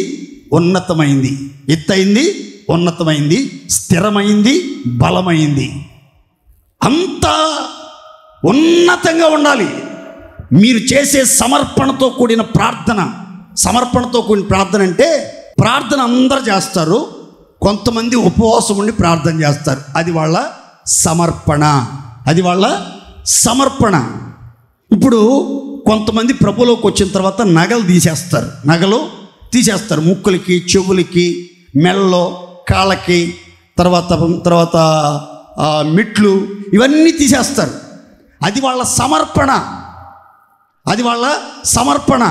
ఉన్నతమైంది. ఎత్తయింది, ఉన్నతమైంది, స్థిరమైంది, బలమైంది, అంతా ఉన్నతంగా ఉండాలి. మీరు చేసే సమర్పణతో కూడిన ప్రార్థన. సమర్పణతో కూడిన ప్రార్థన అంటే ప్రార్థన అందరూ చేస్తారు, కొంతమంది ఉపవాసం ఉండి ప్రార్థన చేస్తారు. అది వాళ్ళ సమర్పణ, అది వాళ్ళ సమర్పణ. ఇప్పుడు కొంతమంది ప్రభులోకి వచ్చిన తర్వాత నగలు తీసేస్తారు, నగలు తీసేస్తారు, ముక్కులకి, చెవులకి, మెల్లో, కాళ్ళకి, తర్వాత మిట్లు, ఇవన్నీ తీసేస్తారు. అది వాళ్ళ సమర్పణ, అది వాళ్ళ సమర్పణ.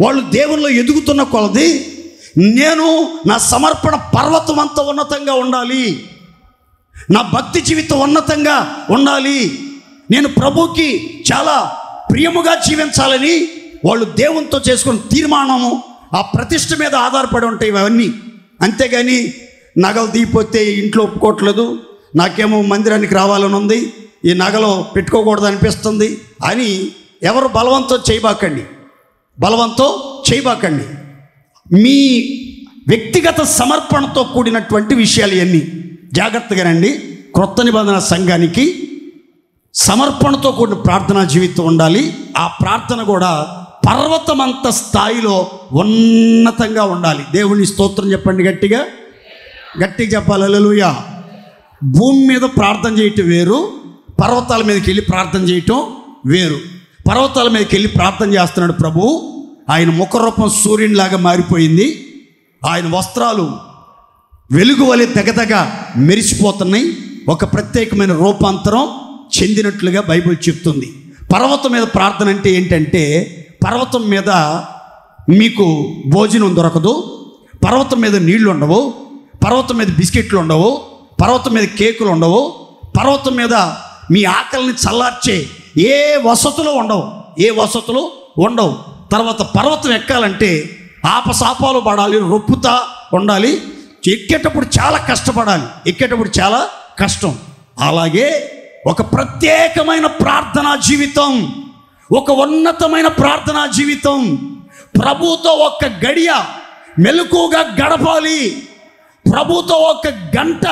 వాళ్ళు దేవుల్లో ఎదుగుతున్న కొలది నేను నా సమర్పణ పర్వతం అంత ఉన్నతంగా ఉండాలి, నా భక్తి జీవితం ఉన్నతంగా ఉండాలి, నేను ప్రభుకి చాలా ప్రియముగా జీవించాలని వాళ్ళు దేవునితో చేసుకున్న తీర్మానము, ఆ ప్రతిష్ఠ మీద ఆధారపడి ఉంటాయి ఇవన్నీ. అంతేగాని నగలు తీయపోతే ఇంట్లో ఒప్పుకోవట్లేదు, నాకేమో మందిరానికి రావాలని ఉంది, ఈ నగలో పెట్టుకోకూడదు అనిపిస్తుంది అని ఎవరు బలవంతం చేయబాకండి, బలవంతం చేయబాకండి. మీ వ్యక్తిగత సమర్పణతో కూడినటువంటి విషయాలు ఇవన్నీ జాగ్రత్తగానండి. క్రొత్త నిబంధన సంఘానికి సమర్పణతో కూడిన ప్రార్థనా జీవితం ఉండాలి. ఆ ప్రార్థన కూడా పర్వతమంత స్థాయిలో ఉన్నతంగా ఉండాలి. దేవుని స్తోత్రం చెప్పండి గట్టిగా, గట్టిగా చెప్పాలి హల్లెలూయా. భూమి మీద ప్రార్థన చేయటం వేరు, పర్వతాల మీదకి వెళ్ళి ప్రార్థన చేయటం వేరు. పర్వతాల మీదకి వెళ్ళి ప్రార్థన చేస్తున్నాడు ప్రభు. ఆయన ముఖరూపం సూర్యునిలాగా మారిపోయింది, ఆయన వస్త్రాలు వెలుగు వలె తెగదగ మెరిసిపోతున్నాయి, ఒక ప్రత్యేకమైన రూపాంతరం చెందినట్లుగా బైబిల్ చెప్తుంది. పర్వతం మీద ప్రార్థన అంటే ఏంటంటే, పర్వతం మీద మీకు భోజనం దొరకదు, పర్వతం మీద నీళ్లు ఉండవు, పర్వతం మీద బిస్కెట్లు ఉండవు, పర్వతం మీద కేకులు ఉండవు, పర్వతం మీద మీ ఆకలిని చల్లార్చే ఏ వసతులు ఉండవు. తర్వాత పర్వతం ఎక్కాలంటే ఆపసాపాలు పడాలి, రొప్పుతా ఉండాలి, ఎక్కేటప్పుడు చాలా కష్టపడాలి, ఎక్కేటప్పుడు చాలా కష్టం. అలాగే ఒక ప్రత్యేకమైన ప్రార్థనా జీవితం, ఒక ఉన్నతమైన ప్రార్థనా జీవితం, ప్రభుతో ఒక్క గడియ మెలకువగా గడపాలి, ప్రభుతో ఒక్క గంట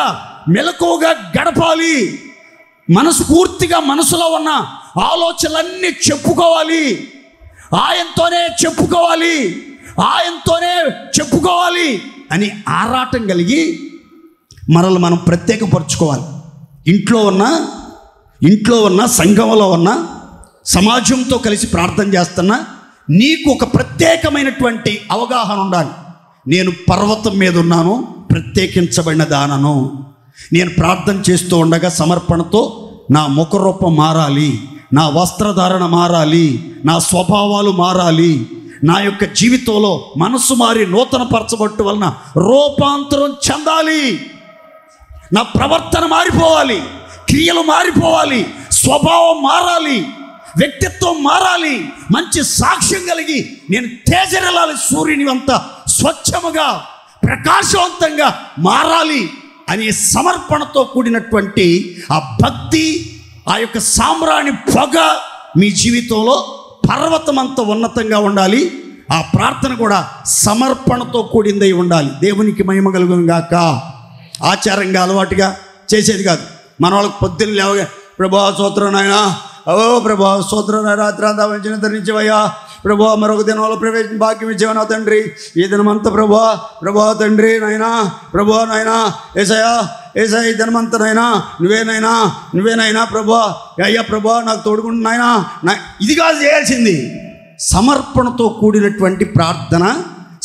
మెలకువగా గడపాలి, మనస్ఫూర్తిగా మనసులో ఉన్న ఆలోచనలన్నీ చెప్పుకోవాలి, ఆయనతోనే చెప్పుకోవాలి అని ఆరాటం కలిగి మనల్ని మనం ప్రత్యేకపరచుకోవాలి. ఇంట్లో ఉన్న సంఘంలో ఉన్న సమాజంతో కలిసి ప్రార్థన చేస్తున్నా నీకు ఒక ప్రత్యేకమైనటువంటి అవగాహన ఉండాలి. నేను పర్వతం మీద ఉన్నాను, ప్రత్యేకించబడిన దానను. నేను ప్రార్థన చేస్తూ ఉండగా సమర్పణతో నా ముఖరూపం మారాలి, నా వస్త్రధారణ మారాలి, నా స్వభావాలు మారాలి, నా యొక్క జీవితంలో మనసు మారి నూతన పరచబట్టు వలన రూపాంతరం చెందాలి, నా ప్రవర్తన మారిపోవాలి, క్రియలు మారిపోవాలి, స్వభావం మారాలి, వ్యక్తిత్వం మారాలి, మంచి సాక్ష్యం కలిగి నేను తేజరెలాలి, సూర్యుని అంత స్వచ్ఛముగా ప్రకాశవంతంగా మారాలి అనే సమర్పణతో కూడినటువంటి ఆ భక్తి, ఆ యొక్క సామ్రాణి పొగ మీ జీవితంలో పర్వతం అంత ఉన్నతంగా ఉండాలి. ఆ ప్రార్థన కూడా సమర్పణతో కూడిందై ఉండాలి. దేవునికి మహిమ కలుగును గాక. ఆచారంగా అలవాటుగా చేసేది కాదు. మన వాళ్ళకి పొద్దున్న లేవగా ప్రభువా స్తోత్రం నాయనా, ఓ ప్రభువా స్తోత్రం నాయనా, రాత్రి అంతా మంచిగా ధరించవయ్యా, ప్రభువా మరొక దినంలో ప్రవేశం భాగ్యం ఇచ్చేవనా తండ్రి, ఈ దినమంతా ప్రభువా తండ్రి నాయనా, ప్రభువా నాయనా, ఏసయ్యా ఈ దినమంతా నువ్వేనైనా ప్రభువా, అయ్యా ప్రభువా నాకు తోడుకుంటు నాయనా, ఇది కాదు చేయాల్సింది. సమర్పణతో కూడినటువంటి ప్రార్థన,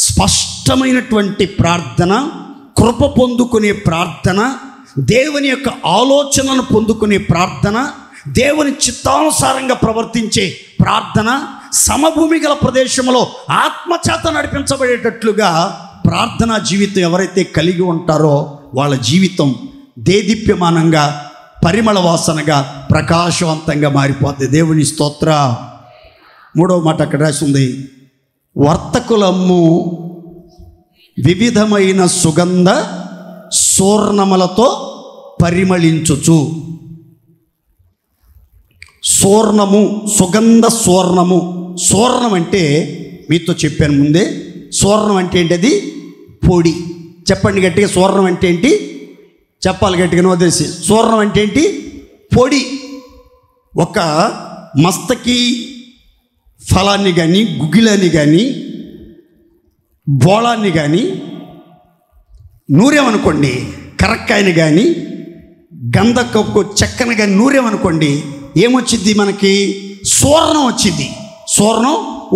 స్పష్టమైనటువంటి ప్రార్థన, కృప పొందుకునే ప్రార్థన, దేవుని యొక్క ఆలోచనలను పొందుకునే ప్రార్థన, దేవుని చిత్తానుసారంగా ప్రవర్తించే ప్రార్థన, సమభూమి గల ప్రదేశంలో ఆత్మచేత నడిపించబడేటట్లుగా ప్రార్థనా జీవితం ఎవరైతే కలిగి ఉంటారో వాళ్ళ జీవితం దేదీప్యమానంగా, పరిమళ వాసనగా, ప్రకాశవంతంగా మారిపోతుంది. దేవుని స్తోత్ర. 3వ మాట అక్కడ రాసి ఉంది, వర్తకులమ్ము వివిధమైన సుగంధ సూర్ణములతో పరిమళించుచు. సూర్ణము, సుగంధ సూర్ణము. సూర్ణం అంటే మీతో చెప్పాను ముందే, సూర్ణం అంటే ఏంటి? అది పొడి. చెప్పండి గట్టిగా, సూర్ణం అంటే ఏంటి? చెప్పాలి గట్టిగా, నోదేసి. సూర్ణం అంటే ఏంటి? పొడి. ఒక మస్తకి ఫలాన్ని కానీ, గుగ్గిలాన్ని కానీ, బోళాన్ని కానీ నూరేమనుకోండి, కరక్కాయని కానీ, గంధకపు చెక్కను కానీ నూరేమనుకోండి, ఏమొచ్చిద్ది? మనకి సూర్ణం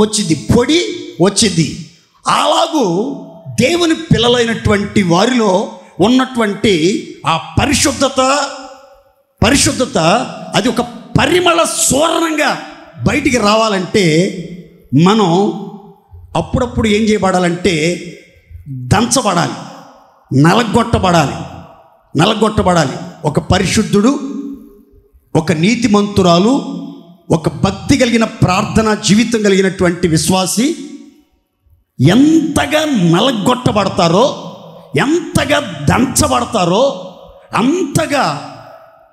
వచ్చింది, పొడి వచ్చింది. అలాగూ దేవుని పిల్లలైనటువంటి వారిలో ఉన్నటువంటి ఆ పరిశుద్ధత అది ఒక పరిమళ సూర్ణంగా బయటికి రావాలంటే మనం అప్పుడప్పుడు ఏం చేయబడాలంటే దంచబడాలి, నలగొట్టబడాలి. ఒక పరిశుద్ధుడు, ఒక నీతిమంతురాలు, ఒక భక్తి కలిగిన ప్రార్థన జీవితం కలిగినటువంటి విశ్వాసి ఎంతగా నలగొట్టబడతారో, ఎంతగా దంచబడతారో అంతగా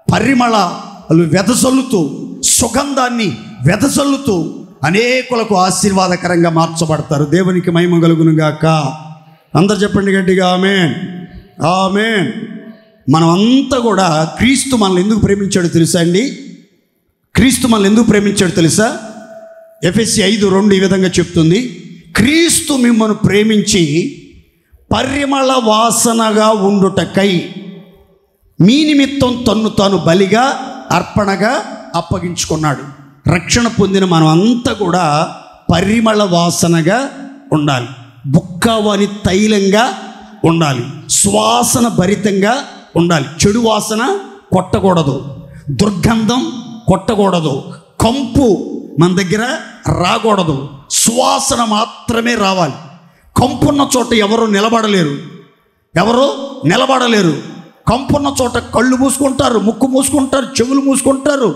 పరిమళాలు వెదజల్లుతూ, సుగంధాన్ని వెదజల్లుతూ అనేకులకు ఆశీర్వాదకరంగా మార్చబడతారు. దేవునికి మహిమ కలుగును గాక. అందరు చెప్పండి గట్టిగా ఆమేన్, ఆమేన్. మనం అంతా కూడా క్రీస్తు మనల్ని ఎందుకు ప్రేమించాడో తెలుసా అండి? క్రీస్తు మనల్ని ఎందుకు ప్రేమించాడో తెలుసా? ఎఫెసీ 5:2 ఈ విధంగా చెప్తుంది, క్రీస్తు మిమ్మల్ని ప్రేమించి పరిమళ వాసనగా ఉండుటకై మీ నిమిత్తం తన్ను తాను బలిగా, అర్పణగా అప్పగించుకున్నాడు. రక్షణ పొందిన మనం అంతా కూడా పరిమళ వాసనగా ఉండాలి, బుక్కవని తైలంగా ఉండాలి, సువాసన భరితంగా ఉండాలి. చెడు వాసన కొట్టకూడదు, దుర్గంధం కొట్టకూడదు, కంపు మన దగ్గర రాకూడదు, సువాసన మాత్రమే రావాలి. కంపున్న చోట ఎవరు నిలబడలేరు. కంపున్న చోట కళ్ళు మూసుకుంటారు, ముక్కు మూసుకుంటారు, చెవులు మూసుకుంటారు,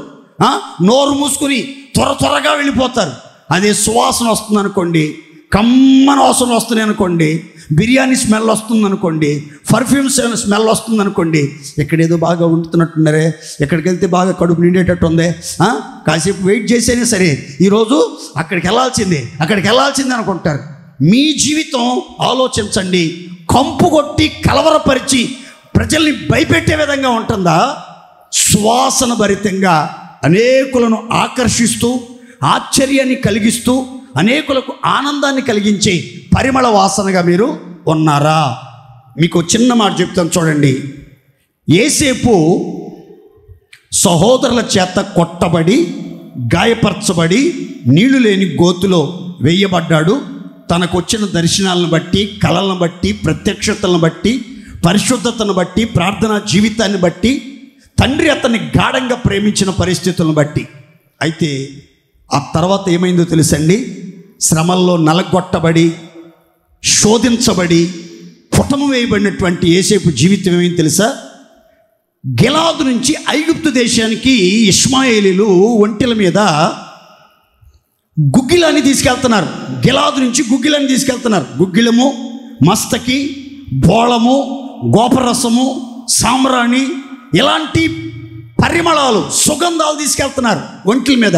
నోరు మూసుకుని త్వరగా వెళ్ళిపోతారు. అదే సువాసన వస్తుంది అనుకోండి, కమ్మన వాసన వస్తుంది అనుకోండి, బిర్యానీ స్మెల్ వస్తుంది అనుకోండి, పర్ఫ్యూమ్స్ స్మెల్ వస్తుంది అనుకోండి, ఎక్కడేదో బాగా వండుతున్నట్టున్నారే, ఎక్కడికి వెళ్తే బాగా కడుపు నిండేటట్టు ఉందే, కాసేపు వెయిట్ చేసేనే సరే ఈరోజు అక్కడికి వెళ్ళాల్సిందే అనుకుంటారు. మీ జీవితం ఆలోచించండి. కంపు కొట్టి కలవరపరిచి ప్రజల్ని భయపెట్టే విధంగా ఉంటుందా? సువాసన భరితంగా అనేకులను ఆకర్షిస్తూ ఆశ్చర్యాన్ని కలిగిస్తూ అనేకులకు ఆనందాన్ని కలిగించే పరిమళ వాసనగా మీరు ఉన్నారా? మీకు చిన్న మాట చెప్తాను చూడండి. యోసేపు సహోదరుల చేత కొట్టబడి గాయపరచబడి నీళ్లు లేని గోతులో వేయబడ్డాడు. తనకు వచ్చిన దర్శనాలను బట్టి, కళలను బట్టి, ప్రత్యక్షతలను బట్టి, పరిశుద్ధతను బట్టి, ప్రార్థనా జీవితాన్ని బట్టి, తండ్రి అతన్ని గాఢంగా ప్రేమించిన పరిస్థితులను బట్టి. అయితే ఆ తర్వాత ఏమైందో తెలుసండి? శ్రమల్లో నలగొట్టబడి శోధించబడి పుటము వేయబడినటువంటి యోసేపు జీవితం ఏమైంది తెలుసా? గిలాదు నుంచి ఐగుప్తు దేశానికి ఇష్మాయేలీలు ఒంటెల మీద గుగ్గిలాన్ని తీసుకెళ్తున్నారు. గిలాదు నుంచి గుగ్గిలాన్ని తీసుకెళ్తున్నారు. గుగ్గిలము, మస్తకి, బోళము, గోపరసము, సామ్రాణి, ఇలాంటి పరిమళాలు, సుగంధాలు తీసుకెళ్తున్నారు ఒంటెల మీద.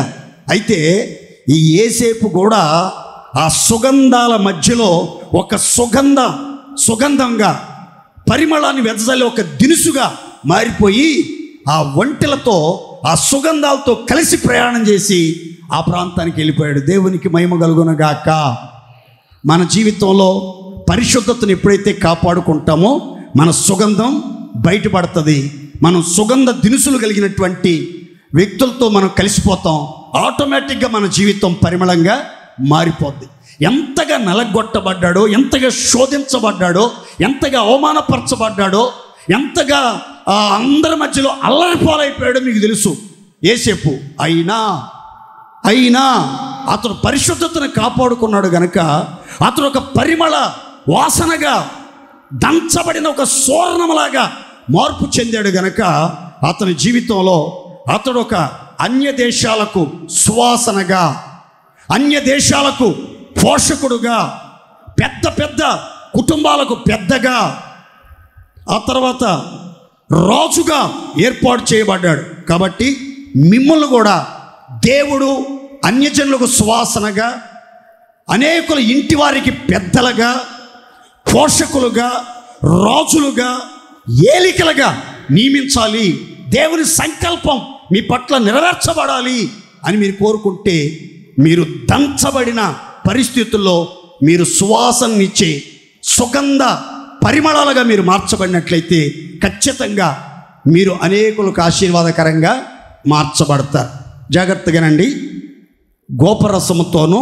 అయితే ఈ యోసేపు కూడా ఆ సుగంధాల మధ్యలో ఒక సుగంధంగా పరిమళాన్ని వెదజల్లి ఒక దినుసుగా మారిపోయి ఆ ఒంటెలతో, ఆ సుగంధాలతో కలిసి ప్రయాణం చేసి ఆ ప్రాంతానికి వెళ్ళిపోయాడు. దేవునికి మహిమ కలుగునగాక. మన జీవితంలో పరిశుద్ధతను ఎప్పుడైతే కాపాడుకుంటామో మన సుగంధం బయటపడుతుంది. మనం సుగంధ దినుసులు కలిగినటువంటి వ్యక్తులతో మనం కలిసిపోతాం. ఆటోమేటిక్గా మన జీవితం పరిమళంగా మారిపోద్ది. ఎంతగా నలగొట్టబడ్డాడో, ఎంతగా శోధించబడ్డాడో, ఎంతగా అవమానపరచబడ్డాడో, ఎంతగా అందరి మధ్యలో అల్లరిపాలైపోయాడో మీకు తెలుసు యోసేపు. అయినా అతను పరిశుద్ధతను కాపాడుకున్నాడు గనక అతను ఒక పరిమళ వాసనగా దంచబడిన ఒక సువర్ణములాగా మార్పు చెందాడు గనక అతని జీవితంలో అతడు ఒక అన్య దేశాలకు సువాసనగా, అన్య దేశాలకు పోషకుడుగా, పెద్ద కుటుంబాలకు పెద్దగా, ఆ తర్వాత రాజుగా ఏర్పాటు చేయబడ్డాడు. కాబట్టి మిమ్మల్ని కూడా దేవుడు అన్యజనులకు సువాసనగా, అనేకుల ఇంటి వారికి పెద్దలుగా, పోషకులుగా, రాజులుగా, ఏలికలుగా నియమించాలి. దేవుని సంకల్పం మీ పట్ల నెరవేర్చబడాలి అని మీరు కోరుకుంటే, మీరు దంచబడిన పరిస్థితుల్లో మీరు సువాసననిచ్చే సుగంధ పరిమళాలుగా మీరు మార్చబడినట్లయితే ఖచ్చితంగా మీరు అనేకులకు ఆశీర్వాదకరంగా మార్చబడతారు. జాగ్రత్తగానండి. గోపరసముతోనూ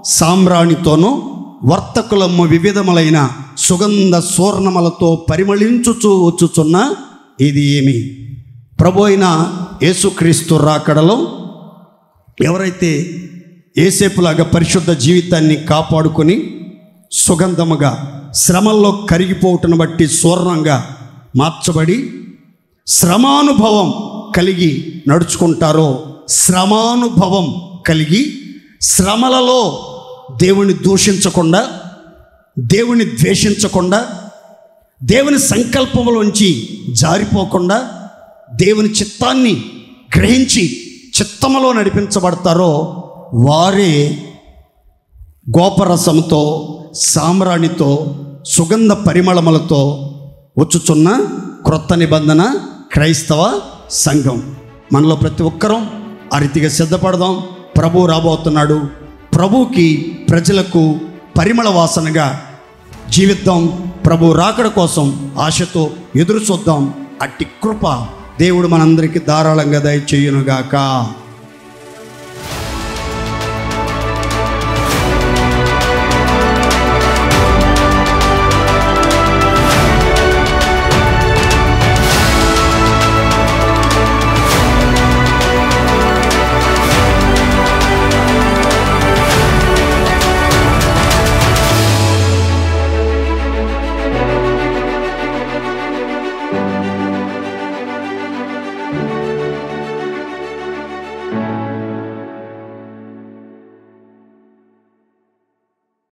సామ్రాణితోనూ వర్తకులమ్మ వివిధములైన సుగంధ సువర్ణములతో పరిమళించుచూ వచ్చుచున్న ఇది ఏమి? ప్రభు అయిన యేసుక్రీస్తు రాకడలో ఎవరైతే యోసేపులాగా పరిశుద్ధ జీవితాన్ని కాపాడుకొని సుగంధముగా, శ్రమల్లో కరిగిపోవటను బట్టి సువర్ణంగా మార్చబడి శ్రమానుభవం కలిగి నడుచుకుంటారో, శ్రమానుభవం కలిగి శ్రమలలో దేవుని దూషించకుండా, దేవుని ద్వేషించకుండా, దేవుని సంకల్పంలోంచి జారిపోకుండా, దేవుని చిత్తాన్ని గ్రహించి చిత్తములో నడిపించబడతారో వారే గోపరసంతో, సామ్రాణితో, సుగంధ పరిమళములతో వచ్చుచున్న క్రొత్త నిబంధన క్రైస్తవ సంఘం. మనలో ప్రతి ఒక్కరూ ఆ రీతిగా సిద్ధపడదాం. ప్రభు రాబోతున్నాడు. ప్రభుకి, ప్రజలకు పరిమళ వాసనగా జీవిద్దాం. ప్రభు రాకడ కోసం ఆశతో ఎదురు చూద్దాం. అట్టి కృప దేవుడు మనందరికీ ధారాళంగా దయచేయునుగాక.